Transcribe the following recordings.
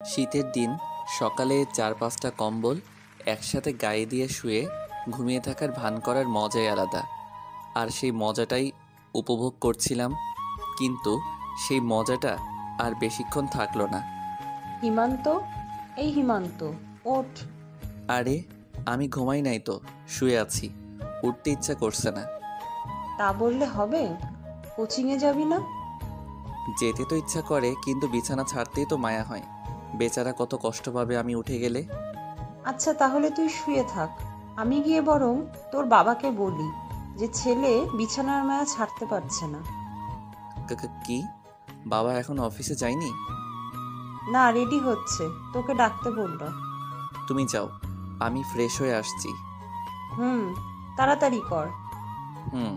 শীতের দিন সকালে ৪-৫টা কম্বল একসাথে গায়ে দিয়ে শুয়ে ঘুমিয়ে থাকার ভান করার মজাই আলাদা। আর সেই মজাটাই উপভোগ করছিলাম, কিন্তু সেই মজাটা আর বেশিক্ষণ থাকলো না। হিমান্ত, এই হিমান্ত, ওঠ। আরে, আমি ঘুমাই নাই তো, শুয়ে আছি। উঠতে ইচ্ছা করছে না। তা বললে হবে? কোচিংয়ে যাবি না? যেতে তো ইচ্ছা করে, কিন্তু বিছানা ছাড়তেই তো মায়া হয়। বেচারা কত কষ্ট পাবে আমি উঠে গেলে। আচ্ছা, তাহলে তুই শুয়ে থাক। আমি গিয়ে বরং তোর বাবাকে বলি যে ছেলে বিছানার মায়া ছাড়তে পারছে না। কি? বাবা এখন অফিসে যায়নি? না, রেডি হচ্ছে, তোকে ডাকতে বলল। তুমি যাও, আমি ফ্রেশ হয়ে আসছি। হুম, তাড়াতাড়ি কর। হুম।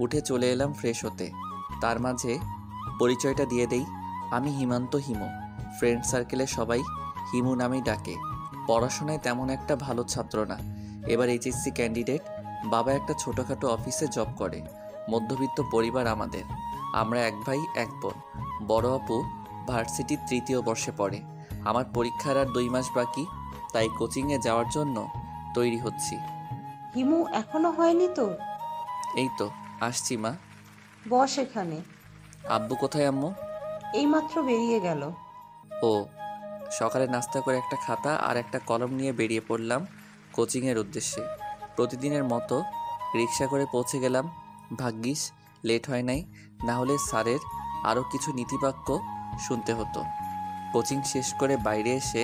উঠে চলে এলাম ফ্রেশ হতে। তার মাঝে পরিচয়টা দিয়ে দেই, আমি হিমান্ত, হিমু। ফ্রেন্ড সার্কেলে সবাই হিমু নামেই ডাকে। পড়াশোনায় তেমন একটা ভালো ছাত্র না, এবার এইচএসসি ক্যান্ডিডেট। বাবা একটা ছোটোখাটো অফিসে জব করে। মধ্যবিত্ত পরিবার আমাদের। আমরা এক ভাই এক বোন। বড় আপু ভার্সিটির ৩য় বর্ষে পড়ে। আমার পরীক্ষার আর ২ মাস বাকি, তাই কোচিংয়ে যাওয়ার জন্য তৈরি হচ্ছি। হিমু, এখনো হয়নি তোর? এই তো আসছি মা। বস এখানে। আব্বু কোথায় আম্মু? এইমাত্র বেরিয়ে গেল। ও, সকালে নাস্তা করে একটা খাতা আর একটা কলম নিয়ে বেরিয়ে পড়লাম কোচিংয়ের উদ্দেশ্যে। প্রতিদিনের মতো রিক্সা করে পৌঁছে গেলাম। ভাগ্যিস লেট হয় নাই, না হলে স্যারের আরও কিছু নীতিবাক্য শুনতে হতো। কোচিং শেষ করে বাইরে এসে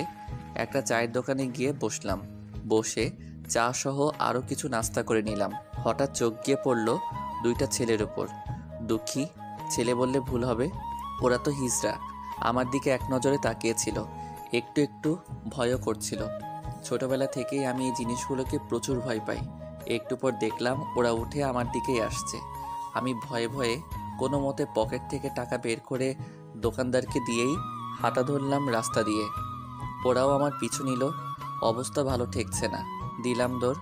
একটা চায়ের দোকানে গিয়ে বসলাম। বসে চা সহ আরও কিছু নাস্তা করে নিলাম। হঠাৎ চোখ গিয়ে পড়ল 2টা ছেলের উপর। দুঃখী ছেলে বললে ভুল হবে, ওরা তো হিজড়া। আমার দিকে এক নজরে তাকিয়েছিল, একটু একটু ভয়ও করছিল। ছোটবেলা থেকেই আমি এই জিনিসগুলোকে প্রচুর ভয় পাই। একটু পর দেখলাম ওরা উঠে আমার দিকেই আসছে। আমি ভয়ে ভয়ে কোনো মতে পকেট থেকে টাকা বের করে দোকানদারকে দিয়েই হাঁটা ধরলাম রাস্তা দিয়ে। ওরাও আমার পিছু নিল। অবস্থা ভালো ঠেকছে না, দিলাম দৌড়।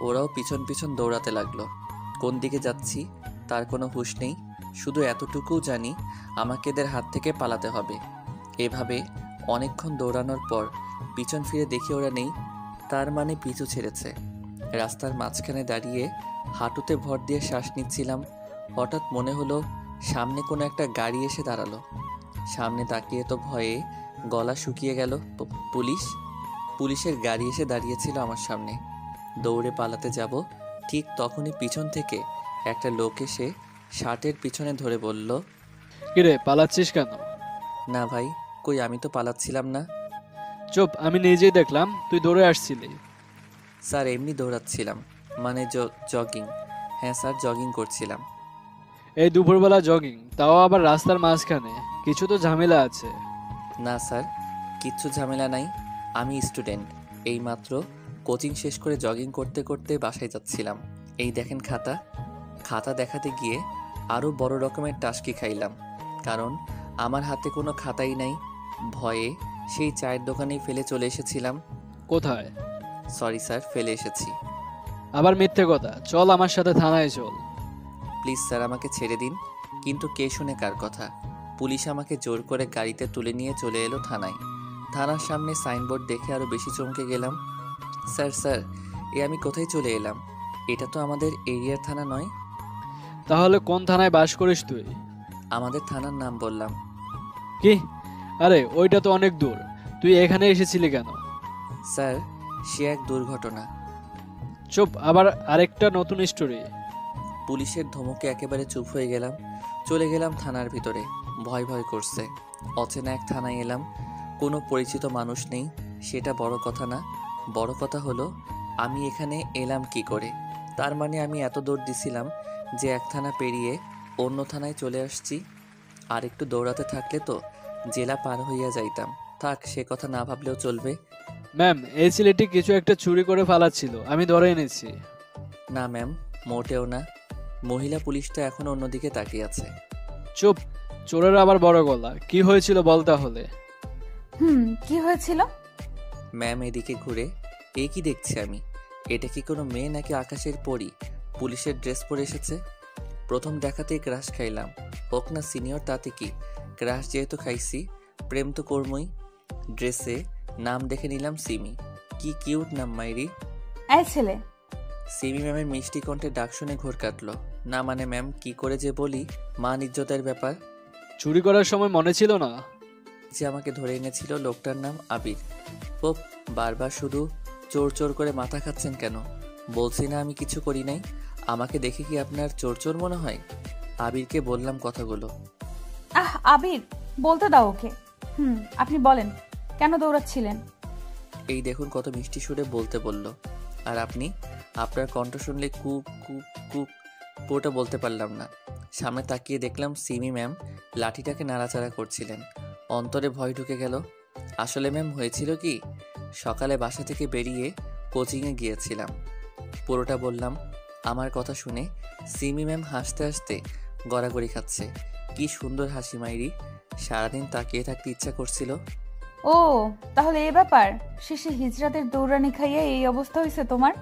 ওরাও পিছন পিছন দৌড়াতে লাগলো। কোন দিকে যাচ্ছি তার কোনো হুঁশ নেই, শুধু এতটুকুও জানি আমাকে এদের হাত থেকে পালাতে হবে। এভাবে অনেকক্ষণ দৌড়ানোর পর পিছন ফিরে দেখি ওরা নেই, তার মানে পিছু ছেড়েছে। রাস্তার মাঝখানে দাঁড়িয়ে হাঁটুতে ভর দিয়ে শ্বাস নিচ্ছিলাম। হঠাৎ মনে হলো সামনে কোনো একটা গাড়ি এসে দাঁড়ালো। সামনে তাকিয়ে তো ভয়ে গলা শুকিয়ে গেল। পুলিশ! পুলিশের গাড়ি এসে দাঁড়িয়েছিল আমার সামনে। দৌড়ে পালাতে যাব, ঠিক তখনই পিছন থেকে একটা লোক এসে শার্টের পিছনে ধরে বলল, কিরে পালাচ্ছিস কেন? না ভাই, কই আমি তো পালাচ্ছিলাম না। চুপ, আমি নিজেই দেখলাম তুই দৌড়ে আসছিলি। স্যার এমনি দৌড়াচ্ছিলাম, মানে জগিং। হ্যাঁ স্যার, জগিং করছিলাম। এই দুপুরবেলা জগিং, তাও আবার রাস্তার মাঝখানে, কিছু তো ঝামেলা আছে। না স্যার, কিচ্ছু ঝামেলা নাই। আমি স্টুডেন্ট, এইমাত্র কোচিং শেষ করে জগিং করতে করতে বাসায় যাচ্ছিলাম। এই দেখেন খাতা। খাতা দেখাতে গিয়ে আরও বড় রকমের টাসকি খাইলাম, কারণ আমার হাতে কোনো খাতাই নাই। ভয়ে সেই চায়ের দোকানেই ফেলে চলে এসেছিলাম। কোথায়? সরি স্যার, ফেলে এসেছি। আবার মিথ্যে কথা, চল আমার সাথে থানায় চল। প্লিজ স্যার, আমাকে ছেড়ে দিন। কিন্তু কে শুনে কার কথা? পুলিশ আমাকে জোর করে গাড়িতে তুলে নিয়ে চলে এলো থানায়। থানার সামনে সাইনবোর্ড দেখে আরও বেশি চমকে গেলাম। স্যার স্যার, এ আমি কোথায় চলে এলাম? এটা তো আমাদের এরিয়ার থানা নয়। তাহলে কোন থানায় বাস করিস তুই? আমাদের থানার নাম বললাম। কি? আরে ওইটা তো অনেক দূর, তুই এখানে এসেছিলি কেন? স্যার, সে এক দুর্ঘটনা। চুপ, আবার আরেকটা নতুন স্টোরি। পুলিশের ধমকে একেবারে চুপ হয়ে গেলাম। চলে গেলাম থানার ভিতরে। ভয় ভয় করছে। অচেনা এক থানায় এলাম, কোনো পরিচিত মানুষ নেই, সেটা বড় কথা না। বড় কথা হলো আমি এখানে এলাম কি করে। তার মানে আমি এত দৌড় দিছিলাম যে এক থানা পেরিয়ে অন্য থানায় চলে আসছি। আর একটু দৌড়াতে থাকলে তো জেলা পার হইয়া যাইতাম। থাক, সে কথা না ভাবলেও চলবে। ম্যাম, এই ছেলেটি কিছু একটা চুরি করে ফালাচ্ছিল, আমি ধরে এনেছি। না ম্যাম, মোটেও না। মহিলা পুলিশটা এখন অন্যদিকে তাকিয়ে আছে। চুপ, চোরের আবার বড় গলা, কি হয়েছিল বল তাহলে। কি হয়েছিল? ম্যাম এদিকে ঘুরে, এ কি দেখছি আমি? এটা কি কোনো মেয়ে নাকি আকাশের পরী? পুলিশের ড্রেস পরে এসেছে। প্রথম দেখাতেই ক্রাশ খাইলাম, হোক না সিনিয়র তাতে কি। ক্রাশ যেহেতু খাইছি, প্রেম তো কর্মই। ড্রেসে নাম দেখে নিলাম সিমি। কি কিউট নাম মাইরি। এই ছেলে, সিমি ম্যামের মিষ্টি কণ্ঠে ডাক শুনে ঘোর কাটলো। না মানে ম্যাম, কি করে যে বলি, মান ইজ্জতের ব্যাপার। চুরি করার সময় মনে ছিল না? যে আমাকে ধরে এনেছিল লোকটার নাম আবির। পোপ, বারবার শুধু চোর চোর করে মাথা খাচ্ছেন কেন? বলছি না আমি কিছু করি নাই। আমাকে দেখে কি আপনার চোর চোর মনে হয়? আবিরকে বললাম কথাগুলো। আবির, বলতে দাও ওকে। আপনি বলেন, কেন দৌড়াচ্ছিলেন? এই দেখুন কত মিষ্টি সুরে বলতে বলল। আর আপনি? আপনার কণ্ঠ শুনলে কুক কুক কুক, পুরোটা বলতে পারলাম না। সামনে তাকিয়ে দেখলাম সিমি ম্যাম লাঠিটাকে নাড়াচাড়া করছিলেন। অন্তরে ভয় ঢুকে গেল। আসলে ম্যাম হয়েছিল কি, সকালে বাসা থেকে বেরিয়ে কোচিংয়ে গিয়েছিলাম। পুরোটা বললাম। আমার কথা শুনে সিমি ম্যাম হাসতে হাসতে গড়াগড়ি খাচ্ছে। কি সুন্দর হাসি মাইরি, সারাদিন তাকিয়ে থাকতে ইচ্ছা করছিল। ও, তাহলে এই ব্যাপার। শেষে হিজড়াদের দৌড়ানি খাইয়ে এই অবস্থা হয়েছে তোমার।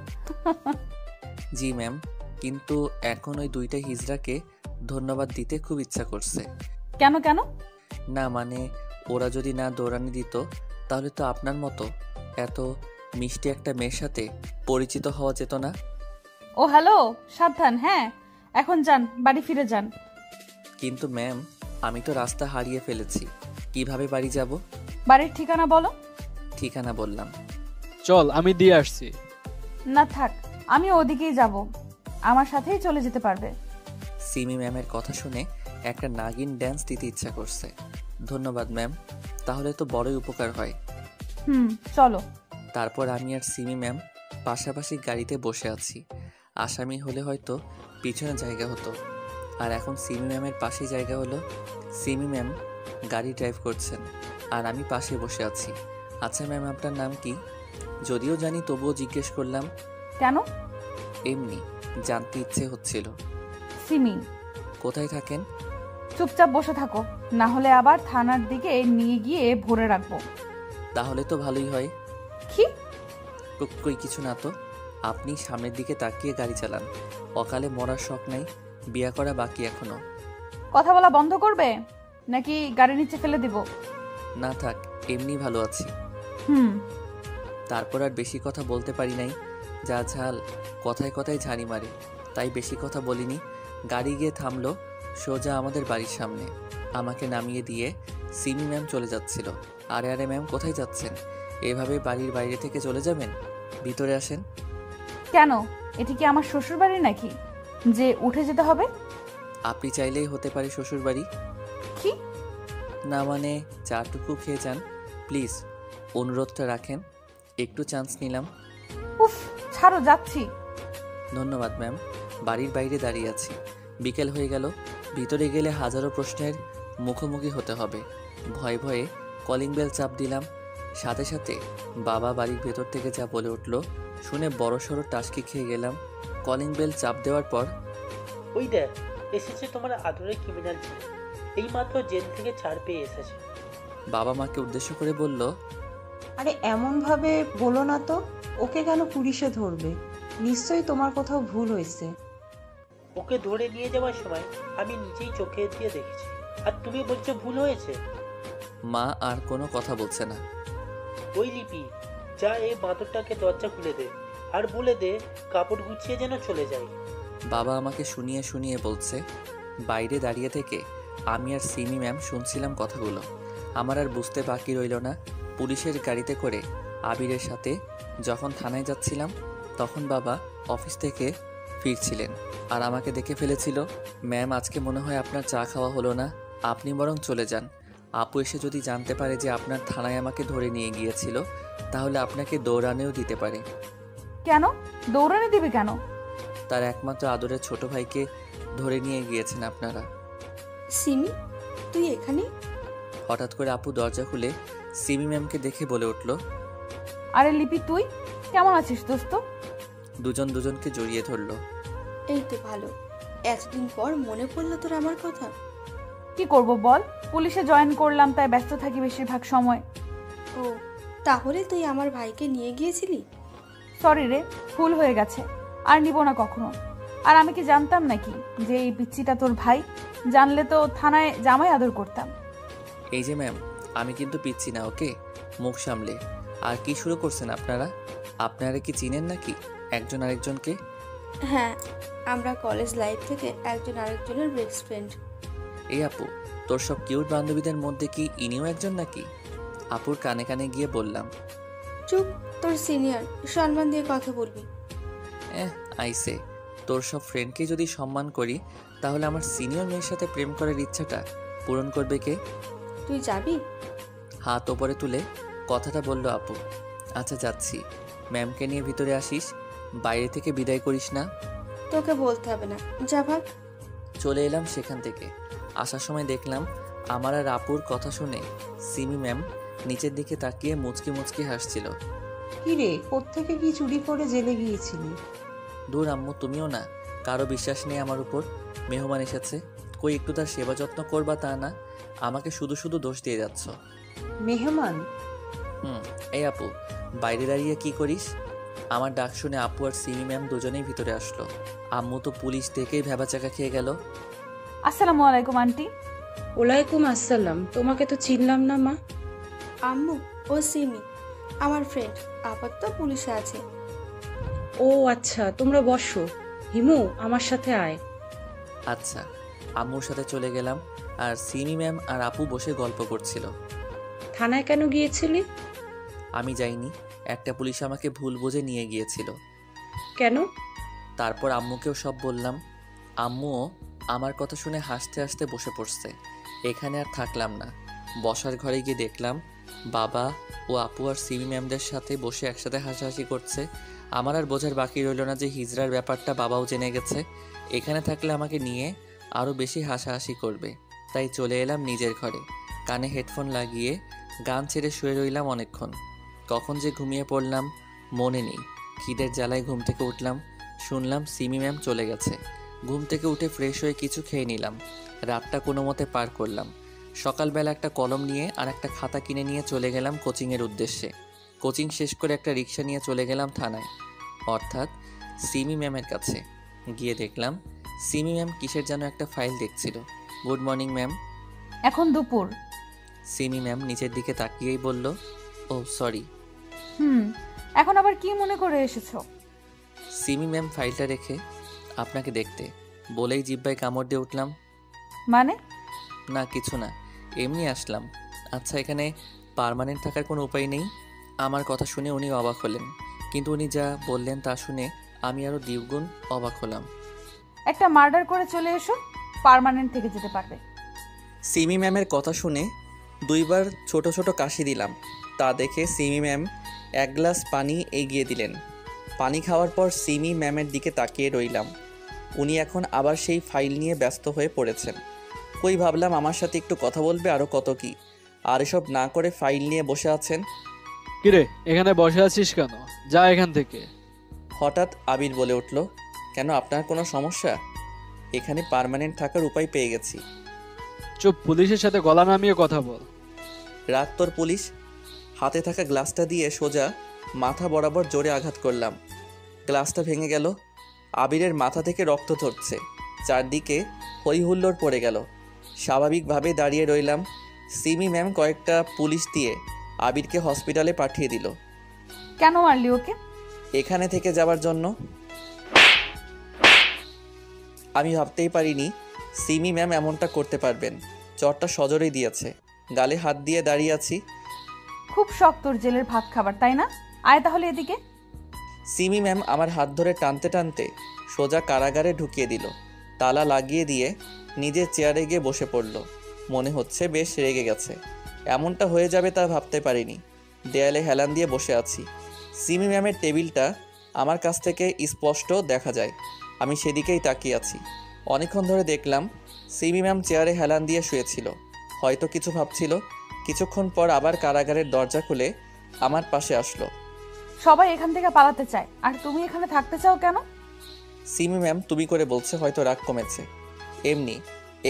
জি ম্যাম, কিন্তু এখন ওই দুইটা হিজড়াকে ধন্যবাদ দিতে খুব ইচ্ছা করছে। কেন কেন? না মানে, ওরা যদি না দৌড়ানি দিত তাহলে তো আপনার মতো এত মিষ্টি একটা মেয়ের সাথে পরিচিত হওয়া যেত না। ও হ্যালো, সাবধান। হ্যাঁ, এখন যান, বাড়ি ফিরে যান। কিন্তু ম্যাম, আমি তো রাস্তা হারিয়ে ফেলেছি, কিভাবে বাড়ি যাব? বাড়ির ঠিকানা বলো। ঠিকানা বললাম। চল, আমি দিয়ে আসছি। না থাক, আমি ওদিকেই যাব, আমার সাথেই চলে যেতে পারবে। সিমি ম্যামের কথা শুনে একটা নাগিন ড্যান্স দিতে ইচ্ছা করছে। ধন্যবাদ ম্যাম, তাহলে তো বড়ই উপকার হয়। চলো। তারপর আমি আর সিমি ম্যাম পাশাপাশি গাড়িতে বসে আছি। আসামি হলে হয়তো পিছনে জায়গা হতো, আর এখন সিমি ম্যামের পাশে জায়গা হলো। সিমি ম্যাম গাড়ি ড্রাইভ করছেন আর আমি পাশে বসে আছি। আচ্ছা ম্যাম, আপনার নাম কি? যদিও জানি তবুও জিজ্ঞেস করলাম। কেন? এমনি জানতে ইচ্ছে হচ্ছিল। সিমি। কোথায় থাকেন? চুপচাপ বসে থাকো, না হলে আবার থানার দিকে নিয়ে গিয়ে ভরে রাখবো। তাহলে তো ভালোই হয়। কি? কই কিছু না তো। আপনি সামনের দিকে তাকিয়ে গাড়ি চালান। অকালে মরার শখ নাই, বিয়া করা বাকি এখনো। কথা বলা বন্ধ করবে নাকি গাড়ি নিচে ফেলে দিব? না থাক, এমনি ভালো আছি। তারপর আর বেশি কথা বলতে পারি নাই। যা ঝাল, কথায় কথায় ঝাড়ি মারে, তাই বেশি কথা বলিনি। গাড়ি গিয়ে থামলো সোজা আমাদের বাড়ির সামনে। আমাকে নামিয়ে দিয়ে সিমি ম্যাম চলে যাচ্ছিল। আরে আরে ম্যাম, কোথায় যাচ্ছেন? এভাবে বাড়ির বাইরে থেকে চলে যাবেন? ভিতরে আসেন। কেন? এটি কি আমার শ্বশুর বাড়ি নাকি যে উঠে যেতে হবে? আপনি চাইলেই হতে পারে শ্বশুর বাড়ি। কি? না মানে, চাটুকু খেয়ে যান প্লিজ, অনুরোধটা রাখেন। একটু চান্স নিলাম। উফ, ছাড়ো, যাচ্ছি। ধন্যবাদ ম্যাম। বাড়ির বাইরে দাঁড়িয়ে আছি। বিকেল হয়ে গেল। ভিতরে গেলে হাজারো প্রশ্নের মুখোমুখি হতে হবে। ভয়ে ভয়ে কলিং বেল চাপ দিলাম। সাথে সাথে বাবা বাড়ির ভেতর থেকে যা বলে উঠল শুনে বড়সড় টাসকি খেয়ে গেলাম। কলিং বেল চাপ দেওয়ার পর, ওই দেখ, এসেছে তোমার আদরের ক্রিমিনাল ছেলে, এই মাত্র জেল থেকে ছাড় পেয়ে এসেছে। বাবা মাকে উদ্দেশ্য করে বলল, আরে এমন ভাবে বলো না তো, ওকে কেন পুলিশে ধরবে? নিশ্চয়ই তোমার কোথাও ভুল হয়েছে। ওকে ধরে নিয়ে যাওয়ার সময় আমি নিজেই চোখে দিয়ে দেখেছি, আর তুমি বলছো ভুল হয়েছে? মা আর কোনো কথা বলছে না। ওই লিপি, যা এই বাঁদরটাকে দরজা খুলে দে, আর বলে দে কাপড় গুছিয়ে যেন চলে যায়। বাবা আমাকে শুনিয়ে শুনিয়ে বলছে। বাইরে দাঁড়িয়ে থেকে আমি আর সিমি ম্যাম শুনছিলাম কথাগুলো। আমার আর বুঝতে বাকি রইল না, পুলিশের গাড়িতে করে আবিরের সাথে যখন থানায় যাচ্ছিলাম তখন বাবা অফিস থেকে ফিরছিলেন আর আমাকে দেখে ফেলেছিল। ম্যাম, আজকে মনে হয় আপনার চা খাওয়া হলো না, আপনি বরং চলে যান। আপু এসে যদি জানতে পারে যে আপনার থানায় আমাকে ধরে নিয়ে গিয়েছিল তাহলে আপনাকে দৌড়ানেও দিতে পারে। কেন দৌড়ানি দিবে কেন? তার একমাত্র আদরের ছোট ভাইকে ধরে নিয়ে গিয়েছেন আপনারা। সিমি, তুই এখানে? হঠাৎ করে আপু দরজা খুলে সিমি ম্যামকে দেখে বলে উঠল। আরে লিপি, তুই কেমন আছিস দোস্ত? দুজন দুজনকে জড়িয়ে ধরল। এই তো ভালো, এতদিন পর মনে পড়লো তোর আমার কথা। কি করব বল, পুলিশে জয়েন করলাম তাই ব্যস্ত থাকি বেশিরভাগ সময়। ও, তাহলে তুই আমার ভাইকে নিয়ে গিয়েছিলি? সরি রে, ভুল হয়ে গেছে, আর নিব না কখনো। আর আমি কি জানতাম নাকি যে এই পিচ্চিটা তোর ভাই? জানলে তো থানায় জামাই আদর করতাম। এই যে ম্যাম, আমি কিন্তু পিচ্ছি না, ওকে? মুখ সামলে। আর কি শুরু করছেন আপনারা? আপনারা কি চিনেন নাকি একজন আরেকজনকে? হ্যাঁ, আমরা কলেজ লাইফ থেকে একজন আরেকজনের বেস্ট ফ্রেন্ড। এই আপু, তোর সব কিউট বান্ধবীদের মধ্যে কি ইনিও একজন নাকি? আপুর কানে কানে গিয়ে বললাম। চুপ, তোর সিনিয়র, সম্মান দিয়ে কথা বলবি। আইসে, তোর সব ফ্রেন্ডকে যদি সম্মান করি তাহলে আমার সিনিয়র মেয়ের সাথে প্রেম করার ইচ্ছাটা পূরণ করবে কে? তুই যাবি? হাত ওপরে তুলে কথাটা বলল আপু। আচ্ছা যাচ্ছি। ম্যামকে নিয়ে ভিতরে আসিস, বাইরে থেকে বিদায় করিস না। তোকে বলতে হবে না, যা ভাগ। চলে এলাম সেখান থেকে। আসার সময় দেখলাম আমার আর আপুর কথা শুনে সিমি ম্যাম নিচের দিকে তাকিয়ে মুচকি মুচকি হাসছিল। কি রে, কোত্থেকে কি চুরি করে জেলে গিয়েছিলি? দূর আম্মু, তুমিও না, কারো বিশ্বাস নেই আমার উপর। মেহমান এসেছে, কই একটু তার সেবা যত্ন করবা তা না, আমাকে শুধু শুধু দোষ দিয়ে যাচ্ছ। মেহমান? এই আপু, বাইরে দাঁড়িয়ে কি করিস? আমার ডাক শুনে আপু আর সিমি ম্যাম দুজনেই ভিতরে আসলো। আম্মু তো পুলিশ দেখেই ভেবাচাকা খেয়ে গেল। আসসালামু আলাইকুম আন্টি। ওয়ালাইকুম আসসালাম। তোমাকে তো চিনলাম না মা। আম্মু, ও সিমি আমার ফ্রেন্ড, আপাতত পুলিশে আছে। ও আচ্ছা, তোমরা বসো। হিমু, আমার সাথে আয়। আচ্ছা, আম্মুর সাথে চলে গেলাম আর সিমি ম্যাম আর আপু বসে গল্প করছিল। থানায় কেন গিয়েছিলি? আমি যাইনি, একটা পুলিশ আমাকে ভুল বুঝে নিয়ে গিয়েছিল। কেন? তারপর আম্মুকেও সব বললাম। আম্মুও আমার কথা শুনে হাসতে হাসতে বসে পড়ছে। এখানে আর থাকলাম না, বসার ঘরে গিয়ে দেখলাম বাবা ও আপু আর সিমি ম্যামদের সাথে বসে একসাথে হাসাহাসি করছে। আমার আর বোঝার বাকি রইল না যে হিজড়ার ব্যাপারটা বাবাও জেনে গেছে। এখানে থাকলে আমাকে নিয়ে আরও বেশি হাসাহাসি করবে, তাই চলে এলাম নিজের ঘরে। কানে হেডফোন লাগিয়ে গান ছেড়ে শুয়ে রইলাম অনেকক্ষণ। কখন যে ঘুমিয়ে পড়লাম মনে নেই। খিদের জ্বালায় ঘুম থেকে উঠলাম, শুনলাম সিমি ম্যাম চলে গেছে। ঘুম থেকে উঠে ফ্রেশ হয়ে কিছু খেয়ে নিলাম। রাতটা কোনো মতে পার করলাম। সকালবেলা একটা কলম নিয়ে আর একটা খাতা কিনে নিয়ে চলে গেলাম কোচিংয়ের উদ্দেশ্যে। কোচিং শেষ করে একটা রিক্সা নিয়ে চলে গেলাম থানায়, অর্থাৎ সিমি ম্যামের কাছে। গিয়ে দেখলাম সিমি ম্যাম কিসের যেন একটা ফাইল দেখছিল। Good morning ma'am. এখন দুপুর। সিমি ম্যাম নিচের দিকে তাকিয়েই বলল, ও সরি। এখন আবার কি মনে করে এসেছো? সিমি ম্যাম ফাইলটা রেখে আপনাকে দেখতে বলেই জিব্বায় কামড় দিয়ে উঠলাম। মানে? না কিছু না, এমনি আসলাম। আচ্ছা, এখানে পার্মানেন্ট থাকার কোনো উপায় নেই? আমার কথা শুনে উনি অবাক হলেন, কিন্তু উনি যা বললেন তা শুনে আমি আরও দ্বিগুণ অবাক হলাম। একটা মার্ডার করে চলে এসো, পার্মানেন্ট থেকে যেতে পারবে। সিমি ম্যামের কথা শুনে দুইবার ছোট ছোট কাশি দিলাম। তা দেখে সিমি ম্যাম এক গ্লাস পানি এগিয়ে দিলেন। পানি খাওয়ার পর সিমি ম্যামের দিকে তাকিয়ে রইলাম। উনি এখন আবার সেই ফাইল নিয়ে ব্যস্ত হয়ে পড়েছেন। কই ভাবলাম আমার সাথে একটু কথা বলবে, আরও কত কি, আর এসব না করে ফাইল নিয়ে বসে আছেন। কিরে, এখানে বসে আছিস কেন? যা এখান থেকে। হঠাৎ আবির বলে উঠল, কেন আপনার কোনো সমস্যা? এখানে পার্মানেন্ট থাকার উপায় পেয়ে গেছি। চুপ, পুলিশের সাথে গলা নামিয়ে কথা বল। রাগ তোর পুলিশ। হাতে থাকা গ্লাসটা দিয়ে সোজা মাথা বরাবর জোরে আঘাত করলাম। গ্লাসটা ভেঙে গেল। আবিরের মাথা থেকে রক্ত ঝরছে। চারদিকে হই হুল্লোড় পড়ে গেল। স্বাভাবিকভাবে দাঁড়িয়ে রইলাম। সিমি ম্যাম কয়েকটা পুলিশ দিয়ে আবিরকে হসপিটালে পাঠিয়ে দিল। কেন মারলি ওকে? এখানে থেকে যাওয়ার জন্য। আমি ভাবতেই পারিনি সিমি ম্যাম এমনটা করতে পারবেন। চরটা সজোরেই দিয়েছে। গালে হাত দিয়ে দাঁড়িয়ে আছি। খুব শখ তোর জেলের ভাত খাবার, তাই না? আয় তাহলে এদিকে। সিমি ম্যাম আমার হাত ধরে টানতে টানতে সোজা কারাগারে ঢুকিয়ে দিল। তালা লাগিয়ে দিয়ে নিজের চেয়ারে গিয়ে বসে পড়ল। মনে হচ্ছে বেশ রেগে গেছে। এমনটা হয়ে যাবে তা ভাবতে পারিনি। দেয়ালে হেলান দিয়ে বসে আছি। সিমি ম্যামের টেবিলটা আমার কাছ থেকে স্পষ্ট দেখা যায়। আমি সেদিকেই তাকিয়ে আছি। অনেকক্ষণ ধরে দেখলাম সিমি ম্যাম চেয়ারে হেলান দিয়ে শুয়েছিল, হয়তো কিছু ভাবছিল। কিছুক্ষণ পর আবার কারাগারের দরজা খুলে আমার পাশে আসলো। সবাই এখান থেকে পালাতে চায়, আর তুমি এখানে থাকতে চাও কেন? সিমি ম্যাম তুমি করে বলছে, হয়তো রাগ কমেছে। এমনি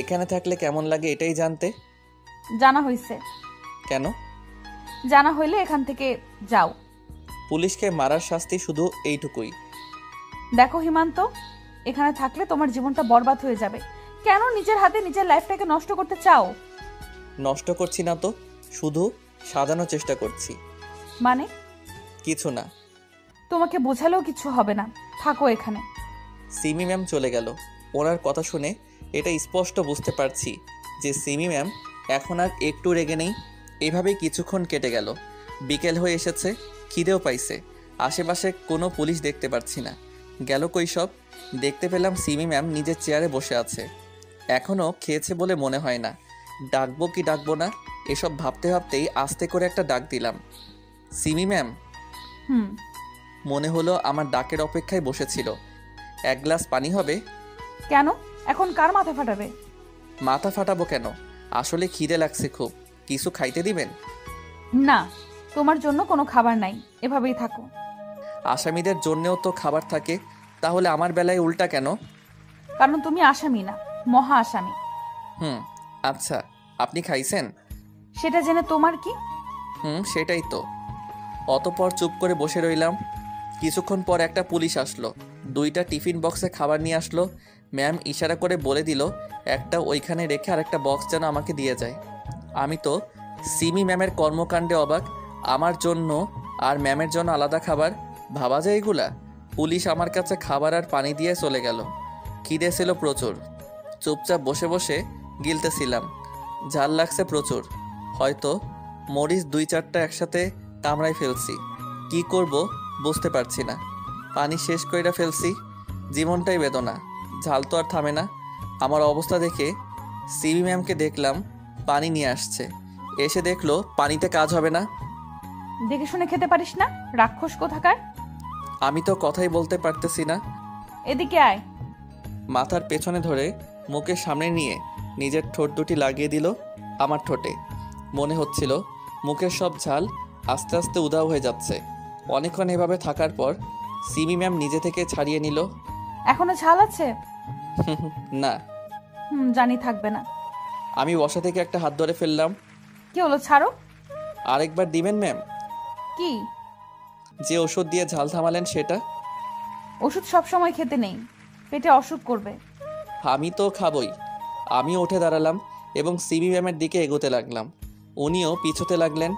এখানে থাকলে কেমন লাগে এটাই জানতে। জানা হইছে। কেন? জানা হইলে এখান থেকে যাও। পুলিশকে মারার শাস্তি শুধু এইটুকুই। দেখো হিমান্ত, এখানে থাকলে তোমার জীবনটা বরবাদ হয়ে যাবে। কেন নিজের হাতে নিজের লাইফটাকে নষ্ট করতে চাও? নষ্ট করছি না তো, শুধু সাজানোর চেষ্টা করছি। মানে? কিছু না। তোমাকে বোঝালেও কিছু হবে না, থাকো এখানে। সিমি ম্যাম চলে গেল। ওনার কথা শুনে এটা স্পষ্ট বুঝতে পারছি যে সিমি ম্যাম এখন আর একটু রেগে নেই। এভাবেই কিছুক্ষণ কেটে গেল। বিকেল হয়ে এসেছে, খিদেও পাইছে। আশেপাশে কোনো পুলিশ দেখতে পাচ্ছি না। গেল কই সব? দেখতে পেলাম সিমি ম্যাম নিজের চেয়ারে বসে আছে। এখনও খেয়েছে বলে মনে হয় না। ডাকবো কি ডাকবো না এসব ভাবতে ভাবতেই আস্তে করে একটা ডাক দিলাম, সিমি ম্যাম। হুম। মনে হলো আমার ডাকের অপেক্ষায় বসেছিল। এক গ্লাস পানি হবে? কেন? এখন কার মাথা ফাটাবে? মাথা ফাটাবো কেন? আসলে খিদে লাগছে খুব। কিছু খাইতে দিবেন? না, তোমার জন্য কোনো খাবার নাই, এভাবেই থাকো। আসামিদের জন্যেও তো খাবার থাকে, তাহলে আমার বেলায় উল্টা কেন? কারণ তুমি আসামি না, মহা আসামি। আচ্ছা, আপনি খাইছেন? সেটা জেনে তোমার কি? সেটাই তো। অতপর চুপ করে বসে রইলাম। কিছুক্ষণ পর একটা পুলিশ আসলো। 2টা টিফিন বক্সে খাবার নিয়ে আসলো। ম্যাম ইশারা করে বলে দিল একটা ওইখানে রেখে আরেকটা বক্স যেন আমাকে দিয়ে যায়। আমি তো সিমি ম্যামের কর্মকাণ্ডে অবাক। আমার জন্য আর ম্যামের জন্য আলাদা খাবার, ভাবা যায় এগুলা? পুলিশ আমার কাছে খাবার আর পানি দিয়ে চলে গেল। খিদে ছিল প্রচুর। চুপচাপ বসে বসে গিলতেছিলাম। ঝাল লাগছে প্রচুর। হয়তো মরিচ 2-4টা একসাথে কামড়াই ফেলছি। কি করব বুঝতে পারছি না। পানি শেষ কইরা ফেলছি। জীবনটাই বেদনা। ঝাল তো আর থামে না। আমার অবস্থা দেখে সিবি ম্যামকে দেখলাম পানি নিয়ে আসছে। এসে দেখলো পানিতে কাজ হবে না। দেখে শুনে খেতে পারিস না, রাক্ষস কোথাকার। আমি তো কথাই বলতে পারতেছি না। এদিকে আয়। মাথার পেছনে ধরে মুখের সামনে নিয়ে নিজের ঠোঁট দুটি লাগিয়ে দিল আমার ঠোঁটে। মনে হচ্ছিল মুখের সব ঝাল আস্তে আস্তে উধাও হয়ে যাচ্ছে। অনেকক্ষণ এভাবে থাকার পর সিমি ম্যাম নিজে থেকে ছাড়িয়ে নিল। এখনো ঝাল আছে? না। জানি থাকবে না। আমি বসা থেকে একটা হাত ধরে ফেললাম। কি হলো, ছাড়ো। আরেকবার দিবেন ম্যাম? কি? যে ওষুধ দিয়ে ঝাল থামালেন সেটা। ওষুধ সব সময় খেতে নেই, পেটে অসুখ করবে। আমি তো খাবই। আমিও উঠে দাঁড়ালাম এবং সিমি ম্যামের দিকে এগোতে লাগলাম। উনিও পিছোতে লাগলেন।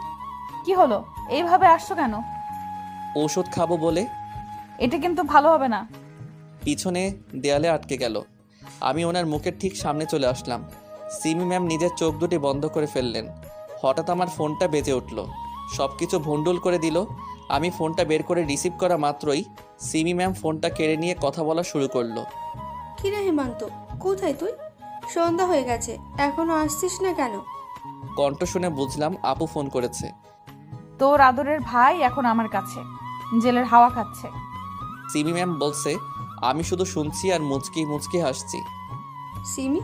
কি হলো, এইভাবে আসছো কেন? ওষুধ খাবো বলে। এটা কিন্তু ভালো হবে না। পিছনে দেয়ালে আটকে গেল। আমি ওনার মুখের ঠিক সামনে চলে আসলাম। সিমি ম্যাম নিজের চোখ দুটি বন্ধ করে ফেললেন। হঠাৎ আমার ফোনটা বেজে উঠল। সব কিছু ভণ্ডুল করে দিল। আমি ফোনটা বের করে রিসিভ করা মাত্রই সিমি ম্যাম ফোনটা কেড়ে নিয়ে কথা বলা শুরু করলো। কিরে হেমান্ত, কোথায় তুই? সন্ধ্যা হয়ে গেছে, এখনো আসছিস না কেন? কণ্ঠ শুনে বুঝলাম আপু ফোন করেছে। তোর আদরের ভাই এখন আমার কাছে, জেলের হাওয়া খাচ্ছে। সিমি ম্যাম বলছে, আমি শুধু শুনছি আর মুচকি মুচকি হাসছি। সিমি,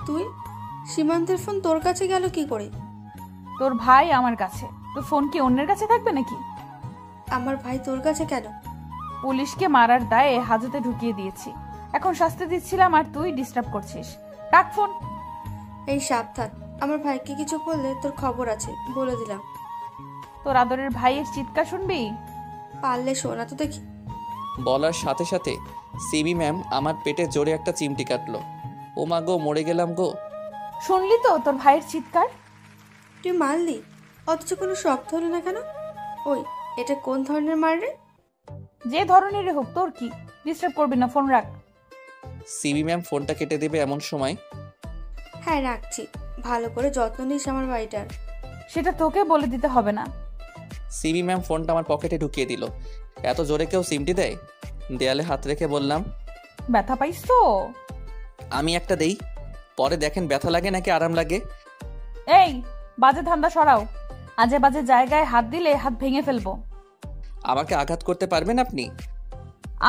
তুই? সীমান্তের ফোন তোর কাছে গেল কি করে? তোর ভাই আমার কাছে, তোর ফোন কি অন্যের কাছে থাকবে নাকি? আমার ভাই তোর কাছে কেন? পুলিশকে মারার দায়ে হাজতে ঢুকিয়ে দিয়েছি, এখন শাস্তি দিচ্ছিলাম আর তুই ডিস্টার্ব করছিস। রাখ ফোন। এই সাবধান, আমার ভাইকে কিছু করলে তোর খবর আছে, বলে দিলাম। তোর আদরের ভাইয়ের চিৎকার শুনবি? পারলে শোনা তো দেখি। বলার সাথে সাথে সিমি ম্যাম আমার পেটে জোরে একটা চিমটি কাটলো। ও মা গো, মরে গেলাম গো। শুনলি তো তোর ভাইয়ের চিৎকার? তুই মারলি, অথচ কোনো শব্দ হলো না কেন? ওই, এটা কোন ধরনের মার রে? যে ধরনেরই হোক, তোর কি? ডিস্টার্ব করবি না, ফোন রাখ। সিমি ম্যাম ফোনটা কেটে দেবে এমন সময়। হ্যাঁ রাখছি, ভালো করে যত্ন নিস আমার বাড়িটার। সেটা তোকে বলে দিতে হবে না। সিমি ম্যাম ফোনটা আমার পকেটে ঢুকিয়ে দিল। এত জোরে কেউ সিমটি দেয়? দেয়ালে হাত রেখে বললাম, ব্যথা পাইস তো? আমি একটা দেই, পরে দেখেন ব্যথা লাগে নাকি আরাম লাগে। এই বাজে ধান্দা সরাও, আজে বাজে জায়গায় হাত দিলে হাত ভেঙে ফেলবো। আমাকে আঘাত করতে পারবেন আপনি?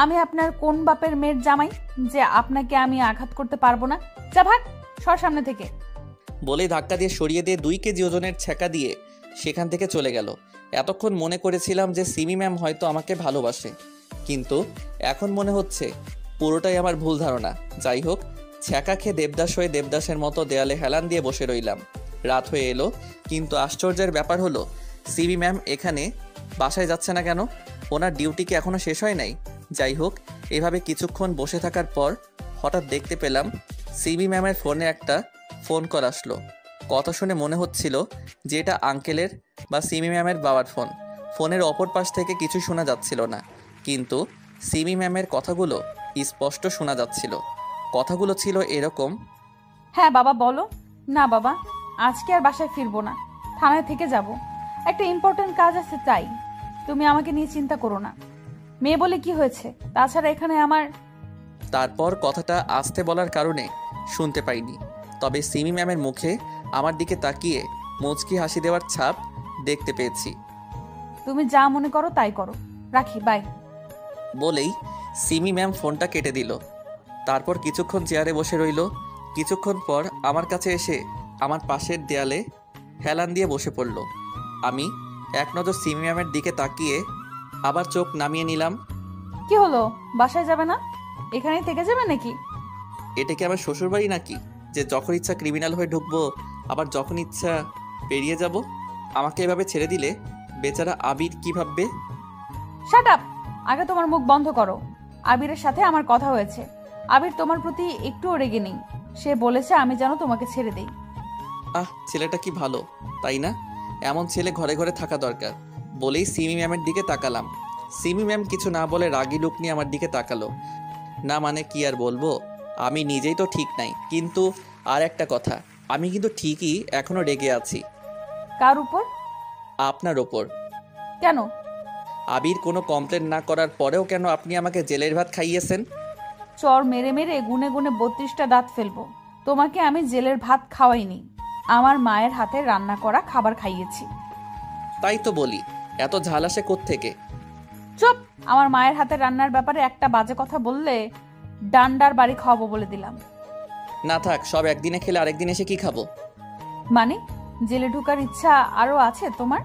আমি আপনার কোন বাপের মেয়ের জামাই যে আপনাকে আমি আঘাত করতে পারবো না? যা ভাগ, সর সামনে থেকে। বলেই ধাক্কা দিয়ে সরিয়ে দিয়ে 2 কেজি ওজনের ছ্যাঁকা দিয়ে সেখান থেকে চলে গেল। এতক্ষণ মনে করেছিলাম যে সিমি ম্যাম হয়তো আমাকে ভালোবাসে, কিন্তু এখন মনে হচ্ছে পুরোটাই আমার ভুল ধারণা। যাই হোক, ছ্যাঁকা খেয়ে দেবদাস হয়ে দেবদাসের মতো দেয়ালে হেলান দিয়ে বসে রইলাম। রাত হয়ে এলো, কিন্তু আশ্চর্যের ব্যাপার হলো সিমি ম্যাম এখানে বাসায় যাচ্ছে না কেন? ওনার ডিউটি কি এখনও শেষ হয় নাই? যাই হোক, এভাবে কিছুক্ষণ বসে থাকার পর হঠাৎ দেখতে পেলাম সিমি ম্যামের ফোনে একটা ফোন কল আসলো। কথা শুনে মনে হচ্ছিল যে এটা আঙ্কেলের বা সিমি ম্যামের বাবার ফোন। ফোনের অপর পাশ থেকে কিছু শোনা যাচ্ছিল না, কিন্তু সিমি ম্যামের কথাগুলো স্পষ্ট শোনা যাচ্ছিল। কথাগুলো ছিল এরকম: হ্যাঁ বাবা বলো। না বাবা, আজকে আর বাসায় ফিরবো না, থানায় থেকে যাব। একটা ইম্পর্টেন্ট কাজ আছে, তাই তুমি আমাকে নিয়ে চিন্তা করো না। মেয়ে বলে কি হয়েছে, তাছাড়া এখানে আমার। তারপর কথাটা আস্তে বলার কারণে শুনতে পাইনি, তবে সিমি ম্যামের মুখে আমার দিকে তাকিয়ে মুচকি হাসি দেওয়ার ছাপ দেখতে পেয়েছি। তুমি যা মনে করো তাই করো, রাখি, বাই। বলেই সিমি ম্যাম ফোনটা কেটে দিল। তারপর কিছুক্ষণ চেয়ারে বসে রইল। কিছুক্ষণ পর আমার কাছে এসে আমার পাশের দেয়ালে হেলান দিয়ে বসে পড়ল। আমি এক নজর সিমি ম্যামের দিকে তাকিয়ে আবার চোখ নামিয়ে নিলাম। কি হলো, বাসায় যাবে না? এখানেই থেকে যাবে নাকি? এটা কি আমার শ্বশুরবাড়ি নাকি যে যখন ইচ্ছা ক্রিমিনাল হয়ে ঢুকবো, আবার যখন ইচ্ছা পেরিয়ে যাব? আমাকে এভাবে ছেড়ে দিলে বেচারা আবির কি ভাববে? Shut up! আগে তোমার মুখ বন্ধ করো। আবিরের সাথে আমার কথা হয়েছে। আবির তোমার প্রতি একটুও রেগে নেই। সে বলেছে আমি যেন তোমাকে ছেড়ে দেই। ছেলেটা কি ভালো, তাই না? এমন ছেলে ঘরে ঘরে থাকা দরকার। বলেই সিমি ম্যামের দিকে তাকালাম। সিমি ম্যাম কিছু না বলে রাগি লুক নিয়ে আমার দিকে তাকালো। না মানে কি আর বলবো, আমি নিজেই তো ঠিক নাই, কিন্তু আর একটা কথা, আমি কিন্তু ঠিকই এখনো রেগে আছি। কার উপর? আপনার ওপর। কেন? আবির কোনো কমপ্লেন না করার পরেও কেন আপনি আমাকে জেলের ভাত খাইয়েছেন? চর মেরে মেরে গুনে গুনে 32টা দাঁত ফেলবো। তোমাকে আমি জেলের ভাত খাওয়াইনি, আমার মায়ের হাতে রান্না করা খাবার খাইয়েছি। তাই তো বলি, এত ঝাল আসে কোত্থেকে? চুপ! আমার মায়ের হাতে রান্নার ব্যাপারে একটা বাজে কথা বললে ডান্ডার বাড়ি খাওয়াবো বলে দিলাম। না থাক, সব একদিনে খেলে আরেকদিন এসে কি খাবো? মানে জেলে ঢুকার ইচ্ছা আরো আছে তোমার?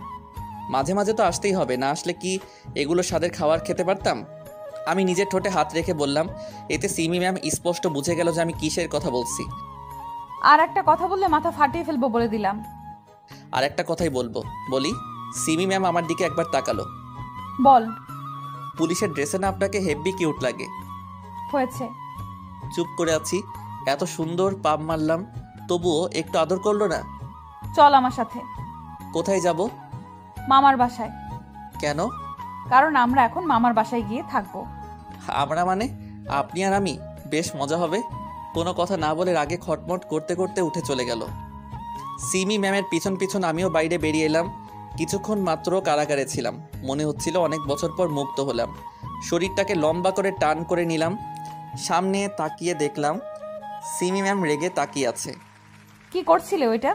মাঝে মাঝে তো আসতেই হবে, না আসলে কি এগুলো স্বাদের খাবার খেতে পারতাম? আমি নিজের ঠোঁটে হাত রেখে বললাম। এতে সিমি ম্যাম স্পষ্ট বুঝে গেল যে আমি কিসের কথা বলছি। আর একটা কথা বললে মাথা ফাটিয়ে ফেলবো বলে দিলাম। আর একটা কথাই বলবো, বলি। সিমি ম্যাম আমার দিকে একবার তাকালো। বল। পুলিশের ড্রেসে না আপনাকে হেভি কিউট লাগে। হয়েছে। চুপ করে আছি, এত সুন্দর পাম মারলাম, তবুও একটু আদর করলো না। চল আমার সাথে। কোথায় যাব? মামার বাসায়। কেন? কারণ আমরা এখন মামার বাসায় গিয়ে থাকবো। আমরা মানে? আপনি আর আমি? বেশ মজা হবে। কোনো কথা না বলে রাগে খটমট করতে করতে উঠে চলে গেল। সিমি ম্যামের পিছন পিছন আমিও বাইরে বেরিয়ে এলাম। কিছুক্ষণ মাত্র কারাগারে ছিলাম, মনে হচ্ছিল অনেক বছর পর মুক্ত হলাম। শরীরটাকে লম্বা করে টান করে নিলাম। সামনে তাকিয়ে দেখলাম সিমি ম্যাম রেগে তাকিয়ে আছে। কি করছিলে ওইটা?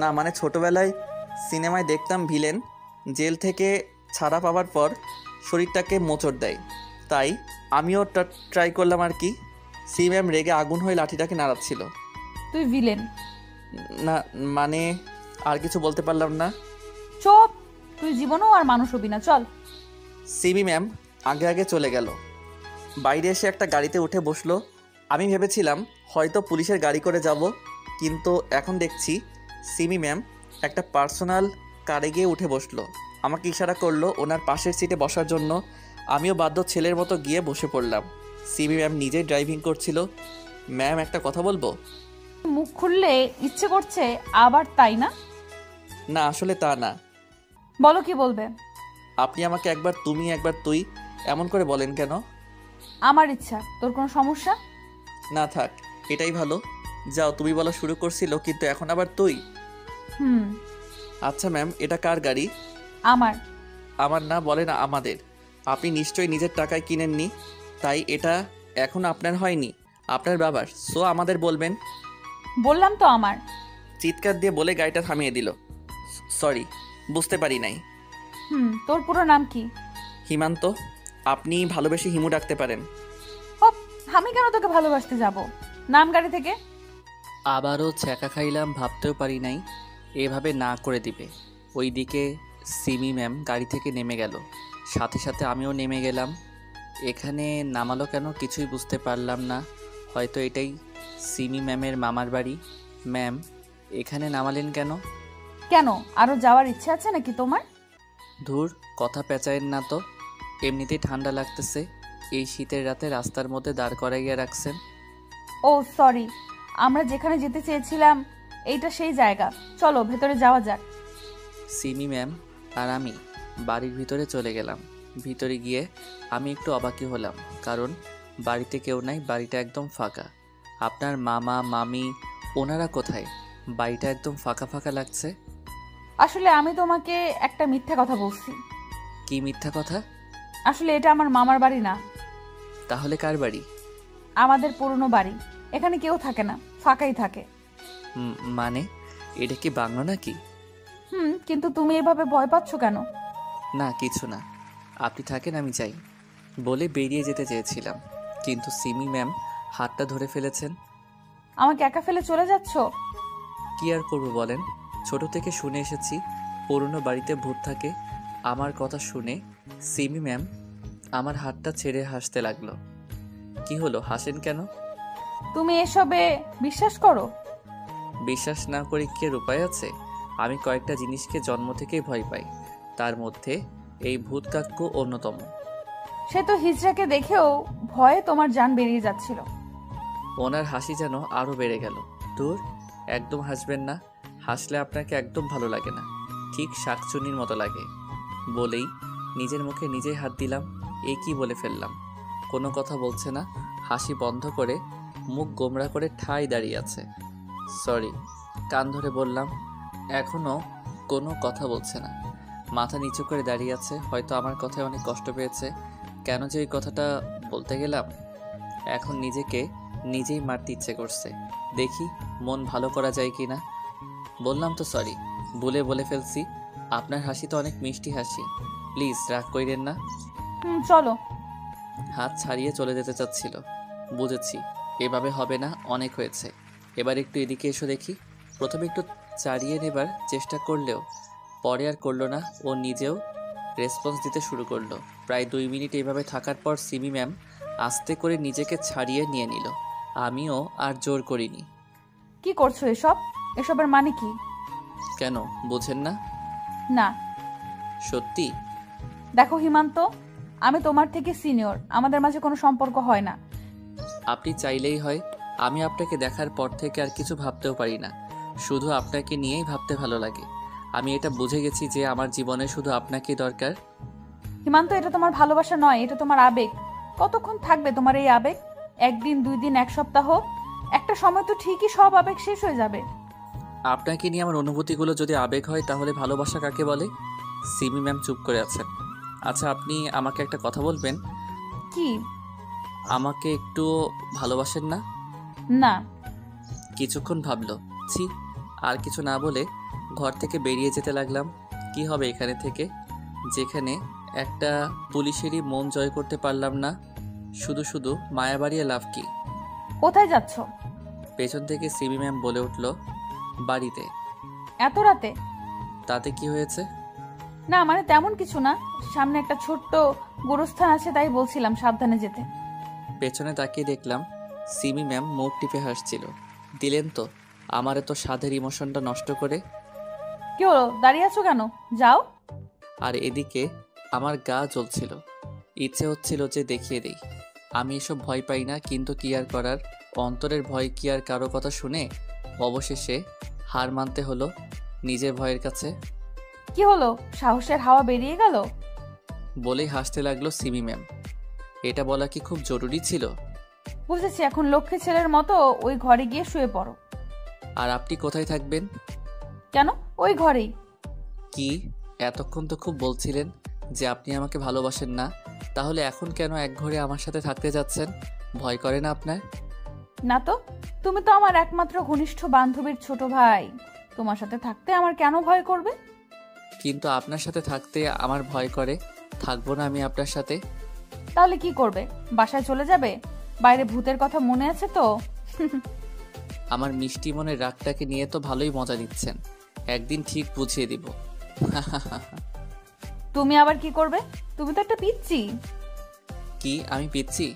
না মানে ছোটবেলায় সিনেমায় দেখতাম ভিলেন জেল থেকে ছাড়া পাওয়ার পর শরীরটাকে মোচড় দেয়, তাই আমিও ট্রাই করলাম আর কি। সি ম্যাম রেগে আগুন হয়ে লাঠিটাকে নাড়াচ্ছিল। তুই ভিলেন? না মানে আর কিছু বলতে পারলাম না। চুপ! তুই জীবনেও আর মানুষ হবি না, চল। সিমি ম্যাম আগে আগে চলে গেল। বাইরে এসে একটা গাড়িতে উঠে বসলো। আমি ভেবেছিলাম হয়তো পুলিশের গাড়ি করে যাব, কিন্তু এখন দেখছি সিমি ম্যাম একটা পার্সোনাল কারে গিয়ে উঠে বসলো। আমাকে ইশারা করলো ওনার পাশের সিটে বসার জন্য। আমিও বাধ্য ছেলের মতো গিয়ে বসে পড়লাম। সিমি ম্যাম নিজেই ড্রাইভিং করছিল। ম্যাম একটা কথা বলবো? মুখ খুললে ইচ্ছে করছে আবার, তাই না? না আসলে তা না। বলো কি বলবে। আপনি আমাকে একবার তুমি একবার তুই এমন করে বলেন কেন? আমার ইচ্ছা, তোর কোনো সমস্যা? না থাক, এটাই ভালো। যাও, তুমি বলা শুরু করছিল কিন্তু এখন আবার তুই। হুম। আচ্ছা ম্যাম, এটা কার গাড়ি? আমার। আমার না, বলে না আমাদের। আপনি নিশ্চয়ই নিজের টাকায় কিনেননি, তাই এটা এখন আপনার হয়নি, আপনার বাবার। সো আমাদের বলবেন। বললাম তো আমার। চিৎকার দিয়ে বলে গাড়িটা থামিয়ে দিল। সরি, বুঝতে পারি নাই। তোর পুরো নাম কি? হিমান্ত। আপনি ভালোবেসে হিমু ডাকতে পারেন। ও, আমি কেন তোকে ভালোবাসতে যাব? নাম গাড়ি থেকে। আবারও ছ্যাঁকা খাইলাম, ভাবতেও পারি নাই এভাবে না করে দিবে। ওইদিকে সিমি ম্যাম গাড়ি থেকে নেমে গেল, সাথে সাথে আমিও নেমে গেলাম। এখানে নামালো কেন কিছুই বুঝতে পারলাম না। হয়তো এটাই সিমি ম্যামের মামার বাড়ি। ম্যাম, এখানে নামালেন কেন? কেন, আরো যাওয়ার ইচ্ছা আছে নাকি তোমার? ধুর, কথা পেঁচায়েন না তো। এমনিতেই ঠান্ডা লাগতেছে, এই শীতের রাতে রাস্তার মধ্যে দাঁড় করাইয়া রাখছেন। ও সরি, আমরা যেখানে যেতে চেয়েছিলাম এইটা সেই জায়গা, চলো ভেতরে যাওয়া যাক। সিমি ম্যাম আর আমি বাড়ির ভিতরে চলে গেলাম। ভিতরে গিয়ে আমি একটু অবাকই হলাম, কারণ বাড়িতে কেউ নাই, বাড়িটা একদম ফাঁকা। আপনার মামা মামি ওনারা কোথায়? বাড়িটা একদম ফাঁকা ফাঁকা লাগছে। আসলে আমি তোমাকে একটা মিথ্যা কথা বলছি। কি মিথ্যা কথা? আসলে এটা আমার মামার বাড়ি না, তাহলে কার বাড়ি? আমাদের পুরনো বাড়ি। এখানে কেউ থাকে না, ফাঁকাই থাকে। মানে এটা কি বাংলো নাকি? কিন্তু তুমি এভাবে ভয় পাচ্ছ কেন? না কিছু না, আপনি থাকেন, আমি যাই বলে বেরিয়ে যেতে চেয়েছিলাম, কিন্তু সিমি ম্যাম হাতটা ধরে ফেলেছেন। আমাকে একা ফেলে চলে যাচ্ছ? কি আর করবো বলেন, ছোট থেকে শুনে এসেছি পুরনো বাড়িতে ভূত থাকে। আমার কথা শুনে সিমি ম্যাম আমার হাতটা ছেড়ে হাসতে লাগলো। কি হলো, হাসেন কেন? তুমি এসবে বিশ্বাস করো? বিশ্বাস না করে কি আর উপায় আছে? আমি কয়েকটা জিনিসকে জন্ম থেকেই ভয় পাই, তার মধ্যে এই ভূত কাক্কু অন্যতম। সে তো হিজড়াকে দেখেও ভয়ে তোমার জান বেরিয়ে যাচ্ছিল। ওনার হাসি যেন আরও বেড়ে গেল। দূর, একদম হাসবেন না, হাসলে আপনাকে একদম ভালো লাগে না, ঠিক শাকচুনির মতো লাগে। বলেই নিজের মুখে নিজেই হাত দিলাম। এ কি বলে ফেললাম। কোনো কথা বলছে না, হাসি বন্ধ করে মুখ গোমড়া করে ঠাই দাঁড়িয়ে আছে। সরি, কান ধরে বললাম। এখনও কোনো কথা বলছে না, মাথা নিচু করে দাঁড়িয়ে আছে। হয়তো আমার কথায় অনেক কষ্ট পেয়েছে। কেন যে এই কথাটা বলতে গেলাম, এখন নিজেকে নিজেই মারতে ইচ্ছে করছে। দেখি মন ভালো করা যায় কি না। বললাম তো সরি, বলে ফেলছি। আপনার হাসি তো অনেক মিষ্টি হাসি, প্লিজ রাগ কইরেন না। চলো। হাত ছাড়িয়ে চলে যেতে চাচ্ছিল। বুঝেছি এভাবে হবে না, অনেক হয়েছে, এবার একটু এদিকে এসো দেখি। প্রথমে একটু চাড়িয়ে নেবার চেষ্টা করলেও পরে আর করলো না, ও নিজেও রেসপন্স দিতে শুরু করলো। প্রায় 2 মিনিট এইভাবে থাকার পর সিমি ম্যাম আস্তে করে নিজেকে ছাড়িয়ে নিয়ে নিল। আমিও আর জোর করিনি। কি করছো এসব? এসবের মানে কি? কেন বুঝেন না? না। সত্যি? দেখো হিমান্ত, আমি তোমার থেকে সিনিয়র, আমাদের মাঝে কোনো সম্পর্ক হয় না। আপনি চাইলেই হয়। আমি আপনাকে দেখার পর থেকে আর কিছু ভাবতেও পারি না, শুধু আপনাকে নিয়েই ভাবতে ভালো লাগে। আমি এটা বুঝে গেছি যে আমার জীবনে শুধু আপনাকেই দরকার। হিমান্ত, এটা তোমার ভালোবাসা নয়, এটা তোমার আবেগ। কতক্ষণ থাকবে তোমার এই আবেগ? 1 দিন, 2 দিন, 1 সপ্তাহ? একটা সময় তো ঠিকই সব আবেগ শেষ হয়ে যাবে। আপনাকে নিয়ে আমার অনুভূতিগুলো যদি আবেগ হয়, তাহলে ভালোবাসা কাকে বলে? সিমি ম্যাম চুপ করে আছেন। আচ্ছা, আপনি আমাকে একটা কথা বলবেন? কি? আমাকে একটু ভালোবাসেন না? না। কিছুক্ষণ ভাবলো। ছি, আর কিছু না বলে ঘর থেকে বেরিয়ে যেতে লাগলাম। কি হবে এখানে থেকে, যেখানে একটা পুলিশেরই মন জয় করতে পারলাম না। শুধু শুধু মায়া বাড়িয়ে লাভ কি? কোথায় যাচ্ছ? পেছন থেকে সিমি ম্যাম বলে উঠল, বাড়িতে। এত রাতে? তাতে কি হয়েছে? না মানে তেমন কিছু না, সামনে একটা ছোট্ট গোরস্থান আছে, তাই বলছিলাম সাবধানে যেতে। পেছনে তাকিয়ে দেখলাম সিমি ম্যাম মুখ টিপে হাসছিল। দিলেন তো আমার এত স্বাদের ইমোশনটা নষ্ট করে। কি হলো, দাঁড়িয়ে আছো কেন? যাও। আর এদিকে আমার গা জ্বলছিল, ইচ্ছে হচ্ছিল যে দেখিয়ে দেই আমি এসব ভয় পাই না, কিন্তু কি আর করার, অন্তরের ভয় কি আর কারো কথা শুনে? অবশেষে হার মানতে হলো নিজের ভয়ের কাছে। কি হলো, সাহসের হাওয়া বেরিয়ে গেল? বলেই হাসতে লাগলো সিমি ম্যাম। এটা বলা কি খুব জরুরি ছিল? বুঝেছি, এখন লক্ষ্মী ছেলের মতো ওই ঘরে গিয়ে শুয়ে পড়ো। আর আপনি কোথায় থাকবেন? কেন, ওই ঘরেই। কি, এতক্ষণ তো খুব বলছিলেন যে আপনি আমাকে ভালোবাসেন না, তাহলে এখন কেন এক ঘরে আমার সাথে থাকতে যাচ্ছেন? ভয় করে না আপনার? না তো, তুমি তো আমার একমাত্র ঘনিষ্ঠ বান্ধবীর ছোট ভাই, তোমার সাথে থাকতে আমার কেন ভয় করবে? কিন্তু আপনার সাথে থাকতে আমার ভয় করে, থাকবো না আমি আপনার সাথে। তাহলে কি করবে, বাসায় চলে যাবে? বাইরে ভূতের কথা মনে আছে তো? আমার মিষ্টি মনের রাগটাকে নিয়ে তো ভালোই মজা নিচ্ছেন, একদিন ঠিক বুঝিয়ে দিব। তুমি আবার কি করবে? তুমি তো একটা পিচ্চি। কি আমি পিচ্ছি?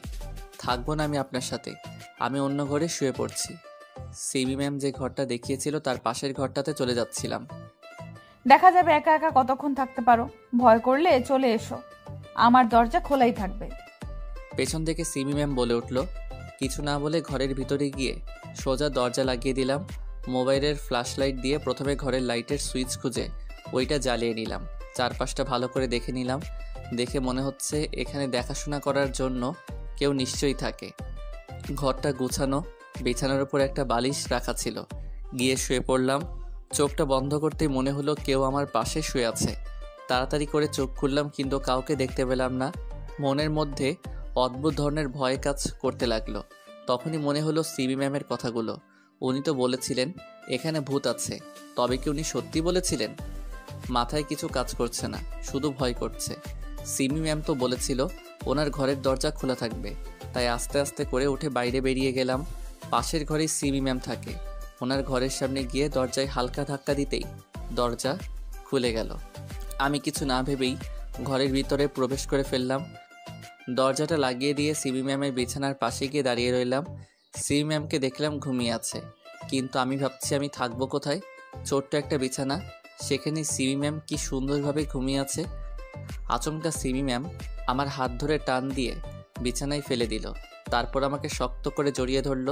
থাকবো না আমি আপনার সাথে, আমি অন্য ঘরে শুয়ে পড়ছি। সিমি ম্যাম যে ঘরটা দেখিয়েছিল তার পাশের ঘরটাতে চলে যাচ্ছিলাম। দেখা যাবে একা একা কতক্ষণ থাকতে পারো। ভয় করলে চলে এসো, আমার দরজা খোলাই থাকবে। পেছন থেকে সিমি ম্যাম বলে উঠল। কিছু না বলে ঘরের ভিতরে গিয়ে সোজা দরজা লাগিয়ে দিলাম। মোবাইলের ফ্ল্যাশ লাইট দিয়ে প্রথমে ঘরের লাইটের সুইচ খুঁজে ওইটা জ্বালিয়ে নিলাম। চারপাশটা ভালো করে দেখে নিলাম। দেখে মনে হচ্ছে এখানে দেখাশোনা করার জন্য কেউ নিশ্চয়ই থাকে। ঘরটা গুছানো, বিছানার উপর একটা বালিশ রাখা ছিল। গিয়ে শুয়ে পড়লাম। চোখটা বন্ধ করতেই মনে হলো কেউ আমার পাশে শুয়ে আছে। তাড়াতাড়ি করে চোখ খুললাম, কিন্তু কাউকে দেখতে পেলাম না। মনের মধ্যে অদ্ভুত ধরনের ভয় কাজ করতে লাগলো। তখনই মনে হলো সিবি ম্যামের কথাগুলো। উনি তো বলেছিলেন এখানে ভূত আছে, তবে কি উনি সত্যি বলেছিলেন? মাথায় কিছু কাজ করছে না, শুধু ভয় করছে। সিমি ম্যাম তো বলেছিল ওনার ঘরের দরজা খোলা থাকবে, তাই আস্তে আস্তে করে উঠে বাইরে বেরিয়ে গেলাম। পাশের ঘরেই সিমি ম্যাম থাকে। ওনার ঘরের সামনে গিয়ে দরজায় হালকা ধাক্কা দিতেই দরজা খুলে গেল। আমি কিছু না ভেবেই ঘরের ভিতরে প্রবেশ করে ফেললাম। দরজাটা লাগিয়ে দিয়ে সিমি ম্যামের বিছানার পাশে গিয়ে দাঁড়িয়ে রইলাম। সিমি ম্যামকে দেখলাম ঘুমিয়ে আছে, কিন্তু আমি ভাবছি আমি থাকবো কোথায়? ছোট্ট একটা বিছানা, সেখানে সিমি ম্যাম কি সুন্দরভাবে ঘুমিয়ে আছে। আচমকা সিমি ম্যাম আমার হাত ধরে টান দিয়ে বিছানায় ফেলে দিল। তারপর আমাকে শক্ত করে জড়িয়ে ধরল।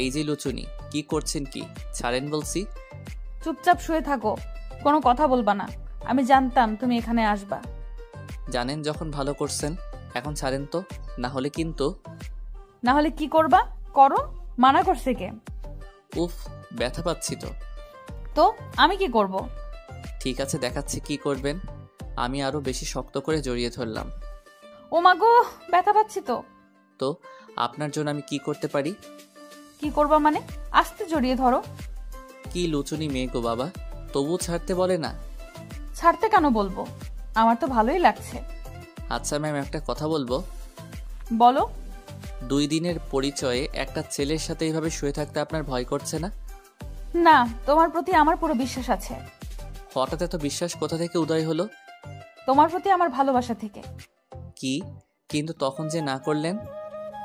এই যে লুচুনি, কি করছেন কি? ছাড়েন বলছি। চুপচাপ শুয়ে থাকো, কোনো কথা বলবা না। আমি জানতাম তুমি এখানে আসবা। জানেন যখন ভালো করছেন, এখন ছাড়েন তো, না হলে কিন্তু। না হলে কি করবা? করো, মানা করছে কে? উফ, ব্যথা পাচ্ছি তো। তো আমি কি করব? ঠিক আছে, দেখাচ্ছি কি করবেন। আমি আরো বেশি শক্ত করে জড়িয়ে ধরলাম। ও মা গো, ব্যথা পাচ্ছি তো। তো আপনার জন্য আমি কি করতে পারি? কি করবা মানে? আস্তে জড়িয়ে ধরো। কি লুচুনি মেয়ে গো বাবা, তবু ছাড়তে বলে না। ছাড়তে কেন বলবো? আমার তো ভালোই লাগছে। আচ্ছা ম্যাম, একটা কথা বলবো। বলো। 2 দিনের পরিচয়ে একটা ছেলের সাথে এইভাবে শুয়ে থাকতে আপনার ভয় করছে না? না, তোমার প্রতি আমার পুরো বিশ্বাস আছে। হঠাৎ এত বিশ্বাস কোথা থেকে উদয় হলো? তোমার প্রতি আমার ভালোবাসা থেকে। কি কিন্তু তখন যে না করলেন?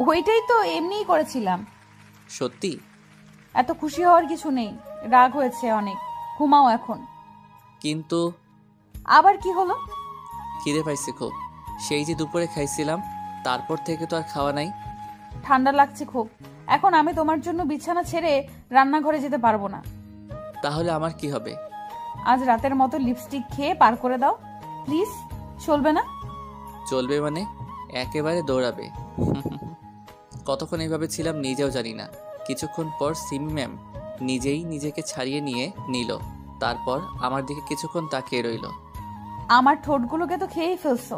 ওইটাই তো এমনিই করেছিলাম। সত্যি? এত খুশি হওয়ার কিছু নেই, রাগ হয়েছে অনেক। ঘুমাও এখন। কিন্তু আবার কি হলো? খিদে পাইছে খুব। সেই যে দুপুরে খাইছিলাম, তারপর থেকে তো আর খাওয়া নাই। ঠান্ডা লাগছে খুব। এখন আমি তোমার জন্য বিছানা ছেড়ে রান্নাঘরে যেতে পারবো না। তাহলে আমার কি হবে? আজ রাতের মতো লিপস্টিক খেয়ে পার করে দাও প্লিজ। চলবে না? চলবে মানে? একেবারে দৌড়াবে। কতক্ষণ এইভাবে ছিলাম নিজেও জানি না। কিছুক্ষণ পর সিমি ম্যাম নিজেই নিজেকে ছাড়িয়ে নিয়ে নিল। তারপর আমার দিকে কিছুক্ষণ তাকিয়ে রইল। আমার ঠোঁটগুলোকে তো খেয়েই ফেলছো,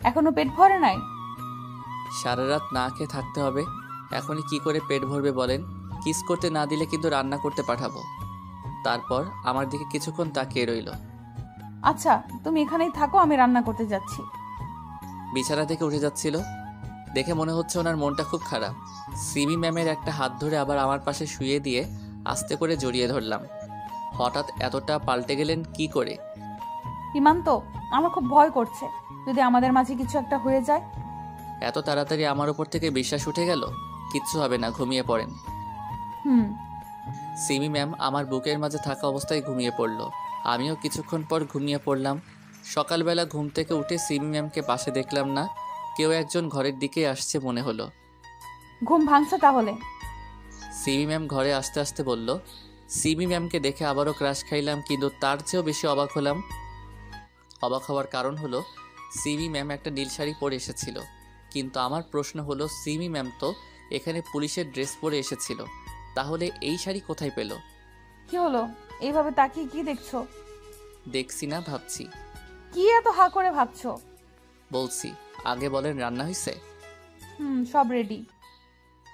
এখনো পেট ভরে নাই? সারা রাত না খেয়ে থাকতে হবে, এখনই কি করে পেট ভরবে বলেন? কিস করতে না দিলে কিন্তু রান্না করতে পাঠাবো। তারপর আমার দিকে কিছুক্ষণ তাকিয়ে রইল। আচ্ছা, তুমি এখানেই থাকো, আমি রান্না করতে যাচ্ছি। বিছানা থেকে উঠে যাচ্ছিল দেখে মনে হচ্ছে ওনার মনটা খুব খারাপ। সিমি ম্যামের একটা হাত ধরে আবার আমার পাশে শুয়ে দিয়ে আস্তে করে জড়িয়ে ধরলাম। হঠাৎ এতটা পাল্টে গেলেন কি করে? ইমান্ত, আমার খুব ভয় করছে, যদি আমাদের মাঝে কিছু একটা হয়ে যায়। এত তাড়াতাড়ি আমার উপর থেকে বিশ্বাস উঠে গেল? কিচ্ছু হবে না, ঘুমিয়ে পড়েন। হুম। সিমি ম্যাম আমার বুকের মাঝে থাকা অবস্থায় ঘুমিয়ে পড়ল। আমিও কিছুক্ষণ পর ঘুমিয়ে পড়লাম। সকালবেলা ঘুম থেকে উঠে সিমি ম্যামকে পাশে দেখলাম না। কেউ একজন ঘরের দিকে আসছে মনে হলো। ঘুম ভাঙছে তাহলে? সিমি ম্যাম ঘরে আসতে আসতে বলল। সিমি ম্যামকে দেখে আবারও ক্রাশ খাইলাম, কিন্তু তার চেয়েও বেশি অবাক হলাম। অবাক হওয়ার কারণ হলো সিমি ম্যাম একটা নীল শাড়ি পরে এসেছিল, কিন্তু আমার প্রশ্ন হলো সিমি ম্যাম তো এখানে পুলিশের ড্রেস পরে এসেছিল, তাহলে এই শাড়ি কোথায় পেল? কি হলো? এইভাবে তাকিয়ে কি দেখছো? দেখছি না, ভাবছি। কি এত হা করে ভাবছো? বলছি, আগে বলেন রান্না হয়েছে? সব রেডি।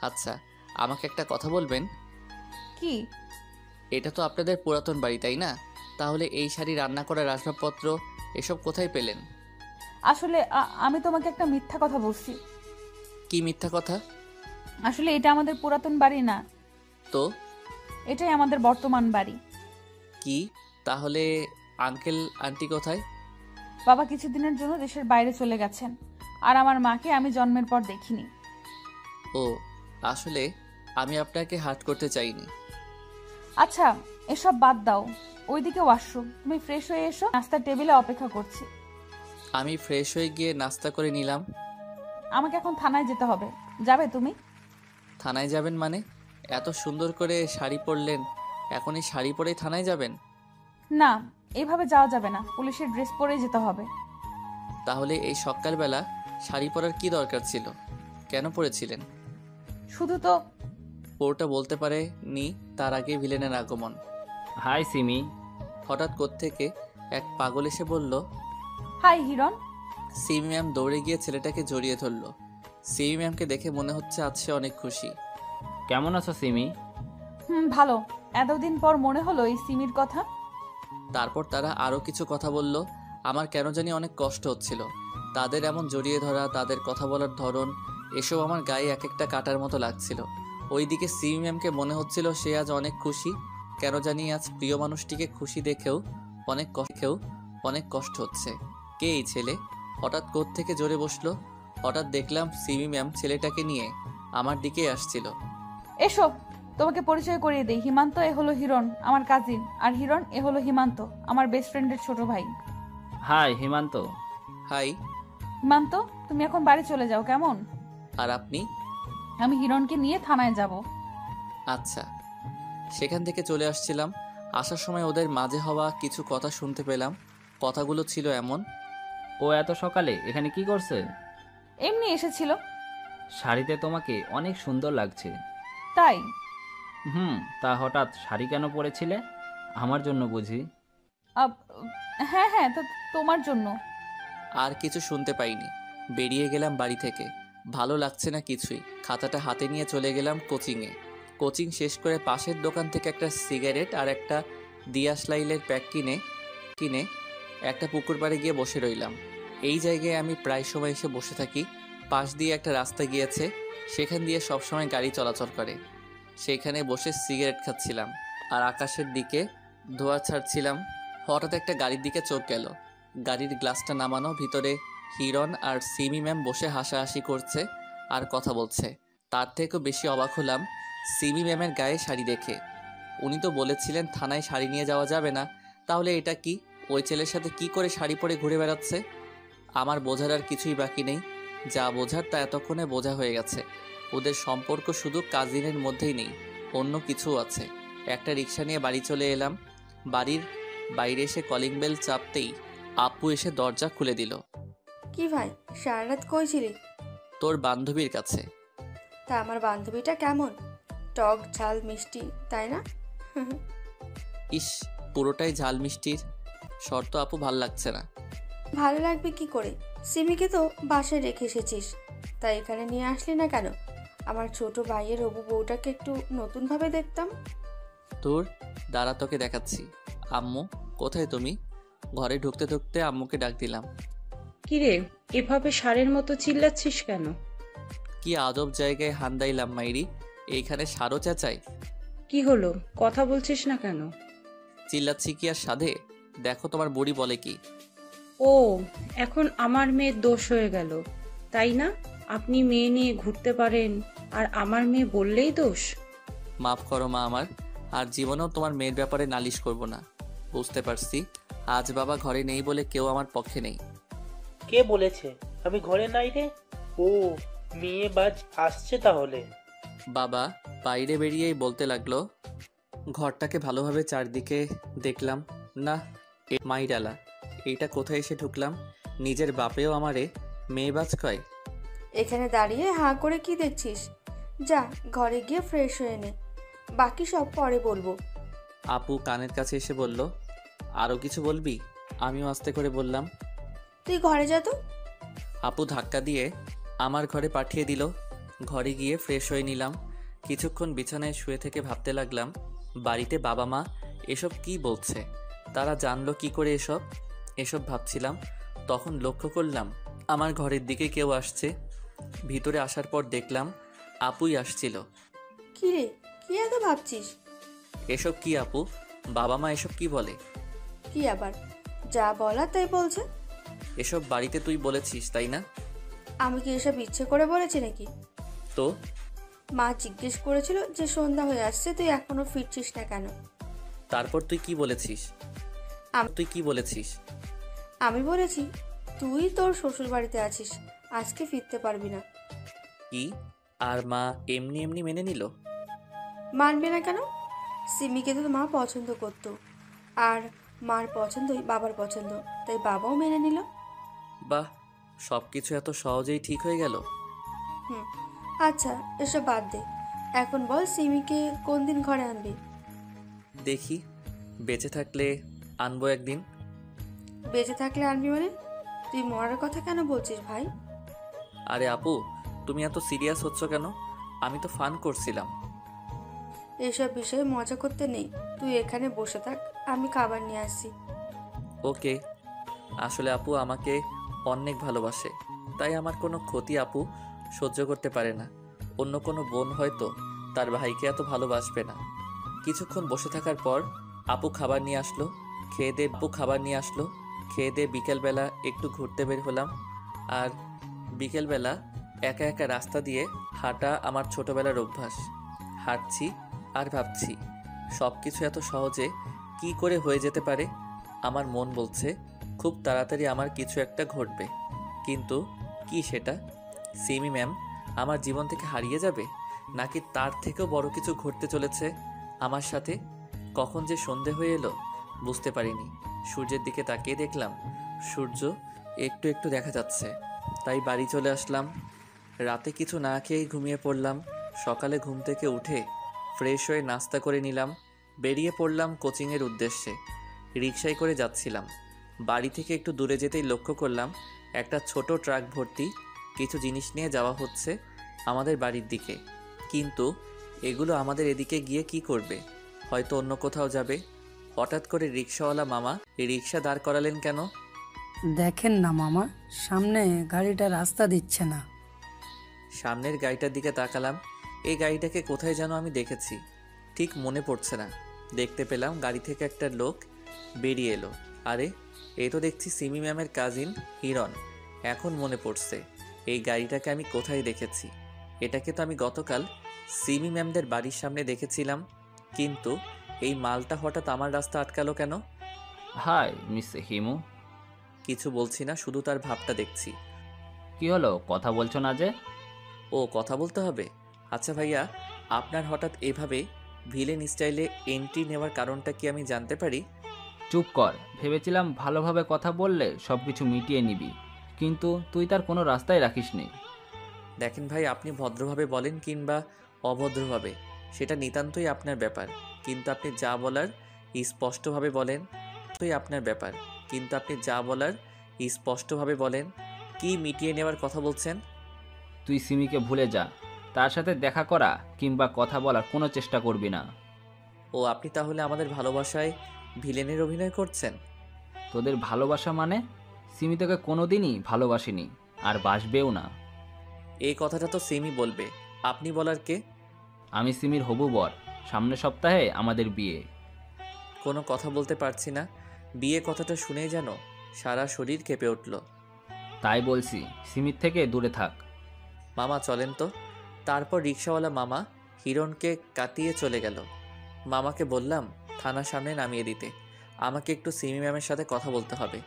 আচ্ছা, আমাকে একটা কথা বলবেন। কি? এটা তো আপনাদের পুরাতন বাড়ি, তাই না? তাহলে এই শাড়ি, রান্না করার আসবাবপত্র এসব কোথায় পেলেন? আসলে আমি তোমাকে একটা মিথ্যা কথা বলছি। কি মিথ্যা কথা? আসলে এটা আমাদের পুরাতন বাড়ি না, তো এটাই আমাদের বর্তমান বাড়ি। কি তাহলে আঙ্কেল আন্টি কোথায়? বাবা কিছুদিনের জন্য দেশের বাইরে চলে গেছেন, আর আমার মাকে আমি জন্মের পর দেখিনি। ও, আসলে আমি আপনাকে হার্ট করতে চাইনি। আচ্ছা, এসব বাদ দাও। ওইদিকে ওয়াশরুম, তুমি ফ্রেশ হয়ে এসো, নাস্তার টেবিলে অপেক্ষা করছি। আমি ফ্রেশ হয়ে গিয়ে নাস্তা করে নিলাম। আমাকে এখন থানায় যেতে হবে, যাবে তুমি? থানায় যাবেন মানে? এত সুন্দর করে শাড়ি পরলেন, এখন এই শাড়ি পরেই থানায় যাবেন? না, এইভাবে যাওয়া যাবে না, পুলিশের ড্রেস পরেই যেতে হবে। তাহলে এই সকালবেলা শাড়ি পরার কি দরকার ছিল? কেন পরেছিলেন? শুধু তো পোরটা বলতে পারে নি তার আগে ভিলেনের আগমন। হাই সিমি। হঠাৎ কোত্থেকে এক পাগল এসে বলল। হাই হিরণ। সিমি ম্যাম দৌড়ে গিয়ে ছেলেটাকে জড়িয়ে ধরল। সিমি ম্যামকে দেখে মনে হচ্ছে আজ সে অনেক খুশি। কেমন আছো সিমি? ভালো। এতদিন পর মনে হলো এই সিমির কথা। তারপর তারা আরও কিছু কথা বলল। আমার কেন জানি অনেক কষ্ট হচ্ছিল। তাদের এমন জড়িয়ে ধরা, তাদের কথা বলার ধরন, এসব আমার গায়ে এক একটা কাটার মতো লাগছিল। ওইদিকে সিমি ম্যামকে মনে হচ্ছিল সে আজ অনেক খুশি। কেন জানি আজ প্রিয় মানুষটিকে খুশি দেখেও অনেক কষ্ট হচ্ছে। কে এই ছেলে? হঠাৎ কোত্থেকে জোরে বসলো। হঠাৎ দেখলাম সিমি ম্যাম ছেলেটাকে নিয়ে আমার দিকে আসছিল। এসো, তোমাকে পরিচয় করিয়ে দেই। হিমান্ত এ হলো হিরণ, আমার কাজিন। আর হিরণ এ হলো হিমান্ত, আমার বেস্ট ফ্রেন্ডের ছোট ভাই। হাই হিমান্ত। হাই। হিমান্ত, তুমি এখন বাড়ি চলে যাও, কেমন? আর আপনি? আমি হিরণকে নিয়ে থানায় যাব। আচ্ছা। সেখান থেকে চলে আসছিলাম। আসার সময় ওদের মাঝে হওয়া কিছু কথা শুনতে পেলাম। কথাগুলো ছিল এমন। ও এত সকালে এখানে কি করছে? এমনি এসেছিল। শাড়িতে তোমাকে অনেক সুন্দর লাগছে। তাই? তা হঠাৎ শাড়ি কেন পরেছিলে? আমার জন্য বুঝি? আব- হ্যাঁ হ্যাঁ, তো তোমার জন্য। আর কিছু শুনতে পাইনি। বেরিয়ে গেলাম বাড়ি থেকে। ভালো লাগছে না কিছুই। খাতাটা হাতে নিয়ে চলে গেলাম কোচিংয়ে। কোচিং শেষ করে পাশের দোকান থেকে একটা সিগারেট আর একটা দিয়াশলাইলের প্যাক কিনে কিনে একটা পুকুর পাড়ে গিয়ে বসে রইলাম। এই জায়গায় আমি প্রায় সময় এসে বসে থাকি। পাশ দিয়ে একটা রাস্তা গিয়েছে, সেখান দিয়ে সবসময় গাড়ি চলাচল করে। সেখানে বসে সিগারেট খাচ্ছিলাম আর আকাশের দিকে ধোঁয়া ছাড়ছিলাম। হঠাৎ একটা গাড়ির দিকে চোখ গেল। গাড়ির গ্লাসটা নামানো, ভিতরে হিরণ আর সিমি ম্যাম বসে হাসাহাসি করছে আর কথা বলছে। তার থেকেও বেশি অবাক হলাম সিমি ম্যামের গায়ে শাড়ি দেখে। উনি তো বলেছিলেন থানায় শাড়ি নিয়ে যাওয়া যাবে না, তাহলে এটা কি? ওই ছেলের সাথে কি করে শাড়ি পরে ঘুরে বেড়াচ্ছে? আমার বোঝার আর কিছুই বাকি নেই। যা বোঝার তা এতক্ষণে বোঝা হয়ে গেছে। ওদের সম্পর্ক শুধু কাজিনের মধ্যেই নেই, অন্য কিছুও আছে। একটা রিক্সা নিয়ে বাড়ি চলে এলাম। বাড়ির বাইরে এসে কলিং বেল চাপতেই আপু এসে দরজা খুলে দিল। কি ভাই, সারা রাত কই ছিলি? তোর বান্ধবীর কাছে। তা আমার বান্ধবীটা কেমন? টক ঝাল মিষ্টি, তাই না? ইস, পুরোটাই ঝাল মিষ্টির শর্ত আপু, ভাল লাগছে না। ভালো লাগবে কি করে? সিমিকে তো বাসায় রেখে এসেছিস, তাই এখানে নিয়ে আসলি না কেন? আমার ছোট ভাইয়ের হবু বউটাকে একটু নতুনভাবে দেখতাম। তোর দাঁড়া, তোকে দেখাচ্ছি। আম্মু কোথায় তুমি? ঘরে ঢুকতে ঢুকতে আম্মুকে ডাক দিলাম। কিরে, এভাবে ষাঁড়ের মতো চিল্লাচ্ছিস কেন? কি আজব জায়গায় হান্দাইলাম মাইরি, এইখানে সারো চেঁচাই। কি হলো, কথা বলছিস না কেন? চিল্লাচ্ছি কি আর সাধে? দেখো তোমার বুড়ি বলে কি। ও, এখন আমার মেয়ের দোষ হয়ে গেল, তাই না? আপনি মেয়ে নিয়ে ঘুরতে পারেন আর আমার মেয়ে বললেই দোষ? মাফ করো মা আমার, আর জীবনেও তোমার মেয়ের ব্যাপারে নালিশ করব না। বুঝতে পারছি আজ বাবা ঘরে নেই বলে কেউ আমার পক্ষে নেই। কে বলেছে আমি ঘরে নাই রে? ও, মেয়ে বাজ আসছে তাহলে। বাবা বাইরে বেরিয়েই বলতে লাগলো। ঘরটাকে ভালোভাবে চারদিকে দেখলাম, না এ মাইরালা, এইটা কোথায় এসে ঢুকলাম? নিজের বাপেও আমারে মেয়েবাজ কয়। এখানে দাঁড়িয়ে হাঁ করে কি দেখছিস? যা ঘরে গিয়ে ফ্রেশ হয়ে নে, বাকি সব পরে বলবো। আপু কানের কাছে এসে বলল, আরও কিছু বলবি? আমিও আস্তে করে বললাম, তুই ঘরে যা তো। আপু ধাক্কা দিয়ে আমার ঘরে পাঠিয়ে দিল। ঘরে গিয়ে ফ্রেশ হয়ে নিলাম। কিছুক্ষণ বিছানায় শুয়ে থেকে ভাবতে লাগলাম, বাড়িতে বাবা মা এসব কি বলছে, তারা জানলো কি করে এসব এসব ভাবছিলাম। তখন লক্ষ্য করলাম আমার ঘরের দিকে কেউ আসছে। ভিতরে আসার পর দেখলাম আপুই আসছিল। কি রে, কি এত ভাবছিস? এসব কি আপু? বাবা মা এসব কি বলে? কি আবার? যা বলা তাই বলছে। এসব বাড়িতে তুই বলেছিস তাই না? আমি কি এসব ইচ্ছে করে বলেছি নাকি? তো মা জিজ্ঞেস করেছিল যে সন্ধ্যা হয়ে আসছে, তুই এখনো ফিরছিস না কেন? তারপর তুই কি বলেছিস? আমি বলেছি তুই তোর শ্বশুর বাড়িতে আছিস, আজকে ফিরতে পারবি না। কি? আর মা এমনি এমনি মেনে নিল? মানবে না কেন? সিমিকে তো মা পছন্দ করতো, আর মার পছন্দই বাবার পছন্দ, তাই বাবাও মেনে নিল। বাহ, সব কিছু এত সহজেই ঠিক হয়ে গেল। হুম, আচ্ছা এসব বাদ দে, এখন বল সিমিকে কোন দিন ঘরে আনবি? দেখি, বেঁচে থাকলে আনবো একদিন। বেঁচে থাকলে আনবি মানে? তুই মরার কথা কেন বলছিস ভাই? আরে আপু, তুমি এত সিরিয়াস হচ্ছ কেন? আমি তো ফান করছিলাম। এসব বিষয়ে মজা করতে নেই, তুই এখানে বসে থাক, আমি খাবার নিয়ে আসছি। ওকে। আসলে আপু আমাকে অনেক ভালোবাসে, তাই আমার কোনো ক্ষতি আপু সহ্য করতে পারে না। অন্য কোনো বোন হয়তো তার ভাইকে এত ভালোবাসবে না। কিছুক্ষণ বসে থাকার পর আপু খাবার নিয়ে আসলো। খেয়ে দিয়ে বিকেলবেলা একটু ঘুরতে বের হলাম। আর বিকেলবেলা একা একা রাস্তা দিয়ে হাঁটা আমার ছোটবেলার অভ্যাস। হাঁটছি আর ভাবছি সব কিছু এত সহজে কি করে হয়ে যেতে পারে। আমার মন বলছে খুব তাড়াতাড়ি আমার কিছু একটা ঘটবে, কিন্তু কি সেটা? সিমি ম্যাম আমার জীবন থেকে হারিয়ে যাবে, নাকি তার থেকেও বড় কিছু ঘটতে চলেছে আমার সাথে? কখন যে সন্ধে হয়ে এলো বুঝতে পারিনি। সূর্যের দিকে তাকিয়ে দেখলাম সূর্য একটু একটু দেখা যাচ্ছে, তাই বাড়ি চলে আসলাম। রাতে কিছু না খেয়েই ঘুমিয়ে পড়লাম। সকালে ঘুম থেকে উঠে ফ্রেশ হয়ে নাস্তা করে নিলাম। বেরিয়ে পড়লাম কোচিংয়ের উদ্দেশ্যে। রিকশায় করে যাচ্ছিলাম। বাড়ি থেকে একটু দূরে যেতেই লক্ষ্য করলাম একটা ছোট ট্রাক ভর্তি কিছু জিনিস নিয়ে যাওয়া হচ্ছে আমাদের বাড়ির দিকে। কিন্তু এগুলো আমাদের এদিকে গিয়ে কি করবে? হয়তো অন্য কোথাও যাবে। হঠাৎ করে রিকশাওয়ালা মামা রিকশা দাঁড় করালেন কেন? দেখেন না মামা, সামনে গাড়িটা রাস্তা দিচ্ছে না। সামনের গাড়িটার দিকে তাকালাম। এই গাড়িটাকে কোথায় যেন আমি দেখেছি, ঠিক মনে পড়ছে না। দেখতে পেলাম গাড়ি থেকে একটা লোক বেরিয়ে এলো। আরে, এই তো দেখছি সিমি ম্যামের কাজিন হিরণ। এখন মনে পড়ছে এই গাড়িটাকে আমি কোথায় দেখেছি। এটাকে তো আমি গতকাল সিমি ম্যামদের বাড়ির সামনে দেখেছিলাম, কিন্তু এই মালটা হঠাৎ আমার রাস্তা আটকালো কেন? Hi miss Himu. কিছু বলছি না, শুধু তার ভাবটা দেখছি। কি হলো, কথা বলছো না যে? ও, কথা বলতে হবে। আচ্ছা ভাইয়া, আপনার হঠাৎ এভাবে ভিলেন স্টাইলে এন্ট্রি নেওয়ার কারণটা কি আমি জানতে পারি? চুপ কর, ভেবেছিলাম ভালোভাবে কথা বললে সব কিছু মিটিয়ে নিবি, কিন্তু তুই তার কোনো রাস্তায় রাখিসনি। দেখেন ভাই, আপনি ভদ্রভাবে বলেন কিংবা অভদ্রভাবে সেটা নিতান্তই আপনার ব্যাপার, কিন্তু আপনি যা বলার স্পষ্টভাবে বলেন। কি মিটিয়ে নেওয়ার কথা বলছেন? তুই সিমিকে ভুলে যা, তার সাথে দেখা করা কিংবা কথা বলার কোনো চেষ্টা করবি না। ও, আপনি তাহলে আমাদের ভালোবাসায় ভিলেনের অভিনয় করছেন? তোদের ভালোবাসা মানে? সিমি তোকে কোনোদিনই ভালোবাসেনি, আর বাসবেও না। এই কথাটা তো সেমই বলবে, আপনি বলার কে? আমি সিমির হবু বর, সামনের সপ্তাহে আমাদের বিয়ে। কোনো কথা বলতে পারছি না। বিয়ে কথাটা শুনেই যেন সারা শরীর কেঁপে উঠল। তাই বলছি, সিমির থেকে দূরে থাক। মামা চলেন তো। তারপর রিকশাওয়ালা মামা হিরণকে কাটিয়ে চলে গেল। মামাকে বললাম থানার সামনে নামিয়ে দিতে, আমাকে একটু সিমি ম্যামের সাথে কথা বলতে হবে।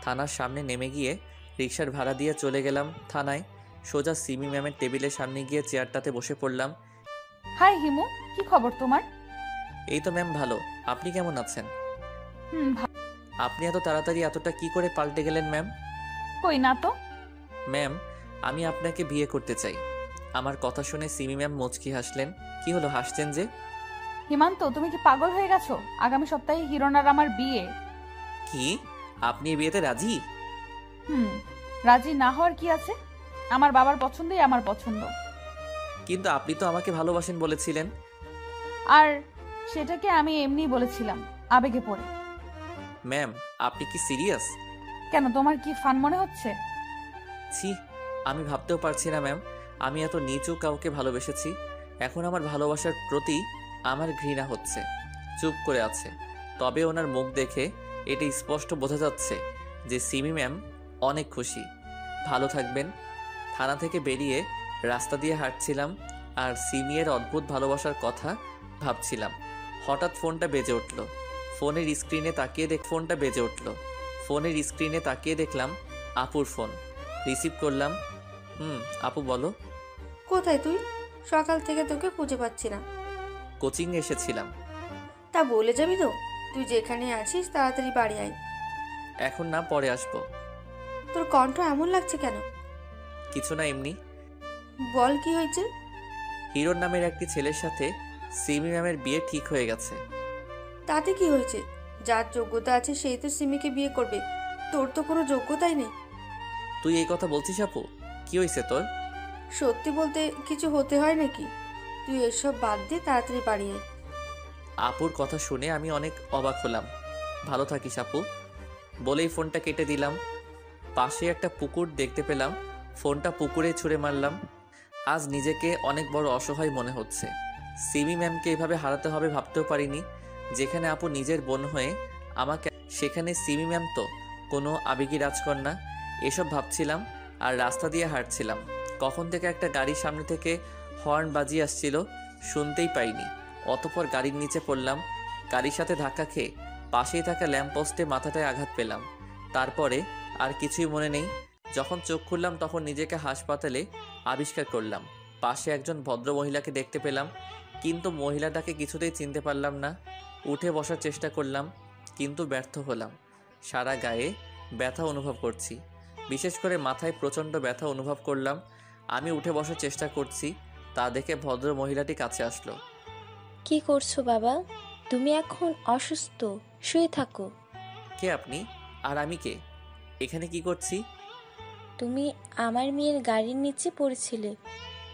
থানার সামনে নেমে গিয়ে রিকশার ভাড়া দিয়ে চলে গেলাম থানায়। সোজা সিমি ম্যামের টেবিলের সামনে গিয়ে চেয়ারটাতে বসে পড়লাম। হাই হিমু, কি খবর তোমার? এই তো ম্যাম ভালো, আপনি কেমন আছেন? আপনি এত তাড়াতাড়ি এতটা কি করে পাল্টে গেলেন ম্যাম? কই না তো। ম্যাম, আমি আপনাকে বিয়ে করতে চাই। আমার কথা শুনে সিমি ম্যাম মুচকি হাসলেন। কি হলো, হাসছেন যে? হিমান্ত, তুমি কি পাগল হয়ে গেছো? আগামী সপ্তাহে হিরণ আর আমার বিয়ে। কি, আপনি এই বিয়েতে রাজি? রাজি না হওয়ার কি আছে? আমার বাবার পছন্দই আমার পছন্দ। কিন্তু আপনি তো আমাকে ভালোবাসেন বলেছিলেন। আর সেটাকে আমি এমনি বলেছিলাম, আবেগে পড়ে। ম্যাম, আপনি কি সিরিয়াস? কেন, তোমার কি ফান মনে হচ্ছে? ছি, আমি ভাবতেও পারছি না ম্যাম, আমি এত নিচু কাউকে ভালোবেসেছি। এখন আমার ভালোবাসার প্রতি আমার ঘৃণা হচ্ছে। চুপ করে আছে, তবে ওনার মুখ দেখে এটা স্পষ্ট বোঝা যাচ্ছে যে সিমি ম্যাম অনেক খুশি। ভালো থাকবেন। থানা থেকে বেরিয়ে রাস্তা দিয়ে হাঁটছিলাম আর সিমিয়ের অদ্ভুত ভালোবাসার কথা ভাবছিলাম। হঠাৎ ফোনটা বেজে উঠল। ফোনের স্ক্রিনে তাকিয়ে দেখলাম আপুর ফোন। রিসিভ করলাম। আপু বলো। কোথায় তুই? সকাল থেকে তোকে খুঁজে পাচ্ছি না। কোচিংয়ে এসেছিলাম। তা বলে যাবি তো? তুই যেখানে আছিস তাড়াতাড়ি বাড়ি আয়। এখন না, পরে আসবো। তোর কণ্ঠ এমন লাগছে কেন? কিছু না, এমনি। বল কি হয়েছে? হিরোর নামের একটি ছেলের সাথে সিমি ম্যামের বিয়ে ঠিক হয়ে গেছে। তাতে কি হয়েছে? যার যোগ্যতা আছে সেই তো সিমিকে বিয়ে করবে। তোর তো কোনো যোগ্যতাই নেই। তুই এই কথা বলছিস আপু? কি হয়েছে তোর? সত্যি বলতে কিছু হতে হয় নাকি? তুই এসব বাদ দিয়ে তাড়াতাড়ি বাড়ি আয়। আপুর কথা শুনে আমি অনেক অবাক হলাম। ভালো থাকিস আপু, বলেই ফোনটা কেটে দিলাম। পাশে একটা পুকুর দেখতে পেলাম, ফোনটা পুকুরে ছুঁড়ে মারলাম। আজ নিজেকে অনেক বড় অসহায় মনে হচ্ছে। সিমি ম্যামকে এভাবে হারাতে হবে ভাবতেও পারিনি। যেখানে আপু নিজের বোন হয়ে আমাকে, সেখানে সিমি ম্যাম তো কোনো আবেগী রাজকন্যা। এসব ভাবছিলাম আর রাস্তা দিয়ে হাঁটছিলাম। কখন থেকে একটা গাড়ির সামনে থেকে হর্ন বাজিয়ে আসছিল, শুনতেই পাইনি। অতঃপর গাড়ির নিচে পড়লাম। গাড়ির সাথে ধাক্কা খেয়ে পাশেই থাকা ল্যাম্পপোস্টে মাথাটায় আঘাত পেলাম। তারপরে আর কিছুই মনে নেই। যখন চোখ খুললাম তখন নিজেকে হাসপাতালে আবিষ্কার করলাম। পাশে একজন ভদ্র মহিলাকে দেখতে পেলাম, কিন্তু মহিলাটাকে কিছুতেই চিনতে পারলাম না। উঠে বসার চেষ্টা করলাম, কিন্তু ব্যর্থ হলাম। সারা গায়ে ব্যথা অনুভব করছি, বিশেষ করে মাথায় প্রচণ্ড ব্যথা অনুভব করলাম। আমি উঠে বসার চেষ্টা করছি, তা দেখে ভদ্র মহিলাটি কাছে আসলো। কি করছো বাবা? তুমি এখন অসুস্থ, শুয়ে থাকো। কে আপনি? আর আমি কে? এখানে কি করছি? তুমি আমার মেয়ের গাড়ির নিচে পড়েছিলে।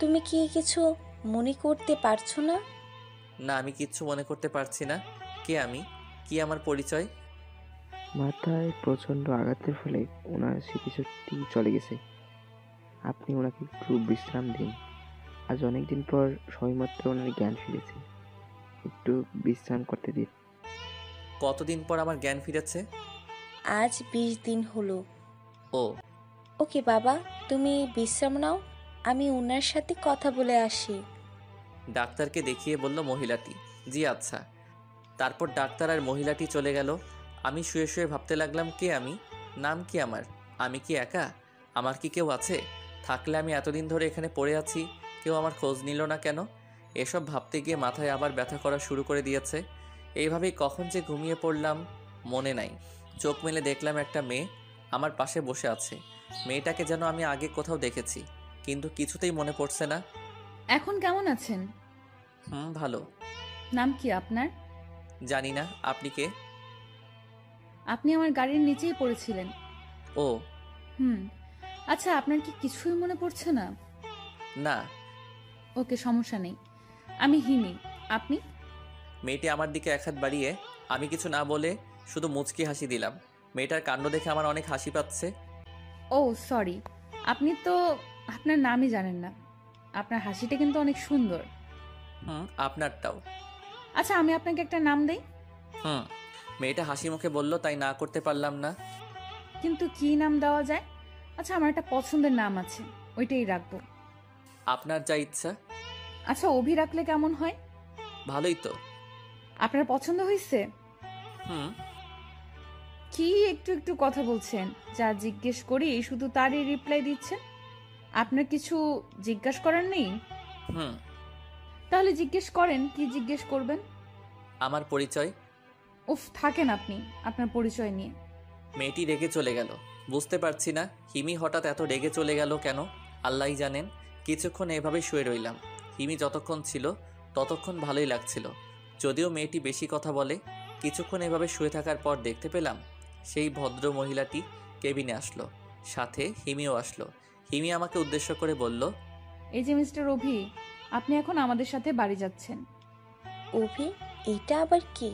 তুমি কি কিছু মনে করতে পারছো না? না, আমি কিচ্ছু মনে করতে পারছি না। কে আমি? কি আমার পরিচয়? মাথায় প্রচণ্ড আঘাতের ফলে ওনার স্মৃতিশক্তি চলে গেছে। আপনি ওনাকে একটু বিশ্রাম দিন। আজ অনেক দিন পর সবেমাত্র ওনার জ্ঞান ফিরেছে, একটু বিশ্রাম করতে দিন। কতদিন পর আমার জ্ঞান ফিরেছে? আজ 20 দিন হলো। ও, ওকে বাবা, তুমি বিশ্রাম নাও, আমি ওনার সাথে কথা বলে আসি। ডাক্তারকে দেখিয়ে বলল মহিলাটি। জি আচ্ছা। তারপর ডাক্তার আর মহিলাটি চলে গেল। আমি শুয়ে শুয়ে ভাবতে লাগলাম, কে আমি? নাম কি আমার? আমি কি একা? আমার কি কেউ আছে? থাকলে আমি এতদিন ধরে এখানে পড়ে আছি, কেউ আমার খোঁজ নিল না কেন? এসব ভাবতে গিয়ে মাথায় আবার ব্যথা করা শুরু করে দিয়েছে। এইভাবেই কখন যে ঘুমিয়ে পড়লাম মনে নাই। চোখ মেলে দেখলাম একটা মেয়ে আমার পাশে বসে আছে। মেয়েটাকে যেন আমি আগে কোথাও দেখেছি, কিন্তু কিছুতেই মনে পড়ছে না। এখন কেমন আছেন? ভালো। নাম কি আপনার? জানি না। আপনি কে? আপনি আমার গাড়ির নিচেই পড়েছিলেন। ও, আচ্ছা, আপনার কি কিছুই মনে পড়ছে না? না। ওকে, সমস্যা নেই। আমি হিমি। আপনি? মেয়েটি আমার দিকে এক হাত বাড়িয়ে, আমি কিছু না বলে শুধু মুচকি হাসি দিলাম। মেয়েটার কাণ্ড দেখে আমার অনেক হাসি পাচ্ছে। ও সরি, আপনি তো আপনার নামই জানেন না। আপনার হাসিটা কিন্তু অনেক সুন্দর। আপনারটাও। আচ্ছা, আমি আপনাকে একটা নাম দেই। মেয়েটা হাসি মুখে বলল, তাই না করতে পারলাম না। কিন্তু কি নাম দেওয়া যায়? আচ্ছা, আমার একটা পছন্দের নাম আছে, ওইটাই রাখবো। আপনার যা ইচ্ছা। আচ্ছা, অভি রাখলে কেমন হয়? ভালোই তো। আপনার পছন্দ হয়েছে? হুম। কি একটু একটু কথা বলছেন? যা জিজ্ঞেস করি শুধু তারই রিপ্লাই দিচ্ছেন। আপনার কিছু জিজ্ঞাসা করার নেই? তাহলে জিজ্ঞেস করেন, কি জিজ্ঞেস করবেন? আমার পরিচয়। উফ, থাকেন আপনি আপনার পরিচয় নিয়ে। মেয়েটি রেগে চলে গেল। বুঝতে পারছি না হিমি হঠাৎ এত রেগে চলে গেল কেন, আল্লাহই জানেন। কিছুক্ষণ এভাবে শুয়ে রইলাম। হিমি যতক্ষণ ছিল ততক্ষণ ভালোই লাগছিল, যদিও মেয়েটি বেশি কথা বলে। কিছুক্ষণ এভাবে শুয়ে থাকার পর দেখতে পেলাম সেই ভদ্র মহিলাটি কেবিনে আসলো, সাথে হিমিও আসলো। হিমি আমাকে উদ্দেশ্য করে বলল, এই যে মিস্টার অভি, আপনি এখন আমাদের সাথে বাড়ি যাচ্ছেন। অভি? এটা আবার কি?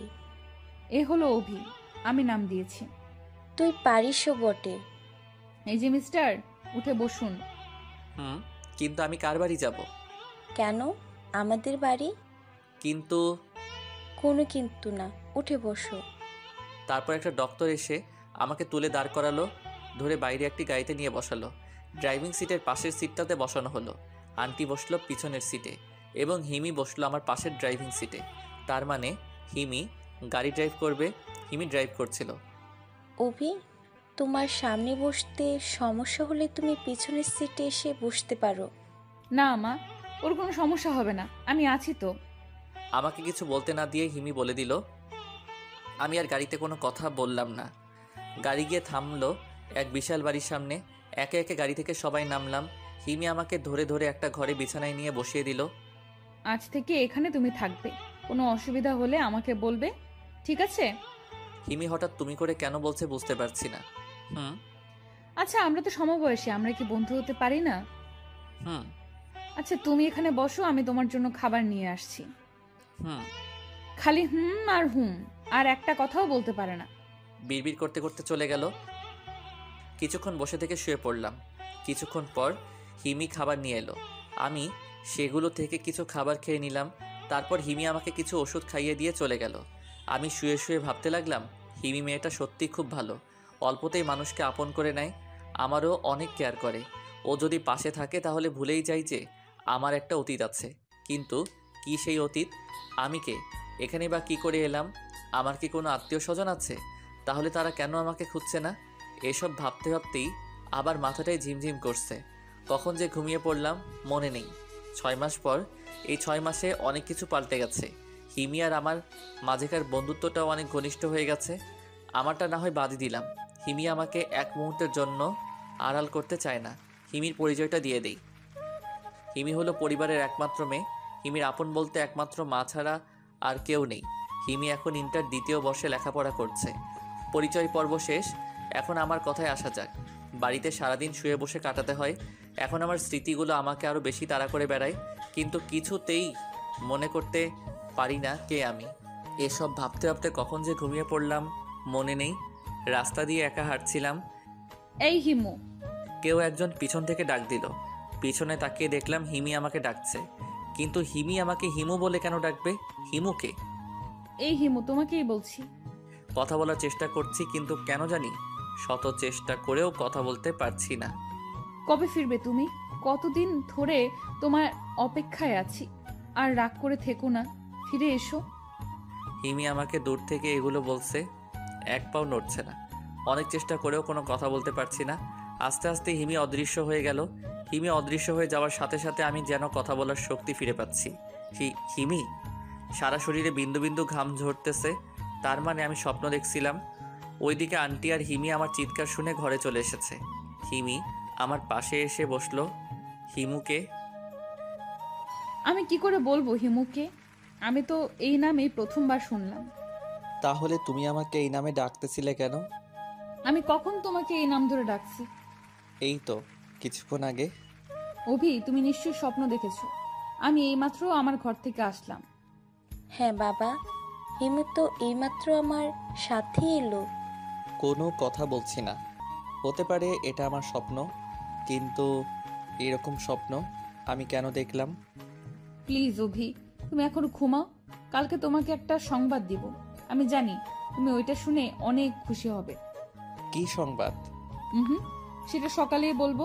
এ হলো অভি, আমি নাম দিয়েছি। তুই পারিসও বটে। এই যে মিস্টার, উঠে বসুন। কিন্তু আমি কার বাড়ি যাব? কেন? আমাদের বাড়ি। কিন্তু? কোনো কিন্তু না, উঠে বসো। তারপর একটা ডক্টর এসে আমাকে তুলে দাঁড় করালো, ধরে বাইরে একটি গাড়িতে নিয়ে বসালো। ড্রাইভিং সিটের পাশের সিটটাতে বসানো হলো। আন্টি বসলো পিছনের সিটে এবং হিমি বসলো আমার পাশের ড্রাইভিং সিটে। তার মানে হিমি গাড়ি ড্রাইভ করবে। হিমি ড্রাইভ করছিল। অভি, তোমার সামনে বসতে সমস্যা হলে তুমি পিছনের সিটে এসে বসতে পারো। না মা, ওর কোনো সমস্যা হবে না, আমি আছি তো। আমাকে কিছু বলতে না দিয়ে হিমি বলে দিল, আমি আর গাড়িতে কোনো কথা বললাম না। গাড়ি গিয়ে থামলো এক বিশাল বাড়ির সামনে। একে একে গাড়ি থেকে সবাই নামলাম। হিমি আমাকে ধরে ধরে একটা ঘরে বিছানায় নিয়ে বসিয়ে দিল। আজ থেকে এখানে তুমি থাকবে, কোনো অসুবিধা হলে আমাকে বলবে, ঠিক আছে? হিমি হঠাৎ তুমি করে কেন বলছে বুঝতে পারছি না। হুম। আচ্ছা, আমরা তো সমবয়সী, আমরা কি বন্ধু হতে পারি না? হুম। আচ্ছা, তুমি এখানে বসো, আমি তোমার জন্য খাবার নিয়ে আসছি। হুম। খালি হুম আর হুম, আর একটা কথাও বলতে পারে না। বিড়বিড় করতে করতে চলে গেল। কিছুক্ষণ বসে থেকে শুয়ে পড়লাম। কিছুক্ষণ পর হিমি খাবার নিয়ে এলো। আমি সেগুলো থেকে কিছু খাবার খেয়ে নিলাম। তারপর হিমি আমাকে কিছু ওষুধ খাইয়ে দিয়ে চলে গেল। আমি শুয়ে শুয়ে ভাবতে লাগলাম, হিমি মেয়েটা সত্যি খুব ভালো। অল্পতেই মানুষকে আপন করে নেয়, আমারও অনেক কেয়ার করে। ও যদি পাশে থাকে তাহলে ভুলেই যাই যে আমার একটা অতীত আছে। কিন্তু কি সেই অতীত? আমি কে? এখানে বা কি করে এলাম? আমার কি কোনো আত্মীয় স্বজন আছে? তাহলে তারা কেন আমাকে খুঁজছে না? এসব ভাবতে ভাবতেই আবার মাথাটাই ঝিমঝিম করছে। কখন যে ঘুমিয়ে পড়লাম মনে নেই। 6 মাস পর, এই 6 মাসে অনেক কিছু পাল্টে গেছে। হিমি আর আমার মাঝেকার বন্ধুত্বটাও অনেক ঘনিষ্ঠ হয়ে গেছে। আমারটা না হয় বাদই দিলাম, হিমি আমাকে এক মুহূর্তের জন্য আড়াল করতে চায় না। হিমির পরিচয়টা দিয়ে দেই। হিমি হলো পরিবারের একমাত্র মেয়ে। হিমির আপন বলতে একমাত্র মা ছাড়া আর কেউ নেই। হিমি এখন ইন্টার 2য় বর্ষে লেখাপড়া করছে। পরিচয় পর্ব শেষ। এখন আমার কথায় আসা যাক। বাড়িতে সারাদিন শুয়ে বসে কাটাতে হয়। এখন আমার স্মৃতিগুলো আমাকে আরও বেশি তাড়া করে বেড়ায়, কিন্তু কিছুতেই মনে করতে পারি না কে আমি। এসব ভাবতে ভাবতে কখন যে ঘুমিয়ে পড়লাম মনে নেই। রাস্তা দিয়ে একা হাঁটছিলাম। এই হিমু। কেউ একজন পিছন থেকে ডাক দিল। পিছনে তাকিয়ে দেখলাম হিমি আমাকে ডাকছে। কিন্তু হিমি আমাকে হিমু বলে কেন ডাকবে? হিমুকে? এই হিমু, তোমাকেই বলছি। কথা বলার চেষ্টা করছি, কিন্তু কেন জানি শত চেষ্টা করেও কথা বলতে পারছি না। কবে ফিরবে তুমি? কতদিন ধরে তোমার অপেক্ষায় আছি। আর রাগ করে থেকো না, ফিরে এসো। হিমি আমাকে দূর থেকে এগুলো বলছে। এক পাও নড়ছে না। অনেক চেষ্টা করেও কোনো কথা বলতে পারছি না। আস্তে আস্তে হিমি অদৃশ্য হয়ে গেল। হিমি অদৃশ্য হয়ে যাওয়ার সাথে সাথে আমি যেন কথা বলার শক্তি ফিরে পাচ্ছি। হিমি? সারা শরীরে বিন্দু বিন্দু ঘাম ঝরতেছে। তার মানে আমি স্বপ্ন দেখছিলাম। ওইদিকে আন্টি আর হিমি আমার চিৎকার শুনে ঘরে চলে এসেছে। হিমি আমার পাশে এসে বসলো। হিমুকে? আমি কি করে বলবো হিমুকে? আমি তো এই নামেই প্রথমবার শুনলাম। তাহলে তুমি আমাকে এই নামে ডাকতেছিলে কেন? আমি কখন তোমাকে এই নাম ধরে ডাকছি? এই তো কিছুক্ষণ আগে। অভি, তুমি নিশ্চয়ই স্বপ্ন দেখেছো। আমি এইমাত্র আমার ঘর থেকে আসলাম। হ্যাঁ বাবা, হিমু তো এইমাত্র আমার সাথে এলো। কোনো কথা বলছি না। হতে পারে এটা আমার স্বপ্ন, কিন্তু এরকম স্বপ্ন আমি কেন দেখলাম? প্লিজ অভি, তুমি এখন ঘুমাও। কালকে তোমাকে একটা সংবাদ দিব। আমি জানি তুমি ওইটা শুনে অনেক খুশি হবে। কি সংবাদ? সেটা সকালেই বলবো।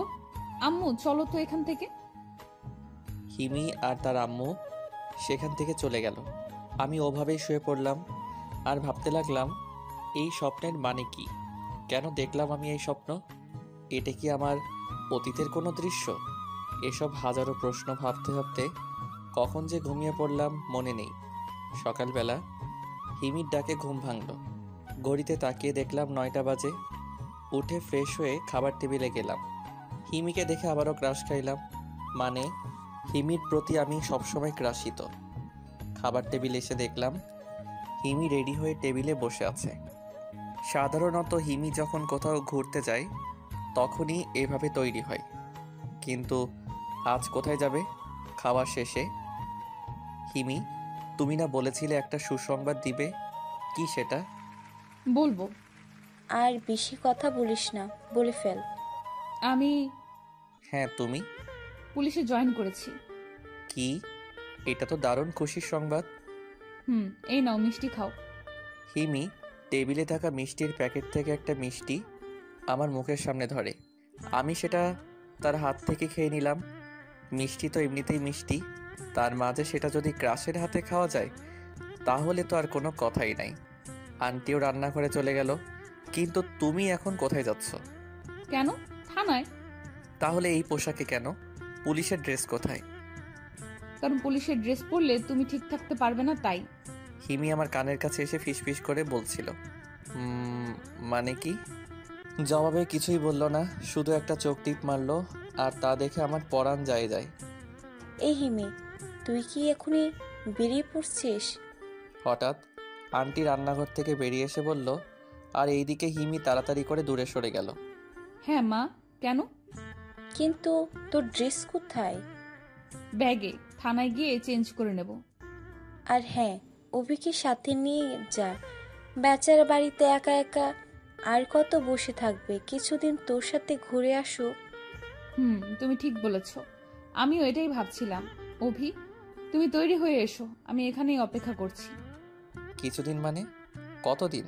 আম্মু, চলো তো এখান থেকে। হিমি আর তার আম্মু সেখান থেকে চলে গেল। আমি ওভাবেই শুয়ে পড়লাম আর ভাবতে লাগলাম, এই স্বপ্নের মানে কি? কেন দেখলাম আমি এই স্বপ্ন? এটা কি আমার অতীতের কোনো দৃশ্য? এসব হাজারো প্রশ্ন ভাবতে ভাবতে কখন যে ঘুমিয়ে পড়লাম মনে নেই। সকালবেলা হিমির ডাকে ঘুম ভাঙল। ঘড়িতে তাকিয়ে দেখলাম 9টা বাজে। উঠে ফ্রেশ হয়ে খাবার টেবিলে গেলাম। হিমিকে দেখে আবারও ক্রাশ খাইলাম। মানে হিমির প্রতি আমি সবসময় ক্রাশিত। খাবার টেবিলে এসে দেখলাম হিমি রেডি হয়ে টেবিলে বসে আছে। সাধারণত হিমি যখন কোথাও ঘুরতে যায় তখনই এভাবে তৈরি হয়, কিন্তু আজ কোথায় যাবে? খাওয়া শেষে। হিমি, তুমি না বলেছিলে একটা সুসংবাদ দিবে? কি সেটা? বলবো। আর বেশি কথা বলিস না, বলে ফেল। আমি হ্যাঁ, তুমি পুলিশে জয়েন করেছি। কি? এটা তো দারুণ খুশির সংবাদ। এই নাও, মিষ্টি খাও। হিমি টেবিলে থাকা মিষ্টির প্যাকেট থেকে একটা মিষ্টি আমার মুখের সামনে ধরে। আমি সেটা তার হাত থেকে খেয়ে নিলাম। মিষ্টি তো এমনিতেই মিষ্টি, তার মাঝে সেটা যদি ক্রাশের হাতে খাওয়া যায় তাহলে তো আর কোনো কথাই নাই। আন্টিও রান্নাঘরে চলে গেল। কিন্তু তুমি এখন কোথায় যাচ্ছ? কেন? থানায়। তাহলে এই পোশাকে কেন? পুলিশের ড্রেস কোথায়? কারণ পুলিশের ড্রেস পরলে তুমি ঠিক থাকতে পারবে না, তাই। হিমি আমার কানের কাছে এসে ফিসফিস করে বলছিল, মানে কি? জবাবে কিছুই বলল না, শুধু একটা চোখ টিপ মারলো, আর তা দেখে আমার পরাণ যায়। এই হিমি, তুই কি এখনই বেরিয়ে পড়ছিস? হঠাৎ আন্টি রান্নাঘর থেকে বেরিয়ে এসে বলল, আর এইদিকে হিমি তাড়াতাড়ি করে দূরে সরে গেল। হ্যাঁ মা, কেন? কিন্তু তোর ড্রেস কোথায়? ব্যাগে, থানায় গিয়ে চেঞ্জ করে নেব। আর হ্যাঁ, অভিকে সাথে নিয়ে যা। বেচারা বাড়িতে একা একা আর কত বসে থাকবে, কিছুদিন তোর সাথে ঘুরে আসুক। তুমি ঠিক বলেছ, আমিও এটাই ভাবছিলাম। অভি, তুমি তৈরি হয়ে এসো, আমি এখানেই অপেক্ষা করছি। কিছুদিন মানে কতদিন?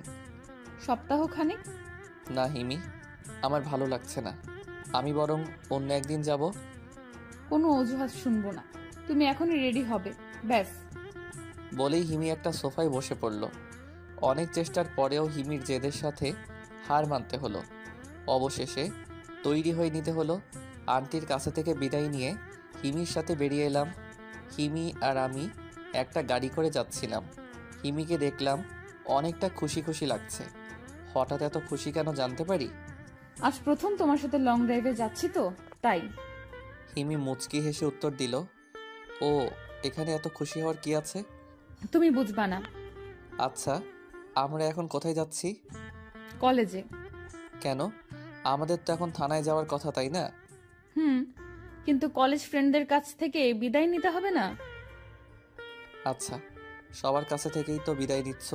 সপ্তাহখানেক। না হিমি, আমার ভালো লাগছে না, আমি বরং অন্য একদিন যাব। কোনো অজুহাত শুনবো না, তুমি এখনই রেডি হবে, ব্যাস। বলেই হিমি একটা সোফায় বসে পড়ল। অনেক চেষ্টার পরেও হিমির জেদের সাথে হার মানতে হলো। অবশেষে তৈরি হয়ে নিতে হলো। আন্টির কাছে থেকে বিদায় নিয়ে হিমির সাথে বেরিয়ে এলাম। হিমি আর আমি একটা গাড়ি করে যাচ্ছিলাম। হিমিকে দেখলাম অনেকটা খুশি খুশি লাগছে। হঠাৎ এত খুশি কেন জানতে পারি? আজ প্রথম তোমার সাথে লং ড্রাইভে যাচ্ছি তো, তাই। হিমি মুচকি হেসে উত্তর দিল, ও এখানে এত খুশি হওয়ার কি আছে? তুমি বুঝবা না। আচ্ছা, আমরা এখন কোথায় যাচ্ছি? কলেজে। কেন? আমাদের তো এখন থানায় যাওয়ার কথা, তাই না? কিন্তু কলেজ ফ্রেন্ডদের কাছ থেকে বিদায় নিতে হবে না? আচ্ছা, সবার কাছে থেকেই তো বিদায় নিচ্ছ,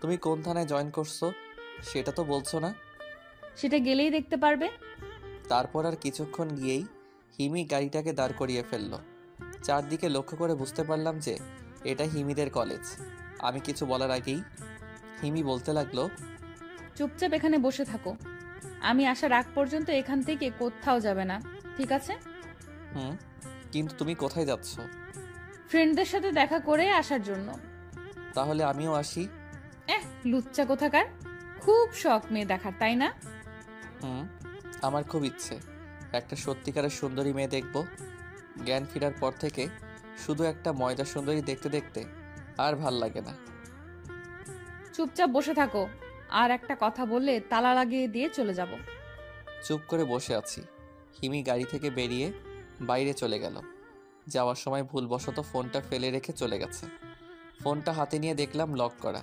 তুমি কোন থানায় জয়েন করছো সেটা তো বলছো না। সেটা গেলেই দেখতে পারবে। তারপর আর কিছুক্ষণ গিয়েই হিমি গাড়িটাকে দাঁড় করিয়ে ফেলল। চারদিকে লক্ষ্য করে বুঝতে পারলাম যে এটা হিমিদের কলেজ। আমি কিছু বলার আগেই হিমি বলতে লাগলো, চুপচাপ এখানে বসে থাকো, আমি আসার আগ পর্যন্ত এখান থেকে কোথাও যাবে না, ঠিক আছে? কিন্তু তুমি কোথায় যাচ্ছ? ফ্রেন্ডদের সাথে দেখা করে আসার জন্য। তাহলে আমিও আসি। লুচ্চা কোথাকার, খুব শখ মেয়ে দেখার, তাই না? আমার খুব ইচ্ছে একটা সত্যিকারের সুন্দরী মেয়ে দেখব। জ্ঞান ফেরার পর থেকে শুধু একটা ময়দা সুন্দরী দেখতে দেখতে আর ভাল লাগে না। চুপচাপ বসে থাকো, আর একটা কথা বললে তালা লাগিয়ে দিয়ে চলে যাব। চুপ করে বসে আছি। হিমি গাড়ি থেকে বেরিয়ে বাইরে চলে গেল। যাওয়ার সময় ভুলবশত ফোনটা ফেলে রেখে চলে গেছে। ফোনটা হাতে নিয়ে দেখলাম লক করা,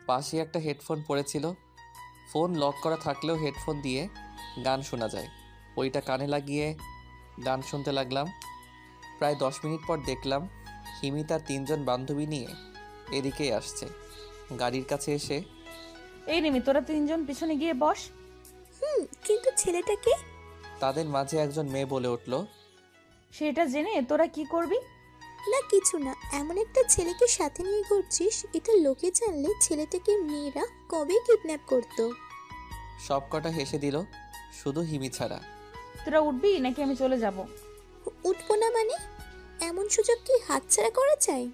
পাশে একটা হেডফোন পড়েছিল। ফোন লক করা থাকলেও হেডফোন দিয়ে গান শোনা যায়। ওইটা কানে লাগিয়ে গান শুনতে লাগলাম। প্রায় 10 মিনিট পর দেখলাম হিমি তার 3 জন বান্ধবী নিয়ে এদিকেই আসছে। গাড়ির কাছে এসে, এই রিমি, তোরা 3 জন পিছনে গিয়ে বস। কিন্তু ছেলেটাকে? তাদের মাঝে একজন মেয়ে বলে উঠল, সেটা জেনে তোরা কি করবি? না কিছু না, এমন একটা ছেলেকে সাথে নিয়ে ঘুরছিস, এটা লোকে জানলে ছেলেটাকে মেয়েরা কবে কিডন্যাপ করতো। সব কটা হেসে দিল, শুধু হিমি ছাড়া। তোরা উঠবি নাকি আমি চলে যাব? উঠবো না মানে? এমন সুযোগ কি হাতছাড়া করা চাই?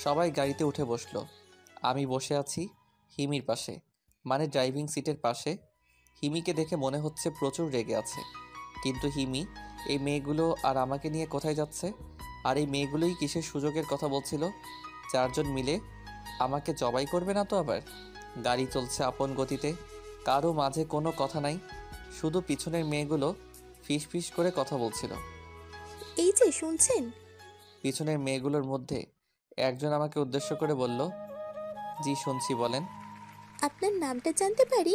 সবাই গাড়িতে উঠে বসলো। আমি বসে আছি হিমির পাশে, মানে ড্রাইভিং সিটের পাশে। হিমিকে দেখে মনে হচ্ছে প্রচুর রেগে আছে। কিন্তু হিমি এই মেয়েগুলো আর আমাকে নিয়ে কোথায় যাচ্ছে? আর এই মেয়েগুলোই কিসের সুযোগের কথা বলছিল? 4 জন মিলে আমাকে জবাই করবে না তো আবার? গাড়ি চলছে আপন গতিতে, কারো মাঝে কোনো কথা নাই, শুধু পিছনের মেয়েগুলো ফিস ফিস করে কথা বলছিল। এই যে শুনছেন? পিছনের মেয়েগুলোর মধ্যে একজন আমাকে উদ্দেশ্য করে বলল, জি শুনছি, বলেন। আপনার নামটা জানতে পারি?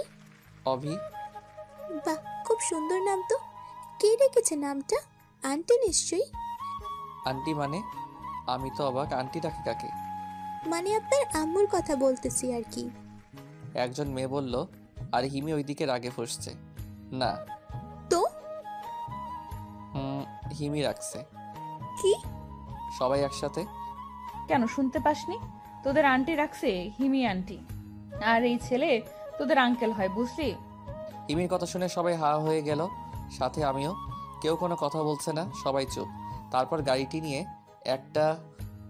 অভি। বাহ, খুব সুন্দর নাম তো। কে রেখেছে নামটা? আন্টি নিশ্চয়ই। আন্টি মানে? আমি তো অবাক, আন্টি ডাকে কাকে? মানে আপনার আম্মুর কথা বলতেছি আর কি। একজন মেয়ে বলল, আর হিমি ওইদিকে রাগে ফুঁসছে। না তো? হিমি রাখছে। কি? সবাই একসাথে। কেন, শুনতে পাসনি? তোদের আন্টি রাখছে হিমি আন্টি, আর এই ছেলে তোদের আঙ্কেল হয়, বুঝলি? হিমির কথা শুনে সবাই হা হয়ে গেল, সাথে আমিও। কেউ কোনো কথা বলছে না, সবাই চুপ। তারপর গাড়িটি নিয়ে একটা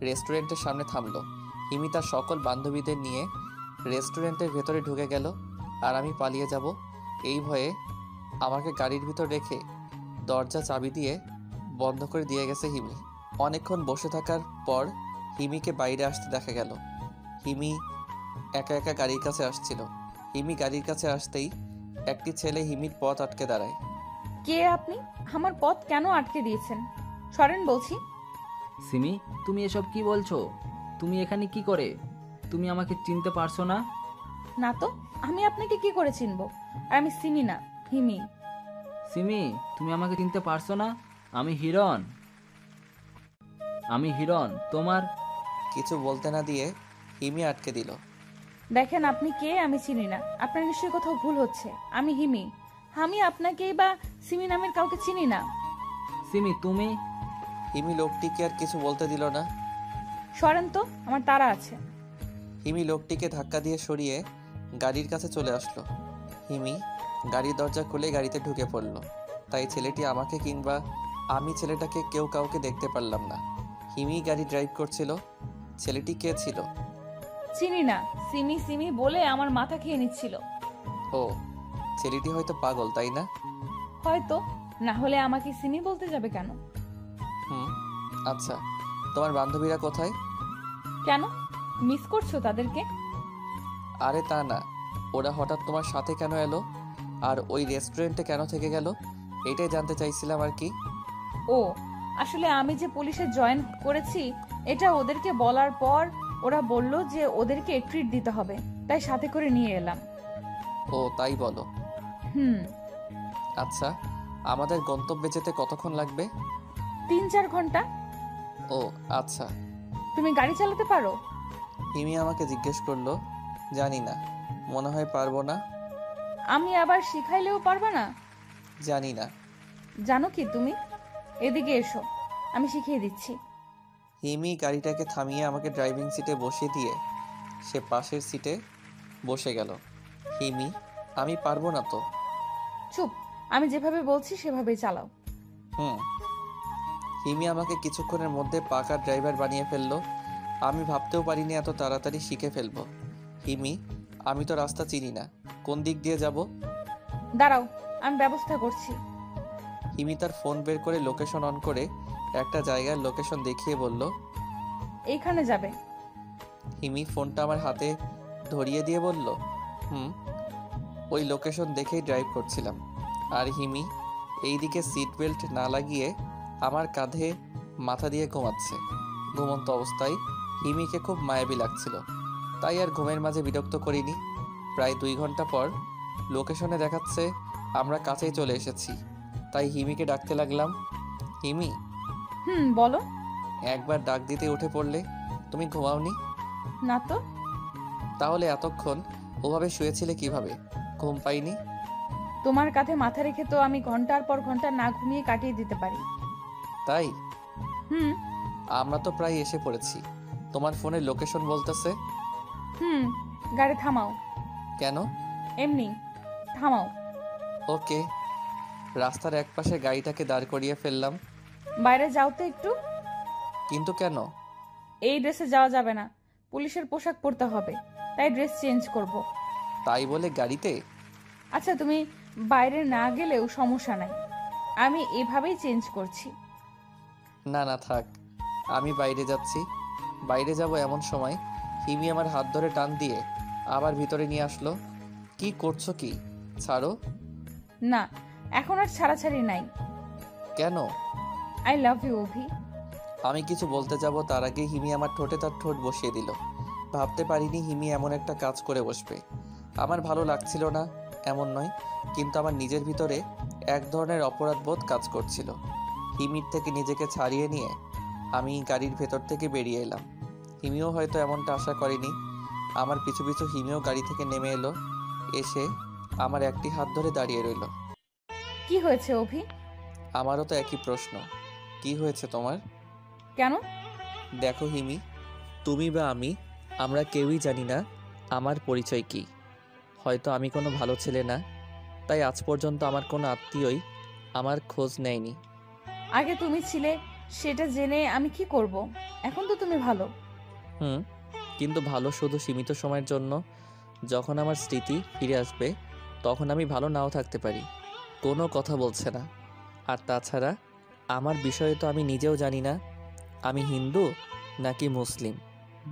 রেস্টুরেন্টের সামনে থামলো। হিমি তার সকল বান্ধবীদের নিয়ে রেস্টুরেন্টের ভেতরে ঢুকে গেল, আর আমি পালিয়ে যাব এই ভয়ে আমাকে গাড়ির ভিতর রেখে দরজা চাবি দিয়ে বন্ধ করে দিয়ে গেছে হিমি। অনেকক্ষণ বসে থাকার পর হিমিকে বাইরে আসতে দেখা গেল। হিমি একা একা গাড়ির কাছে আসছিল। হিমি গাড়ির কাছে আসতেই একটি ছেলে হিমির পথ আটকে দাঁড়ায়। কে আপনি? আমার পথ কেন আটকে দিয়েছেন? সরেন বলছি। সিমি, তুমি এসব কি বলছো? তুমি এখানে কি করে? তুমি আমাকে চিনতে পারছো না? না তো, আমি আপনাকে কি করে চিনবো? আর আমি সিমি না, হিমি। সিমি, তুমি আমাকে চিনতে পারছো না? আমি হিরণ। তোমার। কিছু বলতে না দিয়ে হিমি আটকে দিল। দেখেন, আপনি কে আমি চিনি না। আপনার নিশ্চয়ই কোথাও ভুল হচ্ছে। আমি হিমি। আমি আপনাকেই বা সিমি নামের কাউকে চিনি না। সিমি, তুমি। হিমি লোকটিকে আর কিছু বলতে দিল না। সরেন তো, আমার তাড়া আছে। হিমি লোকটিকে ধাক্কা দিয়ে সরিয়ে গাড়ির কাছে চলে আসলো। হিমি গাড়ির দরজা খুলে গাড়িতে ঢুকে পড়ল। তাই ছেলেটি আমাকে কিংবা আমি ছেলেটাকে কেউ কাউকে দেখতে পারলাম না। হিমি গাড়ি ড্রাইভ করছিল। ছেলেটি কে ছিল? চিনি না। সিমি সিমি বলে আমার মাথা খেয়ে নিচ্ছিল। ও, ছেলেটি হয়তো পাগল, তাই না? হয়তো, না হলে আমাকে সিমি বলতে যাবে কেন? হুম, আচ্ছা, তোমার বান্ধবীরা কোথায়? কেন, মিস করছো তাদেরকে? আরে তা না, ওরা হঠাৎ তোমার সাথে কেন এলো আর ওই রেস্টুরেন্টে কেন থেকে গেল, এটাই জানতে চাইছিলাম আর কি। ও, আসলে আমি যে পুলিশে জয়েন করেছি এটা ওদেরকে বলার পর ওরা বলল যে ওদেরকে ট্রিট দিতে হবে, তাই সাথে করে নিয়ে এলাম। ও, তাই বলো। হুম। আচ্ছা, আমাদের গন্তব্যে যেতে কতক্ষণ লাগবে? 3-4 ঘন্টা। ও আচ্ছা। তুমি গাড়ি চালাতে পারো? হিমি আমাকে জিজ্ঞেস করলো। জানি না, মনে হয় পারবো না। আমি আবার শিখাইলেও পারবা না? জানি না। জানো কি তুমি? এদিকে এসো, আমি শিখিয়ে দিচ্ছি। হিমি গাড়িটাকে থামিয়ে আমাকে ড্রাইভিং সিটে বসিয়ে দিয়ে সে পাশের সিটে বসে গেল। হিমি, আমি পারবো না তো। চুপ, আমি যেভাবে বলছি সেভাবেই চালাও। হুম। হিমি আমাকে কিছুক্ষণের মধ্যে পাকা ড্রাইভার বানিয়ে ফেললো। আমি ভাবতেও পারিনি এত তাড়াতাড়ি শিখে ফেলবো। হিমি, আমি তো রাস্তা চিনি না, কোন দিক দিয়ে যাব? দাঁড়াও, আমি ব্যবস্থা করছি। হিমি তার ফোন বের করে লোকেশন অন করে একটা জায়গার লোকেশন দেখিয়ে বলল, এইখানে যাবে। হিমি ফোনটা আমার হাতে ধরিয়ে দিয়ে বলল, হুম। ওই লোকেশন দেখেই ড্রাইভ করছিলাম। আর হিমি এইদিকে সিট বেল্ট না লাগিয়ে আমার কাঁধে মাথা দিয়ে ঘুমাচ্ছে। ঘুমন্ত অবস্থায় হিমিকে খুব মায়াবী লাগছিল, তাই আর ঘুমের মাঝে বিরক্ত করিনি। প্রায় 2 ঘন্টা পর লোকেশনে দেখাচ্ছে আমরা কাছেই চলে এসেছি। তাই হিমিকে ডাকতে লাগলাম, হিমি। হুম, বলো। একবার ডাক দিতে উঠে পড়লে। তুমি ঘুমাওনি? না তো। তাহলে এতক্ষণ ওভাবে শুয়েছিলে কিভাবে? ঘুম পাইনি? তোমার কাঁধে মাথা রেখে তো আমি ঘন্টার পর ঘন্টা না ঘুমিয়ে কাটিয়ে দিতে পারি। তাই? হুম। আমরা তো প্রায় এসে পড়েছি। তোমার ফোনের লোকেশন বলতেছে। হুম, গাড়ি থামাও। কেন? এমনি থামাও। ওকে। রাস্তার একপাশে গাড়িটাকে দাঁড় করিয়ে ফেললাম। বাইরে যাও তো একটু। কিন্তু কেন? এই ড্রেসে যাওয়া যাবে না, পুলিশের পোশাক পরতে হবে, তাই ড্রেস চেঞ্জ করব। তাই বলে গাড়িতে? আচ্ছা, তুমি বাইরে না গেলেও সমস্যা নাই, আমি এভাবেই চেঞ্জ করছি। না না থাক, আমি বাইরে যাচ্ছি। বাইরে যাব এমন সময় হিমি আমার হাত ধরে টান দিয়ে আবার ভিতরে নিয়ে আসলো। কি করছো কি? ছাড়ো। না, এখন আর ছাড়াছাড়ি নাই। কেন? আই লাভ ইউ অভি। আমি কিছু বলতে যাব তার আগে হিমি আমার ঠোঁটে তার ঠোঁট বসিয়ে দিল। ভাবতে পারিনি হিমি এমন একটা কাজ করে বসবে। আমার ভালো লাগছিল না এমন নয়, কিন্তু আমার নিজের ভিতরে এক ধরনের অপরাধবোধ কাজ করছিল। হিমির থেকে নিজেকে ছাড়িয়ে নিয়ে আমি গাড়ির ভেতর থেকে বেরিয়ে এলাম। হিমিও হয়তো এমনটা আশা করেনি। আমার পিছু পিছু হিমিও গাড়ি থেকে নেমে এলো, এসে আমার একটি হাত ধরে দাঁড়িয়ে রইল। কি হয়েছে অভি? আমারও তো একই প্রশ্ন। কি হয়েছে তোমার? কেন? দেখো হিমি, তুমি বা আমি, আমরা কেউই জানি না আমার পরিচয় কি। হয়তো আমি কোনো ভালো ছেলে না, তাই আজ পর্যন্ত আমার কোনো আত্মীয়ই আমার খোঁজ নেয়নি। আগে তুমি ছিলে, সেটা জেনে আমি কি করব? এখন তো তুমি ভালো। হুম, কিন্তু ভালো শুধু সীমিত সময়ের জন্য। যখন আমার স্মৃতি ফিরে আসবে তখন আমি ভালো নাও থাকতে পারি। কোনো কথা বলছে না। আর তাছাড়া আমার বিষয়ে তো আমি নিজেও জানি না আমি হিন্দু নাকি মুসলিম,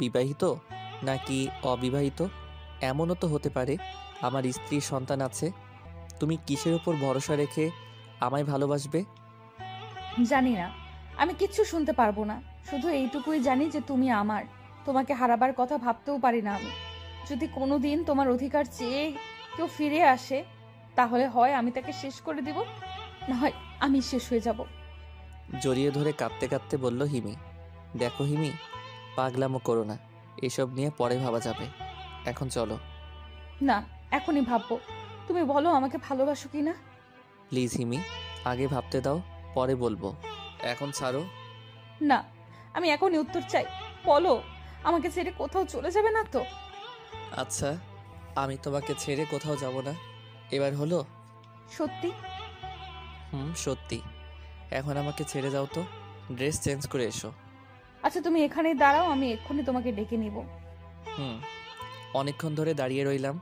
বিবাহিত নাকি অবিবাহিত, এমনও তো হতে পারে আমার স্ত্রীর সন্তান আছে। তুমি কিসের উপর ভরসা রেখে আমায় ভালোবাসবে? জানি না, আমি কিচ্ছু শুনতে পারবো না। শুধু এইটুকুই জানি যে তুমি আমার। তোমাকে হারাবার কথা ভাবতেও পারি না আমি। যদি কোনোদিন তোমার অধিকার চেয়ে কেউ ফিরে আসে, তাহলে হয় আমি তাকে শেষ করে দিব, না হয় আমি শেষ হয়ে যাব। জড়িয়ে ধরে কাঁদতে কাঁদতে বলল হিমি। দেখো হিমি, পাগলামো করো না, এসব নিয়ে পরে ভাবা যাবে। এখন চলো। না, এখনই ভাববো। তুমি বলো আমাকে ভালোবাসো কি না। প্লিজ হিমি, আগে ভাবতে দাও, পরে বলবো। এখন ছাড়ো। না, আমি এখনই উত্তর চাই। বলো, আমাকে ছেড়ে কোথাও চলে যাবে না তো? আচ্ছা, আমি তোমাকে ছেড়ে কোথাও যাব না। এবার হলো? সত্যি? সত্যি। এখন আমাকে ছেড়ে যাও তো, ড্রেস চেঞ্জ করে এসো। আচ্ছা, তুমি এখানেই দাঁড়াও, আমি এক্ষুনি তোমাকে ডেকে নিব। অনেকক্ষণ ধরে দাঁড়িয়ে রইলাম,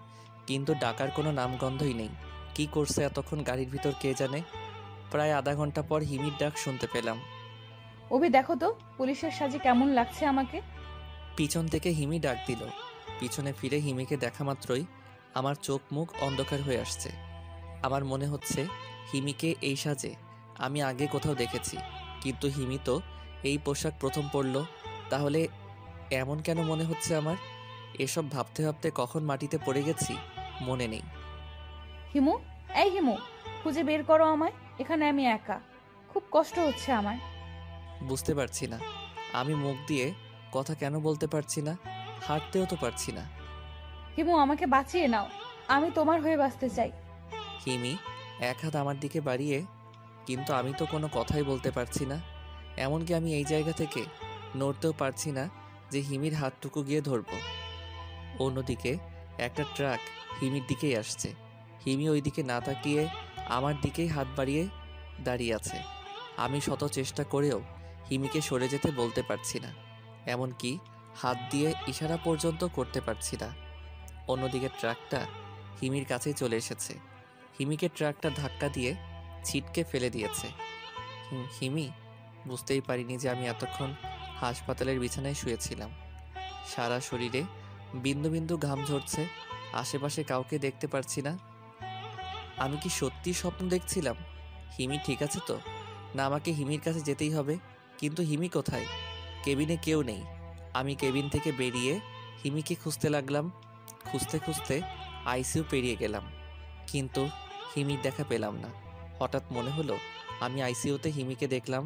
কিন্তু ডাকার কোনো নামগন্ধই নেই। কি করছে এতক্ষণ গাড়ির ভিতর কে জানে। প্রায় আধা ঘন্টা পর হিমির ডাক শুনতে পেলাম। অভি, দেখো তো পুলিশের সাজে কেমন লাগছে আমাকে। পিছন থেকে হিমি ডাক দিল। পিছনে ফিরে হিমিকে দেখা মাত্রই আমার চোখ মুখ অন্ধকার হয়ে আসছে। আমার মনে হচ্ছে হিমিকে এই সাজে আমি আগে কোথাও দেখেছি, কিন্তু হিমি তো এই পোশাক প্রথম পরল। তাহলে এমন কেন মনে হচ্ছে আমার? এসব ভাবতে ভাবতে কখন মাটিতে পড়ে গেছি মনে নেই। হিমু, এই হিমু, খুঁজে বের করো আমায়। এখানে আমি একা, খুব কষ্ট হচ্ছে আমার। বুঝতে পারছি না আমি মুখ দিয়ে কথা কেন বলতে পারছি না, হাঁটতেও তো পারছি না। হিমু, আমাকে বাঁচিয়ে নাও, আমি তোমার হয়ে বাঁচতে চাই। হিমি এক হাত আমার দিকে বাড়িয়ে, কিন্তু আমি তো কোনো কথাই বলতে পারছি না। এমনকি আমি এই জায়গা থেকে নড়তেও পারছি না যে হিমির হাতটুকু গিয়ে ধরবো। অন্যদিকে একটা ট্রাক হিমির দিকেই আসছে। হিমি ওই দিকে না তাকিয়ে আমার দিকেই হাত বাড়িয়ে দাঁড়িয়ে আছে। আমি শত চেষ্টা করেও হিমিকে সরে যেতে বলতে পারছি না, এমনকি হাত দিয়ে ইশারা পর্যন্ত করতে পারছি না। অন্যদিকে ট্রাকটা হিমির কাছেই চলে এসেছে। হিমিকে ট্রাকটা ধাক্কা দিয়ে ছিটকে ফেলে দিয়েছে। হিমি বুঝতেই পারিনি যে আমি এতক্ষণ হাসপাতালের বিছানায় শুয়েছিলাম। সারা শরীরে বিন্দু বিন্দু ঘাম ঝরছে, আশেপাশে কাউকে দেখতে পারছি না। আমি কি সত্যি স্বপ্ন দেখছিলাম? হিমি ঠিক আছে তো? না আমাকে হিমির কাছে যেতেই হবে? কিন্তু হিমি কোথায়? কেবিনে কেউ নেই। আমি কেবিন থেকে বেরিয়ে হিমিকে খুঁজতে লাগলাম। খুঁজতে খুঁজতে আইসিইউ পেরিয়ে গেলাম, কিন্তু হিমির দেখা পেলাম না। হঠাৎ মনে হলো আমি আইসিইউতে হিমিকে দেখলাম।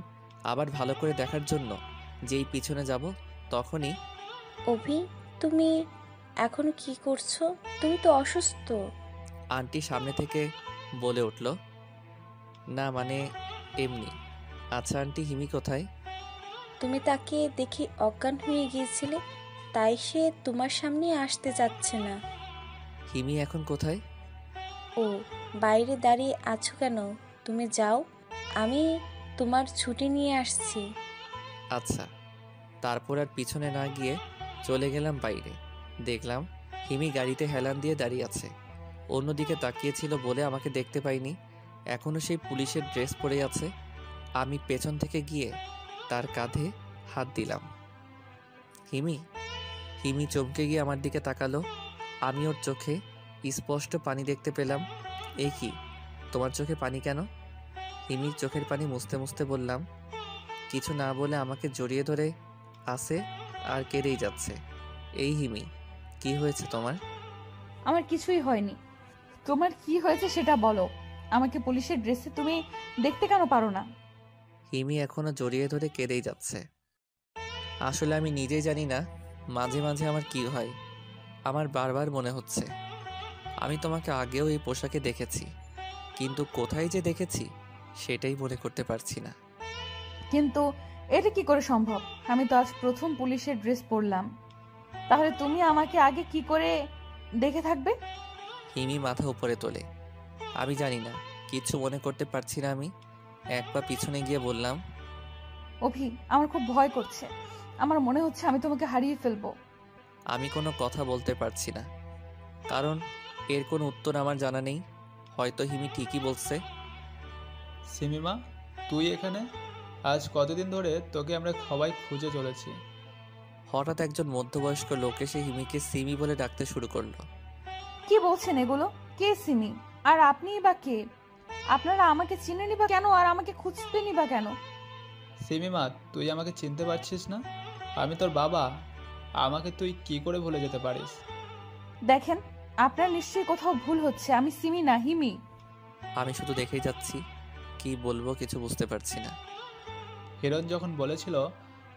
আবার ভালো করে দেখার জন্য যেই পিছনে যাব, তখনই অভি, তুমি এখন কি করছো? তুমি তো অসুস্থ। আন্টি সামনে থেকে বলে উঠল, না মানে এমনি। আচ্ছা আন্টি, হিমি কোথায়? তুমি তাকে দেখে অজ্ঞান হয়ে গিয়েছিলে, তাই সে তোমার সামনে আসতে চাচ্ছে না। হিমি এখন কোথায়? ও, বাইরে দাঁড়িয়ে আছো কেন? তুমি যাও, আমি তোমার ছুটি নিয়ে আসছি। আচ্ছা। তারপর আর পিছনে না গিয়ে চলে গেলাম বাইরে। দেখলাম হিমি গাড়িতে হেলান দিয়ে দাঁড়িয়ে আছে। অন্যদিকে তাকিয়েছিল বলে আমাকে দেখতে পাইনি। এখনও সেই পুলিশের ড্রেস পরে আছে। আমি পেছন থেকে গিয়ে তার কাঁধে হাত দিলাম। হিমি। হিমি চমকে গিয়ে আমার দিকে তাকালো। আমি ওর চোখে স্পষ্ট পানি দেখতে পেলাম। এই কি, তোমার চোখে পানি কেন? হিমির চোখের পানি মুছতে মুছতে বললাম। কিছু না বলে আমাকে জড়িয়ে ধরে আসে আর কেঁদেই যাচ্ছে। এই হিমি, কি হয়েছে তোমার? আমার কিছুই হয়নি। তোমার কি হয়েছে সেটা বলো। আমাকে পুলিশের ড্রেসে তুমি দেখতে কেন পারো না? হিমি এখনো জড়িয়ে ধরে কেঁদেই যাচ্ছে। আসলে আমি নিজেই জানি না মাঝে মাঝে আমার কি হয়। আমার বারবার মনে হচ্ছে আমি তোমাকে আগেও এই পোশাকে দেখেছি, কিন্তু কোথায় যে দেখেছি সেটাই মনে করতে পারছি না। কিন্তু এটা কি করে সম্ভব? আমি তো আজ প্রথম পুলিশের ড্রেস পরলাম। তাহলে তুমি আমাকে আগে কি করে দেখে থাকবে? হিমি মাথা উপরে তোলে। আমি জানি না, কিচ্ছু মনে করতে পারছি না। আমি এক পা পিছনে গিয়ে বললাম, অভি, আমার খুব ভয় করছে। আমার মনে হচ্ছে আমি তোমাকে হারিয়ে ফেলবো। আমি কোনো কথা বলতে পারছি না, কারণ এর কোনো উত্তর আমার জানা নেই। হয়তো হিমি ঠিকই বলছে। সিমিমা, তুই এখানে? আজ কতদিন ধরে তোকে আমরা সবাই খুঁজে চলেছি। হঠাৎ একজন মধ্যবয়স্ক লোক এসে হিমিকে সিমি বলে ডাকতে শুরু করলো। কি বলছেন এগুলো? কে সিমি? আর আপনিই বা কে? আপনারা আমাকে চিনেনি বা কেন, আর আমাকে খুঁজতেনি বা কেন? সিমিমা, তুই আমাকে চিনতে পারছিস না? আমি তোর বাবা। আমাকে তুই কি করে ভুলে যেতে পারিস? দেখেন, আপনার নিশ্চয়ই কোথাও ভুল হচ্ছে। আমি সিমি না, হিমি। আমি শুধু দেখেই যাচ্ছি, কি বলবো কিছু বুঝতে পারছি না। হিরণ যখন বলেছিল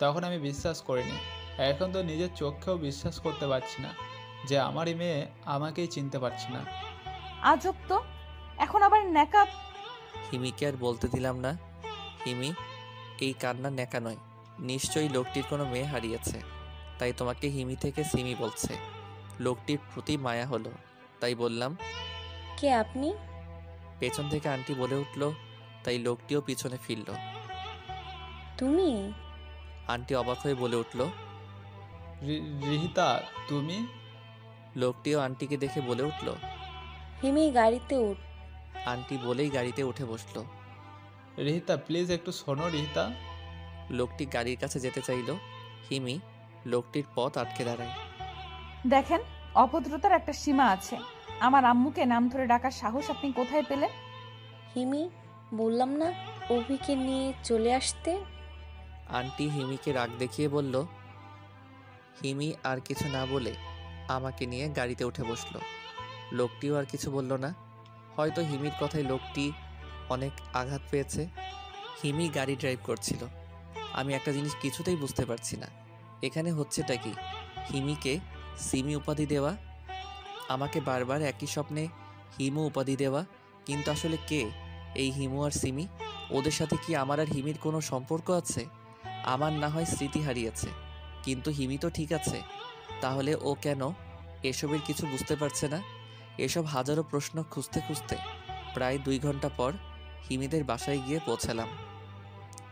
তখন আমি বিশ্বাস করিনি। এখন তো নিজের চোখেও বিশ্বাস করতে পারছি না যে আমারই মেয়ে আমাকেই চিনতে পারছি না। আজব তো, এখন আবার ন্যাকা। হিমিকে আর বলতে দিলাম না। হিমি, এই কান্না ন্যাকা নয়, নিশ্চয়ই লোকটির কোনো মেয়ে হারিয়েছে, তাই তোমাকে হিমি থেকে সিমি বলছে। লোকটির প্রতি মায়া হলো, তাই বললাম। কে আপনি? পেছন থেকে আন্টি বলে উঠল, তাই লোকটিও পিছনে ফিরল। তুমি? আন্টি অবাক হয়ে বলে উঠল, রিহিতা, তুমি? লোকটিও আন্টিকে দেখে বলে উঠল। হিমি, গাড়িতে উঠ। আন্টি বলেই গাড়িতে উঠে বসলো। রিহিতা প্লিজ একটু শোনো রিহিতা। লোকটি গাড়ির কাছে যেতে চাইল। হিমি লোকটির পথ আটকে দাঁড়ায়। দেখেন, অভদ্রতার একটা সীমা আছে। আমার আম্মুকে নাম ধরে ডাকার সাহস আপনি কোথায় পেলেন? হিমি, বললাম না অভিকে নিয়ে চলে আসতে? আন্টি হিমিকে রাগ দেখিয়ে বলল। হিমি আর কিছু না বলে আমাকে নিয়ে গাড়িতে উঠে বসলো। লোকটিও আর কিছু বলল না। হয়তো হিমির কথায় লোকটি অনেক আঘাত পেয়েছে। হিমি গাড়ি ড্রাইভ করছিল। আমি একটা জিনিস কিছুতেই বুঝতে পারছি না, এখানে হচ্ছেটা কি? হিমিকে সিমি উপাধি দেওয়া, আমাকে বারবার একই স্বপ্নে হিমু উপাধি দেওয়া, কিন্তু আসলে কে এই হিমু আর সিমি? ওদের সাথে কি আমার আর হিমির কোনো সম্পর্ক আছে? আমার না হয় স্মৃতি হারিয়েছে, কিন্তু হিমি তো ঠিক আছে। তাহলে ও কেন এসবের কিছু বুঝতে পারছে না? এসব হাজারো প্রশ্ন খুঁজতে খুঁজতে প্রায় 2 ঘন্টা পর হিমিদের বাসায় গিয়ে পৌঁছালাম।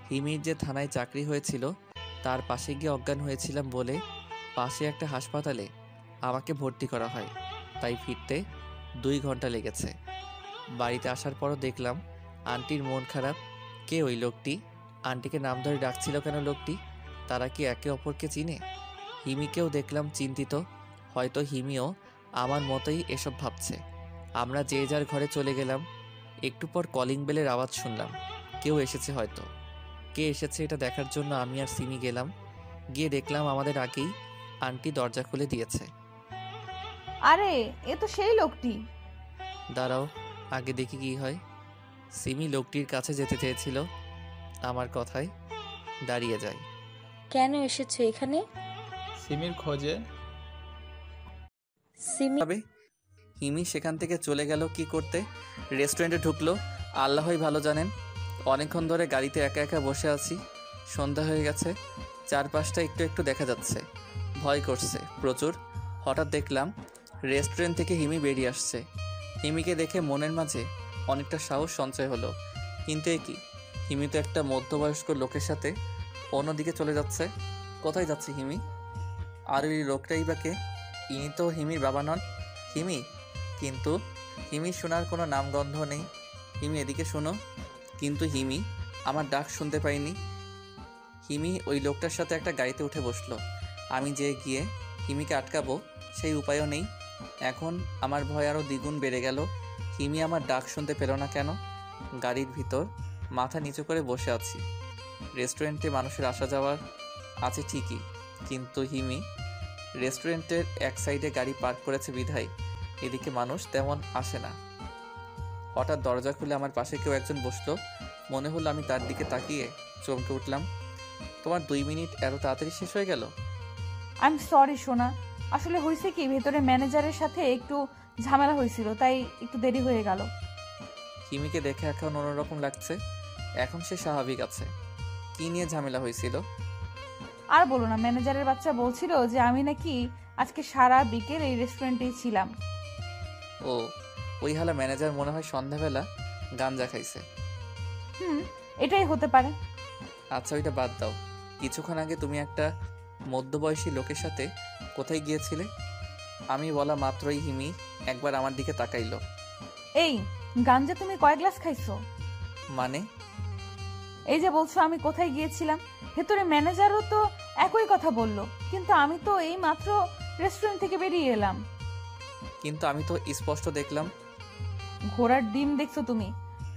হিমির যে থানায় চাকরি হয়েছিল তার পাশে গিয়ে অজ্ঞান হয়েছিলাম বলে পাশে একটা হাসপাতালে আমাকে ভর্তি করা হয়, তাই ফিরতে 2 ঘন্টা লেগেছে। বাড়িতে আসার পরও দেখলাম আন্টির মন খারাপ। কে ওই লোকটি? আন্টিকে নাম ধরে ডাকছিল কেন লোকটি? তারা কি একে অপরকে চিনে? হিমিকেও দেখলাম চিন্তিত। হয়তো হিমিও আমার মতোই এসব ভাবছে। আমরা যে যার ঘরে চলে গেলাম। একটু পর কলিং বেলের আওয়াজ শুনলাম। কেউ এসেছে হয়তো। কে এসেছে এটা দেখার জন্য আমি আর সিমি গেলাম। গিয়ে দেখলাম আমাদের আগেই আন্টি দরজা খুলে দিয়েছে। আরে, এ তো সেই লোকটি। দাঁড়াও, আগে দেখি কি হয়। সিমি লোকটির কাছে যেতে চেয়েছিল, আমার কথায় দাঁড়িয়ে যায়। কেন এসেছো এখানে? সিমির খোঁজে। সিমি? তবে হিমি সেখান থেকে চলে গেল কি করতে? রেস্টুরেন্টে ঢুকলো, আল্লাহই ভালো জানেন। অনেকক্ষণ ধরে গাড়িতে একা একা বসে আছি। সন্ধ্যা হয়ে গেছে, চারপাশটা একটু একটু দেখা যাচ্ছে। ভয় করছে প্রচুর। হঠাৎ দেখলাম রেস্টুরেন্ট থেকে হিমি বেরিয়ে আসছে। হিমিকে দেখে মনের মাঝে অনেকটা সাহস সঞ্চয় হলো। কিন্তু এ কি, হিমি তো একটা মধ্যবয়স্ক লোকের সাথে অন্যদিকে চলে যাচ্ছে। কোথায় যাচ্ছে হিমি? আর ওই লোকটাই বা কে? ইনি তো হিমির বাবা নন। হিমি? কিন্তু হিমি শোনার কোনো নামগন্ধ নেই। হিমি এদিকে শোনো। কিন্তু হিমি আমার ডাক শুনতে পাইনি। হিমি ওই লোকটার সাথে একটা গাড়িতে উঠে বসলো। আমি যে গিয়ে হিমিকে আটকাবো সেই উপায়ও নেই। এখন আমার ভয় আরও দ্বিগুণ বেড়ে গেল। হিমি আমার ডাক শুনতে পেল না কেন? গাড়ির ভিতর মাথা নিচু করে বসে আছি। রেস্টুরেন্টে মানুষের আসা যাওয়ার আছে ঠিকই, কিন্তু হিমি রেস্টুরেন্টের এক সাইডে গাড়ি পার্ক করেছে বিধায় এদিকে মানুষ তেমন আসে না। হঠাৎ দরজা খুলে আমার পাশে কেউ একজন বসলো। মনে হলো আমি তার দিকে তাকিয়ে চমকে উঠলাম। তোমার 2 মিনিট এত তাড়াতাড়ি শেষ হয়ে গেল? আই এম সরি সোনা, আসলে হয়েছে কি, ভেতরে ম্যানেজারের সাথে একটু ঝামেলা হয়েছিল, তাই একটু দেরি হয়ে গেল। হিমিকে দেখে এখন অন্যরকম লাগছে। এখন সে স্বাভাবিক আছে। কি নিয়ে ঝামেলা হয়েছিল? আর বলো না, ম্যানেজারের বাচ্চা বলছিল যে আমি নাকি আজকে সারা বিকেল এই রেস্টুরেন্টেই ছিলাম। ও, ওই হালা ম্যানেজার মনে হয় সন্ধ্যাবেলা গাঞ্জা খাইছে। এটাই হতে পারে। আচ্ছা, ওইটা বাদ দাও। কিছুক্ষণ আগে তুমি একটা মধ্যবয়সী লোকের সাথে কোথায় গিয়েছিলে? আমি বলা মাত্রই হিমি একবার আমার দিকে তাকাইলো। এই গাঞ্জা তুমি কয় গ্লাস খাইছো? মানে? এই যে বলছো আমি কোথায় গিয়েছিলাম, ভেতরে ম্যানেজারও তো একই কথা বললো, কিন্তু আমি তো এই মাত্র রেস্টুরেন্ট থেকে বেরিয়ে এলাম। কিন্তু আমি তো স্পষ্ট দেখলাম। ঘোড়ার ডিম দেখছো তুমি,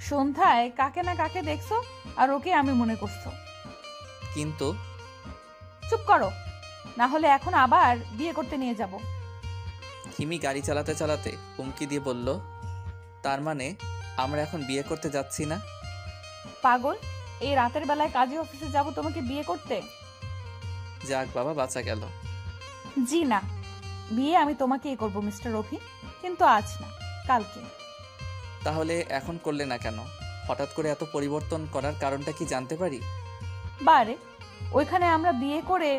সন্ধ্যায় কাকে না কাকে দেখছো আর ওকে আমি মনে করছো। কিন্তু চুপ করো, না হলে এখন আবার বিয়ে করতে নিয়ে যাব। হিমি গাড়ি চালাতে চালাতে হুমকি দিয়ে বলল, তার মানে আমরা এখন বিয়ে করতে যাচ্ছি না? পাগল, এই রাতের বেলায় কাজে অফিসে যাব তোমাকে বিয়ে করতে? যাক বাবা, বাঁচা গেল। জি না, বিয়ে আমি তোমাকেই করব মিস্টার অভি, কিন্তু আজ না, কালকে। তাহলে এখন করলে না কেন? হঠাৎ করে এত পরিবর্তন করার কারণটা কি জানতে পারি? বারে, ওইখানে আমরা বিয়ে করে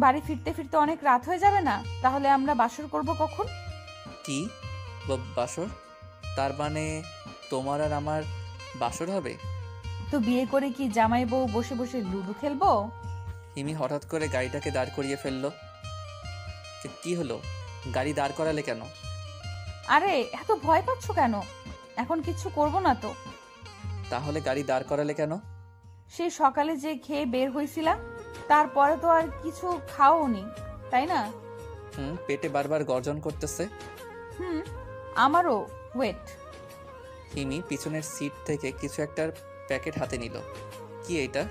বাড়ি ফিরতে ফিরতে অনেক রাত হয়ে যাবে না? তাহলে আমরা বাসর করব কখন? কি বাসর? তার মানে তোমার আর আমার বাসর হবে? তো বিয়ে করে কি জামাই বউ বসে বসে লুডো খেলবো? হিমি হঠাৎ করে গাড়িটাকে দাঁড় করিয়ে ফেললো। কি হলো? গাড়ি দাঁড় করালে কেন? আরে এত ভয় পাচ্ছ কেন? এখন কিচ্ছু করব না তো। তাহলে গাড়ি দাঁড় করালে কেন? সেই সকালে যে খেয়ে বের হয়েছিলাম, তারপরে তো আর কিছু খাওনি, তাই না? পেটে বারবার গর্জন করতেছে। আমারও। ওয়েট। হিমি পিছনের সিট থেকে কিছু একটা প্যাকেট হাতে নিল। কি এটা?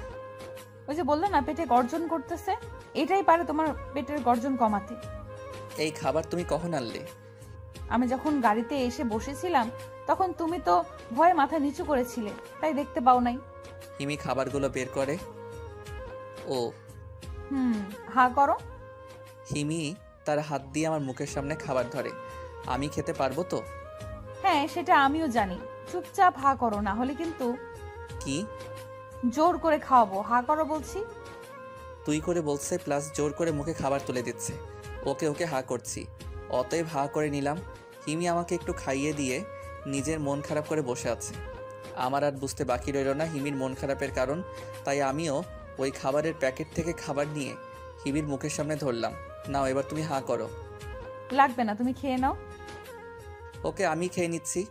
ওই যে বললে না পেটে গর্জন করতেছে, এটাই পারে তোমার পেটের গর্জন কমাতে। এই খাবার তুমি কখন আনলে? আমি যখন গাড়িতে এসে বসেছিলাম তখন তুমি তো ভয়ে মাথা নিচু করেছিলে, তাই দেখতে পাও নাই। হিমি খাবারগুলো বের করে। ও হা করো। হিমি তার হাত দিয়ে আমার মুখের সামনে খাবার ধরে। আমি খেতে পারবো তো? হ্যাঁ, সেটা আমিও জানি। চুপচাপ হা করো, না হলে কিন্তু কি জোর করে খাওয়াবো। হা করো বলছি। তুই করে বলছে প্লাস জোর করে মুখে খাবার তুলে দিচ্ছে। ওকে ওকে হা করছি, অতএব হা করে নিলাম। হিমি আমাকে একটু খাইয়ে দিয়ে নিজের মন খারাপ করে বসে আছে। আমার আর বুঝতে বাকি রইল না হিমির মন খারাপের কারণ, তাই আমিও ওই খাবারের প্যাকেট থেকে খাবার নিয়ে হিমির মুখের সামনে ধরলাম। নাও এবার তুমি হা করো। লাগবে না, তুমি খেয়ে নাও। ওকে আমি খেয়ে নিচ্ছি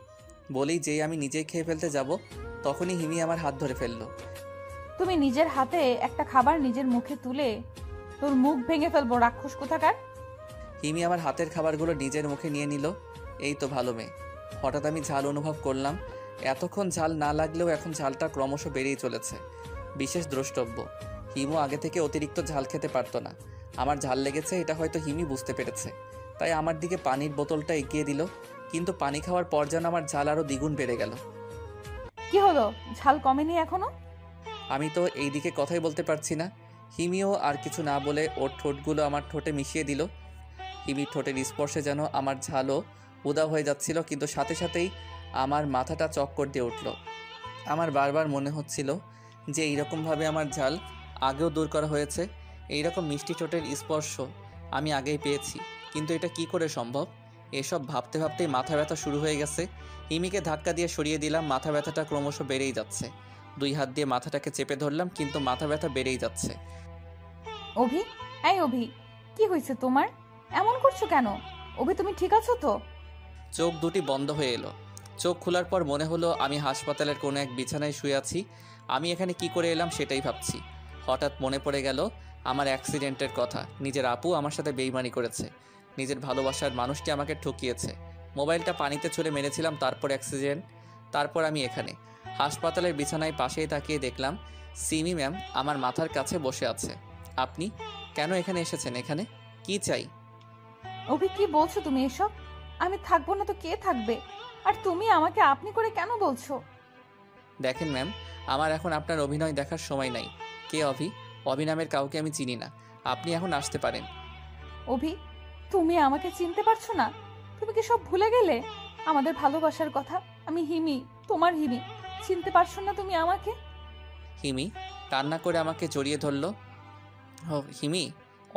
বলেই যেই আমি নিজেই খেয়ে ফেলতে যাব, তখনই হিমি আমার হাত ধরে ফেললো। তুমি নিজের হাতে একটা খাবার নিজের মুখে তুলে তোর মুখ ভেঙে ফেলবো, রাক্ষস কোথাকার। হিমি আমার হাতের খাবারগুলো নিজের মুখে নিয়ে নিল। এই তো ভালো মেয়ে। হঠাৎ আমি ঝাল অনুভব করলাম। এতক্ষণ ঝাল না লাগলেও এখন ঝালটা ক্রমশ বেড়েই চলেছে। বিশেষ দ্রষ্টব্য, হিমু আগে থেকে অতিরিক্ত ঝাল খেতে পারতো না। আমার ঝাল লেগেছে এটা হয়তো হিমি বুঝতে পেরেছে, তাই আমার দিকে পানির বোতলটা এগিয়ে দিল। কিন্তু পানি খাওয়ার পর যেন আমার ঝাল আরও দ্বিগুণ বেড়ে গেল। কি হলো, ঝাল কমেনি এখনো? আমি তো এই দিকে কথাই বলতে পারছি না। হিমিও আর কিছু না বলে ওর ঠোঁটগুলো আমার ঠোঁটে মিশিয়ে দিল। হিমির ঠোঁটের স্পর্শে যেন আমার ঝালও উদাও হয়ে যাচ্ছিল, কিন্তু সাথে সাথেই আমার মাথাটা চক্কর দিয়ে উঠল। আমার বারবার মনে হচ্ছিল যে এইরকমভাবে আমার ঝাল আগেও দূর করা হয়েছে। এইরকম মিষ্টি ঠোঁটের স্পর্শ আমি আগেই পেয়েছি, কিন্তু এটা কি করে সম্ভব? এসব ভাবতে ভাবতেই মাথা ব্যথা শুরু হয়ে গেছে। হিমিকে ধাক্কা দিয়ে সরিয়ে দিলাম। মাথা ব্যথাটা ক্রমশ বেড়েই যাচ্ছে। 2 হাত দিয়ে মাথাটাকে চেপে ধরলাম, কিন্তু মাথা ব্যথা বেড়েই যাচ্ছে। অভি, এই অভি, কি হয়েছে তোমার? এমন করছো কেন? অভি, তুমি ঠিক আছো তো? চোখ দুটি বন্ধ হয়ে এলো। চোখ খোলার পর মনে হলো আমি হাসপাতালের কোনো এক বিছানায় শুয়ে আছি। আমি এখানে কি করে এলাম সেটাই ভাবছি। হঠাৎ মনে পড়ে গেল আমার অ্যাক্সিডেন্টের কথা। নিজের আপু আমার সাথে বেইমানি করেছে। নিজের ভালোবাসার মানুষটি আমাকে ঠকিয়েছে। মোবাইলটা পানিতে ছুঁড়ে মেরেছিলাম, তারপর অ্যাক্সিডেন্ট, তারপর আমি এখানে হাসপাতালের বিছানায় পাশেই তাকিয়ে দেখলাম সিমি ম্যাম আমার মাথার কাছে বসে আছে। আপনি কেন এখানে এসেছেন? এখানে কি চাই? অভি, কি বলছো তুমি এসব? আমি থাকবো না তো কে থাকবে? আর তুমি আমাকে আপনি করে কেন বলছো? দেখেন ম্যাম, আমার এখন আপনার অভিনয় দেখার সময় নাই। কে অভি? অভি নামের কাউকে আমি চিনি না। আপনি এখন আসতে পারেন। অভি, তুমি আমাকে চিনতে পারছো না? তুমি কি সব ভুলে গেলে আমাদের ভালোবাসার কথা? আমি হিমি, তোমার হিমি। চিনতে পারছো না তুমি আমাকে? হিমি কান্না করে আমাকে জড়িয়ে ধরল। হিমি,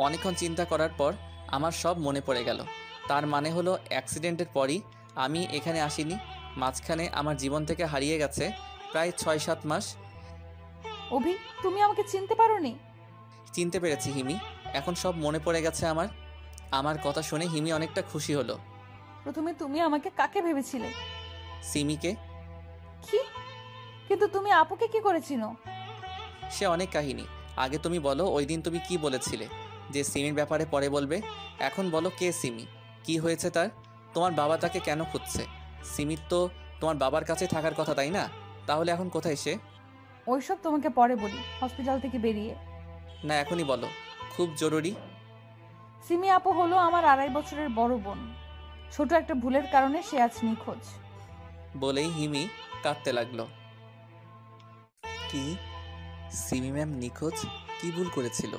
অনেকক্ষণ চিন্তা করার পর আমার সব মনে পড়ে গেল। তার মানে হলো অ্যাক্সিডেন্টের পরই আমি এখানে আসিনি। মাঝখানে আমার জীবন থেকে হারিয়ে গেছে প্রায় 6-7 মাস। অভি, তুমি আমাকে চিনতে পারোনি? চিনতে পেরেছি হিমি, এখন সব মনে পড়ে গেছে আমার। আমার কথা শুনে হিমি অনেকটা খুশি হলো। প্রথমে তুমি আমাকে কাকে ভেবেছিলে? সিমিকে। কি? কিন্তু তুমি আপুকে কি করেছিনো? সে অনেক কাহিনী, আগে তুমি বলো ওই দিন তুমি কি বলেছিলে যে সিমির ব্যাপারে পরে বলবে। এখন বলো কে সিমি, কি হয়েছে তার, তোমার বাবা তাকে কেন খুঁজছে? সিমির তো তোমার বাবার কাছে থাকার কথা, তাই না? তাহলে এখন কোথায় সে? ওইসব তোমাকে পরে বলি, হসপিটাল থেকে বেরিয়ে। না এখনই বলো, খুব জরুরি। সিমি আপু হলো আমার 2.5 বছরের বড় বোন। ছোট একটা ভুলের কারণে সে আজ নিখোঁজ। বলেই হিমি কাঁদতে লাগলো। কি, সিমি ম্যাম নিখোঁজ? কি ভুল করেছিল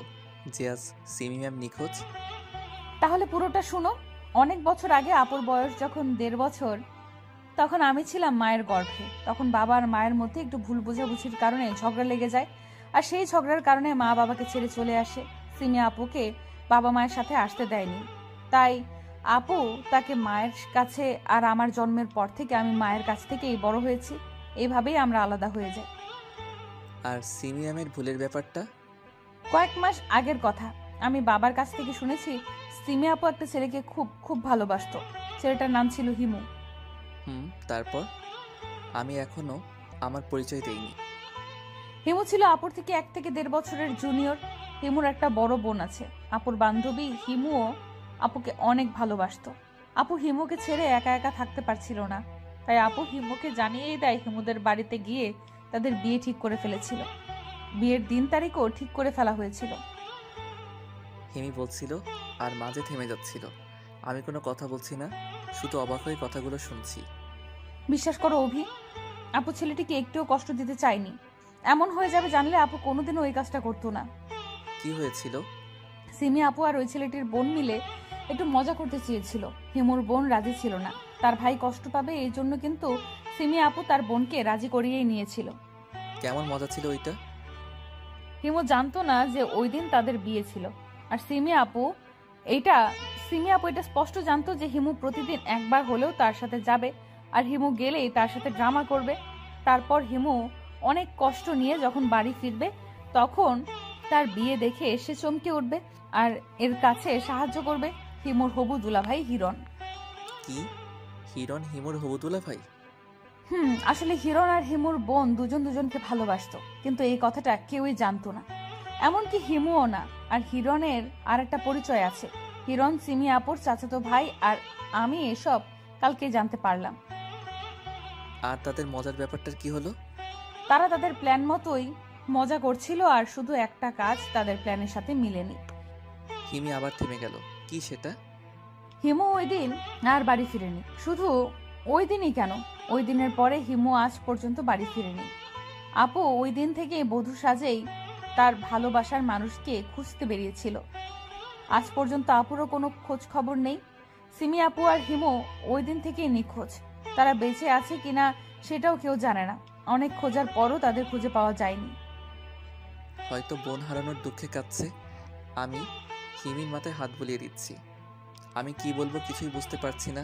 যে আজ সিমি ম্যাম নিখোঁজ? তাহলে পুরোটা শুনো। অনেক বছর আগে আপুর বয়স যখন 1.5 বছর, তখন আমি ছিলাম মায়ের গর্ভে। তখন বাবা আর মায়ের মধ্যে একটু ভুল বোঝাবুঝির কারণে ঝগড়া লেগে যায়, আর সেই ঝগড়ার কারণে মা বাবাকে ছেড়ে চলে আসে। সিমি আপুকে বাবা মায়ের সাথে আসতে দেয়নি, তাই আপু তাকে মায়ের কাছে, আর আমার জন্মের পর থেকে আমি মায়ের কাছ থেকেই বড় হয়েছি। এইভাবেই আমরা আলাদা হয়ে যাই। আর সিমি ম্যামের ভুলের ব্যাপারটা? কয়েক মাস আগের কথা। আমি বাবার কাছ থেকে শুনেছি সিমি আপু একটা ছেলেকে খুব খুব ভালোবাসতো। ছেলেটার নাম ছিল হিমু। তারপর? আমি এখনো আমার পরিচয় দেইনি। হিমু ছিল আপুর থেকে 1 থেকে 1.5 বছরের জুনিয়র। হিমুর একটা বড় বোন আছে। আপুর বান্ধবী হিমুও আপুকে অনেক ভালোবাসতো। আপু হিমুকে ছেড়ে একা একা থাকতে পারছিল না, তাই আপু হিমুকে জানিয়েই দেয় হিমুদের বাড়িতে গিয়ে তাদের বিয়ে ঠিক করে ফেলেছিল। বিয়ের দিন তারিখও ঠিক করে ফেলা হয়েছিল। হিমি বলছিল আর মাঝে থেমে যাচ্ছিল। আমি কোনো কথা বলছি না, শুধু অবাক হয়ে কথাগুলো শুনছি। বিশ্বাস করো অভি, আপু ছেলেটিকে একটুও কষ্ট দিতে চায়নি। এমন হয়ে যাবে জানলে আপু কোনোদিনও ওই কাজটা করতো না। কি হয়েছিল? সিমি আপু আর ওই ছেলেটির বোন মিলে একটু মজা করতে চেয়েছিল। হিমুর বোন রাজি ছিল না, তার ভাই কষ্ট পাবে এই জন্য, কিন্তু সিমি আপু তার বোনকে রাজি করিয়েই নিয়েছিল। কেমন মজা ছিল ওইটা? হিমু জানতো না যে ওই দিন তাদের বিয়ে ছিল। আর সিমি আপু এটা স্পষ্ট জানতো যে হিমু প্রতিদিন একবার হলেও তার সাথে যাবে, আর হিমু গেলেই তার সাথে ড্রামা করবে। তারপর হিমু অনেক কষ্ট নিয়ে যখন বাড়ি ফিরবে, তখন তার বিয়ে দেখে সে চমকে উঠবে আর এর কাছে সাহায্য করবে হিমুর হবু দুলাভাই হিরণ। কি, হিরণ হিমুর হবু দুলাভাই? আসলে হিরণ আর হিমুর বোন দুজন দুজনকে ভালোবাসতো, কিন্তু এই কথাটা কেউই জানতো না, এমনকি হিমুও না। আর হিরণের আর একটা পরিচয় আছে। হিরণ সিমি আপুর চাচাতো ভাই, আর আমি এসব কালকে জানতে পারলাম। আর তাদের মজার ব্যাপারটার কি হলো? তারা তাদের প্ল্যান মতোই মজা করছিল, আর শুধু একটা কাজ তাদের প্ল্যানের সাথে মিলেনি। হিমি আবার থেমে গেল। কি সেটা? হিমু ওই দিন আর বাড়ি ফিরেনি। শুধু ওই দিনই কেন, ওই দিনের পরে হিমু আজ পর্যন্ত বাড়ি ফিরেনি। আপু ওই দিন থেকে বধূ সাজেই তার ভালোবাসার মানুষকে খুঁজতে বেরিয়েছিল। আজ পর্যন্ত আপুরও কোনো খোঁজ খবর নেই। সিমি আপু আর হিমু ওই দিন থেকেই নিখোঁজ। তারা বেঁচে আছে কিনা সেটাও কেউ জানে না। অনেক খোঁজার পরও তাদের খুঁজে পাওয়া যায়নি। হয়তো বোন হারানোর দুঃখে কাঁদছে। আমি হিমির মাথায় হাত বুলিয়ে দিচ্ছি। আমি কি বলবো কিছুই বুঝতে পারছি না।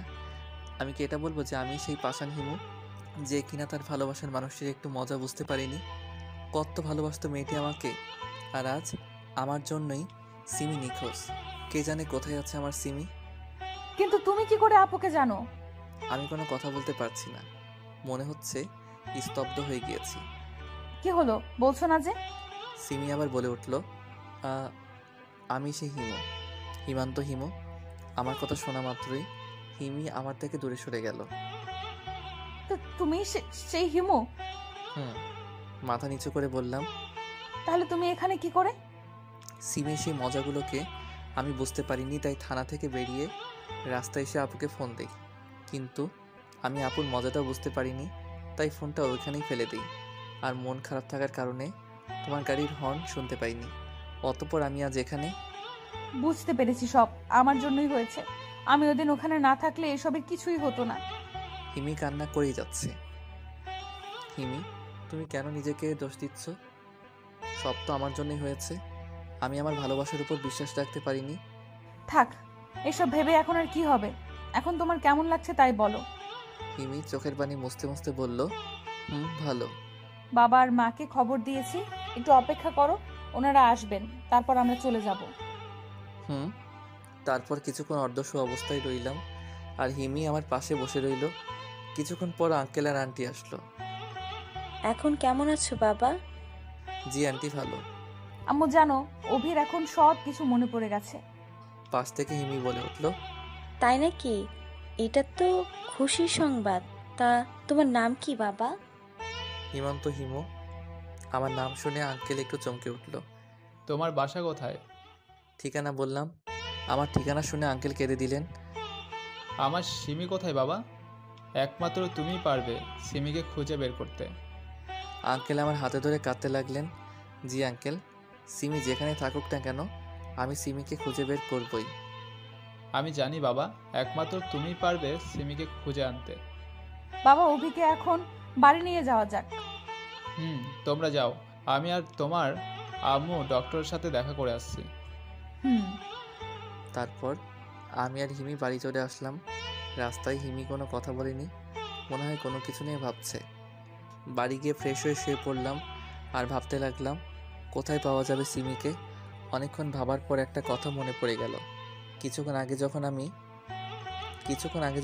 আমি কি এটা বলবো যে আমি সেই পাষাণ হিমু, যে কিনা তার ভালোবাসার মানুষের একটু মজা বুঝতে পারিনি? কত ভালোবাসতো মেয়েটি আমাকে, আর আজ আমার জন্যই সিমি নিখোঁজ। কে জানে কোথায় আছে আমার সিমি। কিন্তু তুমি কি করে আপুকে জানো? আমি কোনো কথা বলতে পারছি না, মনে হচ্ছে স্তব্ধ হয়ে গিয়েছি। কি হলো বলছো না যে? সিমি আবার বলে উঠল, আমি সেই হিমু, হিমান্ত হিমু। আমার কথা শোনা মাত্রই হিমি আমার থেকে দূরে সরে গেল। তো তুমি সেই হিমু? মাথা নিচু করে বললাম। তাহলে তুমি এখানে কি করে? সিমি সেই মজাগুলোকে আমি বুঝতে পারিনি, তাই থানা থেকে বেরিয়ে রাস্তায় এসে আপুকে ফোন দিই। কিন্তু আমি আপুর মজাটা বুঝতে পারিনি, তাই ফোনটা ওইখানেই ফেলে দিই। আর মন খারাপ থাকার কারণে তোমার গাড়ির হর্ন শুনতে পাইনি। অতঃপর আমি আজ এখানে। বুঝতে পেরেছি, সব আমার জন্যই হয়েছে। আমি ওদিন ওখানে না থাকলে এসবের কিছুই হতো না। হিমি কান্না করেই যাচ্ছে। হিমি, তুমি কেন নিজেকে দোষ দিচ্ছ? সব তো আমার জন্যই হয়েছে। আমি আমার ভালোবাসার উপর বিশ্বাস রাখতে পারিনি। থাক, এসব ভেবে এখন আর কি হবে? এখন তোমার কেমন লাগছে তাই বলো। হিমি চোখের পানি মুছতে মুছতে বলল, ভালো। বাবা আর মাকে খবর দিয়েছি, একটু অপেক্ষা করো, ওনারা আসবেন, তারপর আমরা চলে যাব। তারপর কিছুক্ষণ অর্ধশো অবস্থায় রইলাম, আর হিমি আমার পাশে বসে রইল। কিছুক্ষণ পর আঙ্কেল আর আন্টি আসলো। এখন কেমন আছো বাবা? জি আন্টি, ভালো। আম্মু জানো, অভির এখন সব কিছু মনে পড়ে গেছে। পাশ থেকে হিমি বলে উঠল, তাই নাকি? এটা তো খুশির সংবাদ। তা তোমার নাম কি বাবা? হিমন্ত হিমু। আমার নাম শুনে আঙ্কেল একটু চমকে উঠল। তোমার বাসা কোথায়? ঠিকানা বললাম। আমার ঠিকানা শুনে আঙ্কেল কেঁদে দিলেন। আমার সিমি কোথায় বাবা? একমাত্র তুমিই পারবে সিমিকে খুঁজে বের করতে। আঙ্কেল আমার হাতে ধরে কাঁদতে লাগলেন। জি আঙ্কেল, সিমি যেখানে থাকুক না কেন আমি সিমিকে খুঁজে বের করবই। আমি জানি বাবা, একমাত্র তুমিই পারবে সিমিকে খুঁজে আনতে। বাবা, অভিকে এখন বাড়ি নিয়ে যাওয়া যাক। তোমরা যাও, আমি আর তোমার আম্মু ডক্টরের সাথে দেখা করে আসছি। তারপর আমি আর হিমি বাড়ি চলে আসলাম। রাস্তায় হিমি কোনো কথা বলেনি, মনে হয় কোনো কিছু নিয়ে ভাবছে। বাড়ি গিয়ে ফ্রেশ হয়ে শুয়ে পড়লাম আর ভাবতে লাগলাম কোথায় পাওয়া যাবে সিমিকে। অনেকক্ষণ ভাবার পর একটা কথা মনে পড়ে গেল। কিছুক্ষণ আগে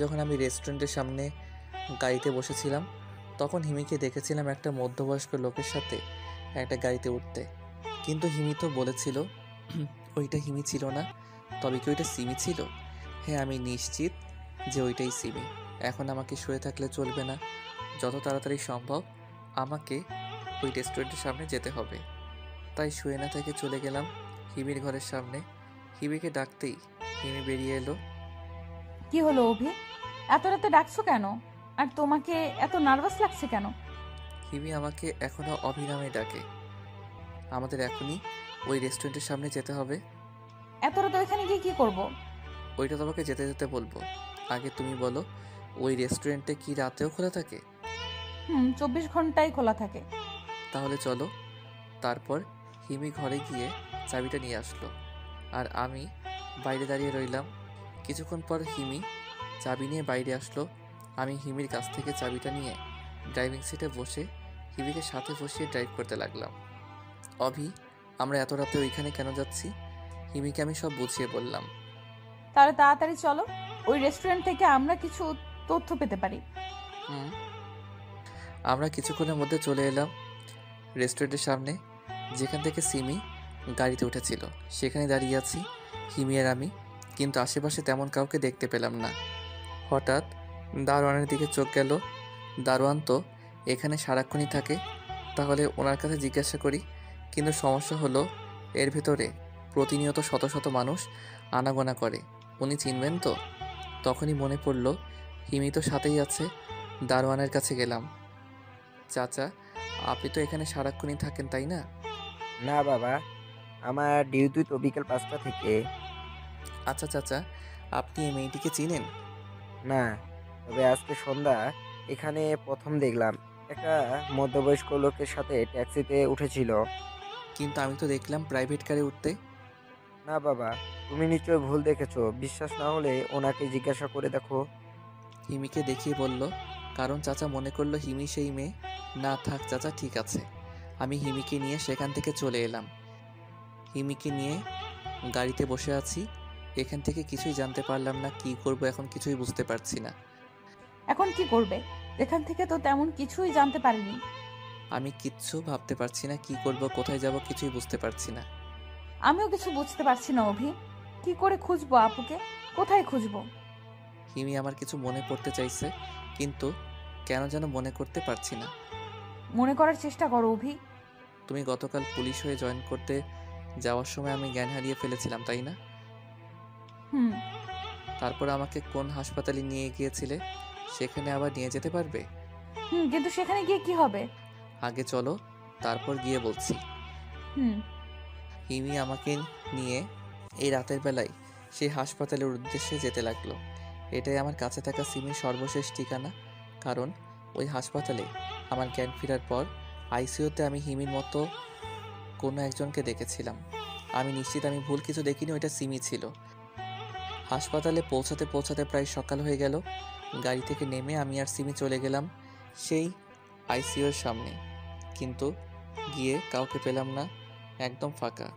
যখন আমি রেস্টুরেন্টের সামনে গাড়িতে বসেছিলাম তখন হিমিকে দেখেছিলাম একটা মধ্যবয়স্ক লোকের সাথে একটা গাড়িতে উঠতে। কিন্তু হিমি তো বলেছিল ওইটা হিমি ছিল না। তবে কি ওইটা সিমি ছিল? হ্যাঁ, আমি নিশ্চিত যে ওইটাই সিমি। এখন আমাকে শুয়ে থাকলে চলবে না, যত তাড়াতাড়ি সম্ভব আমাকে ওই রেস্টুরেন্টের সামনে যেতে হবে। তাই শুয়ে না থেকে চলে গেলাম হিমির ঘরের সামনে। হিমিকে ডাকতেই হিমি বেরিয়ে এলো। কি হলো অভি, এত রাতে ডাকছো কেন? আর তোমাকে এত নার্ভাস লাগছে কেন? হিমি আমাকে এখনো অভিরামে ডাকে। আমাদের এখনই ওই রেস্টুরেন্টের সামনে যেতে হবে। এত রাতে ওইখানে গিয়ে কি করব? ওইটা তোমাকে যেতে যেতে বলবো। আগে তুমি বলো, ওই রেস্টুরেন্টে কি রাতেও খোলা থাকে? 24 ঘন্টাই খোলা থাকে। তাহলে চলো। তারপর হিমি ঘরে গিয়ে চাবিটা নিয়ে আসলো আর আমি বাইরে দাঁড়িয়ে রইলাম। কিছুক্ষণ পর হিমি চাবি নিয়ে বাইরে আসলো। আমি হিমির কাছ থেকে চাবিটা নিয়ে ড্রাইভিং সিটে বসে হিমিকে সাথে বসিয়ে ড্রাইভ করতে লাগলাম। অভি, আমরা এত রাতে ওইখানে কেন যাচ্ছি? হিমিকে আমি সব বুঝিয়ে বললাম। তাহলে তাড়াতাড়ি চলো, ওই রেস্টুরেন্ট থেকে আমরা কিছু তথ্য পেতে পারি। আমরা কিছুক্ষণের মধ্যে চলে এলাম রেস্টুরেন্টের সামনে, যেখান থেকে সিমি গাড়িতে উঠেছিল। সেখানে দাঁড়িয়ে আছি হিমি আর আমি, কিন্তু আশেপাশে তেমন কাউকে দেখতে পেলাম না। হঠাৎ দারোয়ানের দিকে চোখ গেল। দারোয়ান তো এখানে সারাক্ষণই থাকে, তাহলে ওনার কাছে জিজ্ঞাসা করি। কিন্তু সমস্যা হলো এর ভেতরে প্রতিনিয়ত শত শত মানুষ আনাগোনা করে, উনি চিনবেন তো? তখনই মনে পড়ল হিমি তো সাথেই আছে। দারোয়ানের কাছে গেলাম। চাচা, আপনি তো এখানে সারাক্ষণই থাকেন, তাই না? না বাবা, আমার ডিউটি তো বিকেল 5টা থেকে। আচ্ছা চাচা, আপনি এই মেয়েটিকে চিনেন? না, তবে আজকে সন্ধ্যা এখানে প্রথম দেখলাম একটা মধ্যবয়স্ক লোকের সাথে ট্যাক্সিতে উঠেছিল। কিন্তু আমি তো দেখলাম প্রাইভেট কারে উঠতে। না বাবা, তুমি নিশ্চয়ই ভুল দেখেছো। বিশ্বাস না হলে ওনাকে জিজ্ঞাসা করে দেখো। হিমিকে দেখিয়ে বলল, কারণ চাচা মনে করলো হিমি সেই মেয়ে। না থাক চাচা, ঠিক আছে। আমি হিমিকে নিয়ে সেখান থেকে চলে এলাম। হিমিকে নিয়ে গাড়িতে বসে আছি। এখান থেকে কিছুই জানতে পারলাম না, কি করব এখন কিছুই বুঝতে পারছি না। এখন কি করবে? এখান থেকে তো তেমন কিছুই জানতে পারিনি। আমি কিচ্ছু ভাবতে পারছি না, কি করব, কোথায় যাব কিছুই বুঝতে পারছি না। আমিও কিছু বুঝতে পারছি না অভি, কি করে খুঁজবো আপুকে? কোথায় খুঁজবো? হিমি আমার কিছু মনে পড়তে চাইছে, কিন্তু কেন যেন মনে করতে পারছি না। মনে করার চেষ্টা করো অভি। তুমি গতকাল পুলিশ হয়ে জয়েন করতে যাওয়ার সময় আমি জ্ঞান হারিয়ে ফেলেছিলাম, তাই না? তারপর আমাকে কোন হাসপাতালে নিয়ে গিয়েছিলে? সেখানে আবার নিয়ে যেতে পারবে? কিন্তু সেখানে গিয়ে কি হবে? আগে চলো, তারপর গিয়ে বলছি। হিমি আমাকে নিয়ে এই রাতের বেলায় সেই হাসপাতালের উদ্দেশ্যে যেতে লাগলো। এটাই আমার কাছে থাকা সিমির সর্বশেষ ঠিকানা, কারণ ওই হাসপাতালে আমার জ্ঞান ফেরার পর আইসিইউতে আমি হিমির মতো কোনো একজনকে দেখেছিলাম। আমি নিশ্চিত আমি ভুল কিছু দেখিনি, ওইটা সিমি ছিল। হাসপাতালে পৌঁছাতে পৌঁছাতে প্রায় সকাল হয়ে গেল। গাড়ি থেকে নেমে আমি আর সিমি চলে গেলাম সেই আইসিইউর সামনে, কিন্তু গিয়ে কাউকে পেলাম না, একদম ফাঁকা।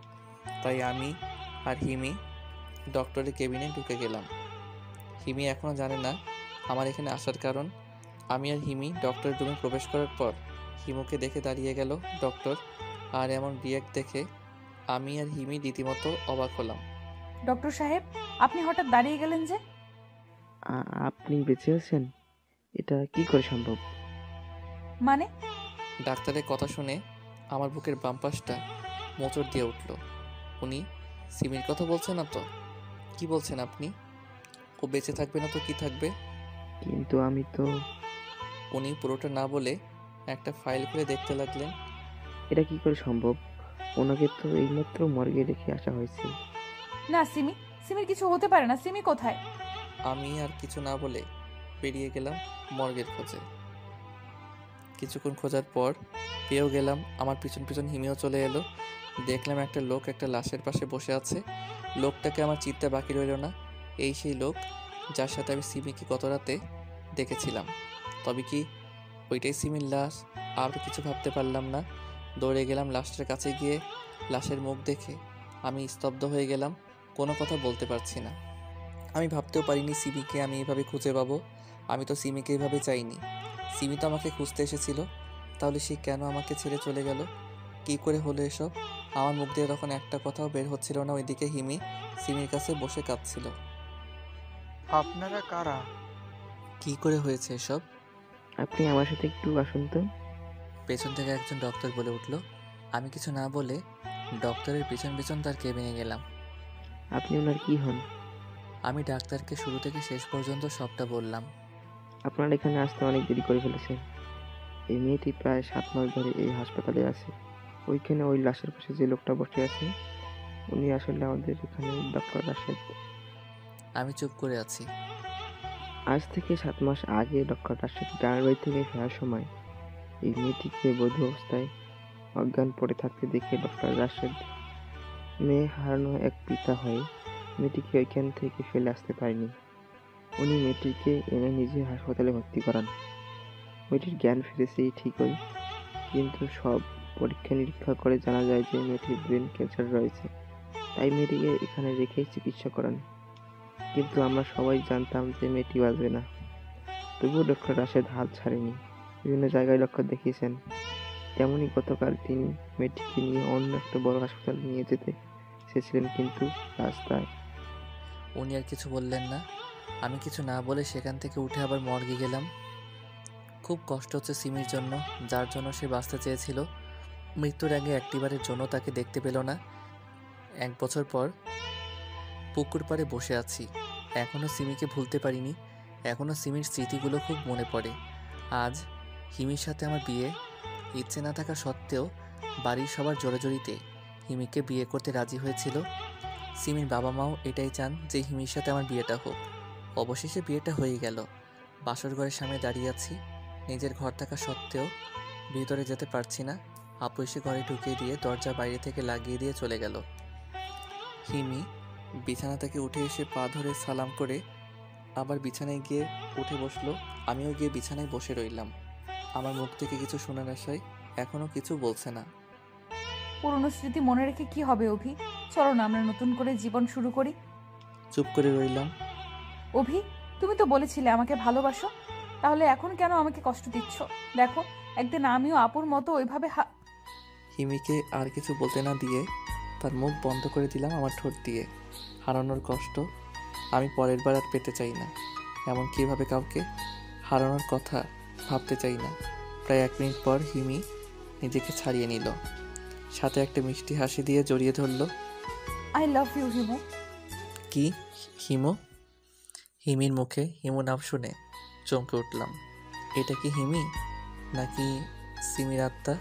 তাই আমি আর হিমি ডক্টরের কেবিনে ঢুকে গেলাম। হিমি এখনও জানে না আমার এখানে আসার কারণ। আমি আর হিমি ডক্টরের রুমে প্রবেশ করার পর হিমুকে দেখে দাঁড়িয়ে গেল ডক্টর, আর এমন রিয়াক্ট দেখে আমি আর হিমি রীতিমতো অবাক হলাম। ডক্টর সাহেব, আপনি হঠাৎ দাঁড়িয়ে গেলেন যে? আপনি বেঁচে আছেন? এটা কি করে সম্ভব? মানে? ডাক্তারের কথা শুনে আমার বুকের বাম পাশটা মোচড় দিয়ে উঠল। উনি সিমির কথা বলছেন না তো? কি বলছেন আপনি? ও বেঁচে থাকবে না তো কি থাকবে? কিন্তু আমি তো। উনি পুরোটা না বলে একটা ফাইল খুলে দেখতে লাগলেন। এটা কি করে সম্ভব? ওনাকে তো এইমাত্র মর্গে রেখে আসা হয়েছে। না সিমির কিছু হতে পারে না। সিমি কোথায়? আমি আর কিছু না বলে বেরিয়ে গেলাম মর্গের খোঁজে। কিছুক্ষণ খোঁজার পর পেয়েও গেলাম। আমার পিছন পিছন হিমিও চলে এলো। দেখলাম একটা লোক একটা লাশের পাশে বসে আছে। লোকটাকে আমার চিনতে বাকি রইল না। এই সেই লোক যার সাথে আমি সিমিকে গত রাতে দেখেছিলাম। তবে কি ওইটাই সিমির লাশ? আর কিছু ভাবতে পারলাম না। দৌড়ে গেলাম লাশটার কাছে। গিয়ে লাশের মুখ দেখে আমি স্তব্ধ হয়ে গেলাম। কোনো কথা বলতে পারছি না। আমি ভাবতেও পারিনি সিমিকে আমি এভাবে খুঁজে পাবো। আমি তো সিমিকে এভাবে চাইনি। সিমি তো আমাকে খুঁজতে এসেছিল। তাহলে সে কেন আমাকে ছেড়ে চলে গেল? কী করে হলো এসব? আমার মুখ দিয়ে তখন একটা কথাও বের হচ্ছিল না। ওইদিকে হিমি সিমির কাছে বসে কাঁদছিল। আপনারা কারা? কী করে হয়েছে এসব? আপনি আমার সাথে একটু আসুন তো। পেছন থেকে একজন ডক্টর বলে উঠল। আমি কিছু না বলে ডক্টরের পিছন পিছন তার কেবিনে গেলাম। আপনি ওনার কি হন? আমি ডাক্তারকে শুরু থেকে শেষ পর্যন্ত সবটা বললাম। আপনার এখানে আসতে অনেক দেরি করে ফেলেছেন। এই মেয়েটি প্রায় 7 মাস ধরে এই হাসপাতালে আছে। ওইখানে ওই লাশের পাশে যে লোকটা বসে আছে উনি আসলে আমাদের এখানে ডক্টর রাশেদ। আমি চুপ করে আছি। আজ থেকে 7 মাস আগে ডক্টর রাশেদ গ্রামের বাড়ি থেকে ফেরার সময় এই মেয়েটিকে বধূ অবস্থায় অজ্ঞান পড়ে থাকতে দেখে ডক্টর রাশেদ মেয়ে হারানো এক পিতা হয়ে মেয়েটিকে ওইখান থেকে ফেলে আসতে পারেনি। উনি মেয়েটিকে এনে নিজে হাসপাতালে ভর্তি করান। মেয়েটির জ্ঞান ফিরেছে ঠিকই, কিন্তু সব পরীক্ষা নিরীক্ষা করে জানা যায় যে মেয়েটির ব্রেন ক্যান্সার রয়েছে। তাই মেয়েটিকে এখানে রেখেই চিকিৎসা করান। কিন্তু আমরা সবাই জানতাম যে মেয়েটি বাঁচবে না। তবুও ডক্টর রাশেদ হাল ছাড়েনি। বিভিন্ন জায়গায় লক্ষ্য দেখিয়েছেন। তেমনই গতকাল তিনি মেয়েটিকে নিয়ে অন্য একটা বড় হাসপাতালে নিয়ে যেতে চেয়েছিলেন, কিন্তু রাস্তায়। উনি আর কিছু বললেন না। আমি কিছু না বলে সেখান থেকে উঠে আবার মর্গে গেলাম। খুব কষ্ট হচ্ছে সিমির জন্য, যার জন্য সে বাঁচতে চেয়েছিল। মৃত্যুর আগে একটিবারের জন্য তাকে দেখতে পেল না। 1 বছর পর পুকুর পাড়ে বসে আছি। এখনও সিমিকে ভুলতে পারিনি। এখনও সিমির স্মৃতিগুলো খুব মনে পড়ে। আজ হিমির সাথে আমার বিয়ে। ইচ্ছে না থাকা সত্ত্বেও বাড়ির সবার জোরাজোরিতে হিমিকে বিয়ে করতে রাজি হয়েছিল। সিমির বাবা মাও এটাই চান যে হিমির সাথে আমার বিয়েটা হোক। অবশেষে বিয়েটা হয়ে গেল। বাসর ঘরের সামনে দাঁড়িয়ে আছি। নিজের ঘর থাকা সত্ত্বেও ভিতরে যেতে পারছি না। আপু এসে ঘরে ঢুকিয়ে দিয়ে দরজা বাইরে থেকে লাগিয়ে দিয়ে চলে গেল। হিমি বিছানা থেকে উঠে এসে পা ধরে সালাম করে আবার বিছানায় গিয়ে উঠে বসলো। আমিও গিয়ে বিছানায় বসে রইলাম। আমার মুখ থেকে কিছু শোনার আশায় এখনও কিছু বলছে না। পুরনো স্মৃতি মনে রেখে কি হবে অভি? চলো না আমরা নতুন করে জীবন শুরু করি। চুপ করে রইলাম। অভি, তুমি তো বলেছিলে আমাকে ভালোবাসো, তাহলে এখন কেন আমাকে কষ্ট দিচ্ছ? দেখো, একদিন আমিও আপুর মতো ওইভাবে হিমিকে আর কিছু বলতে না দিয়ে তার মুখ বন্ধ করে দিলাম আমার ঠোঁট দিয়ে। হারানোর কষ্ট আমি পরের বার আর পেতে চাই না। এমন কীভাবে কাউকে হারানোর কথা ভাবতে চাই না। প্রায় 1 মিনিট পর হিমি নিজেকে ছাড়িয়ে নিল, সাথে একটা মিষ্টি হাসি দিয়ে জড়িয়ে ধরল। I love you Himu. কি? হিমু? হিমির মুখে হিমু নাম শুনে চমকে উঠলাম। এটা কি হিমি নাকি সিমির আত্মা?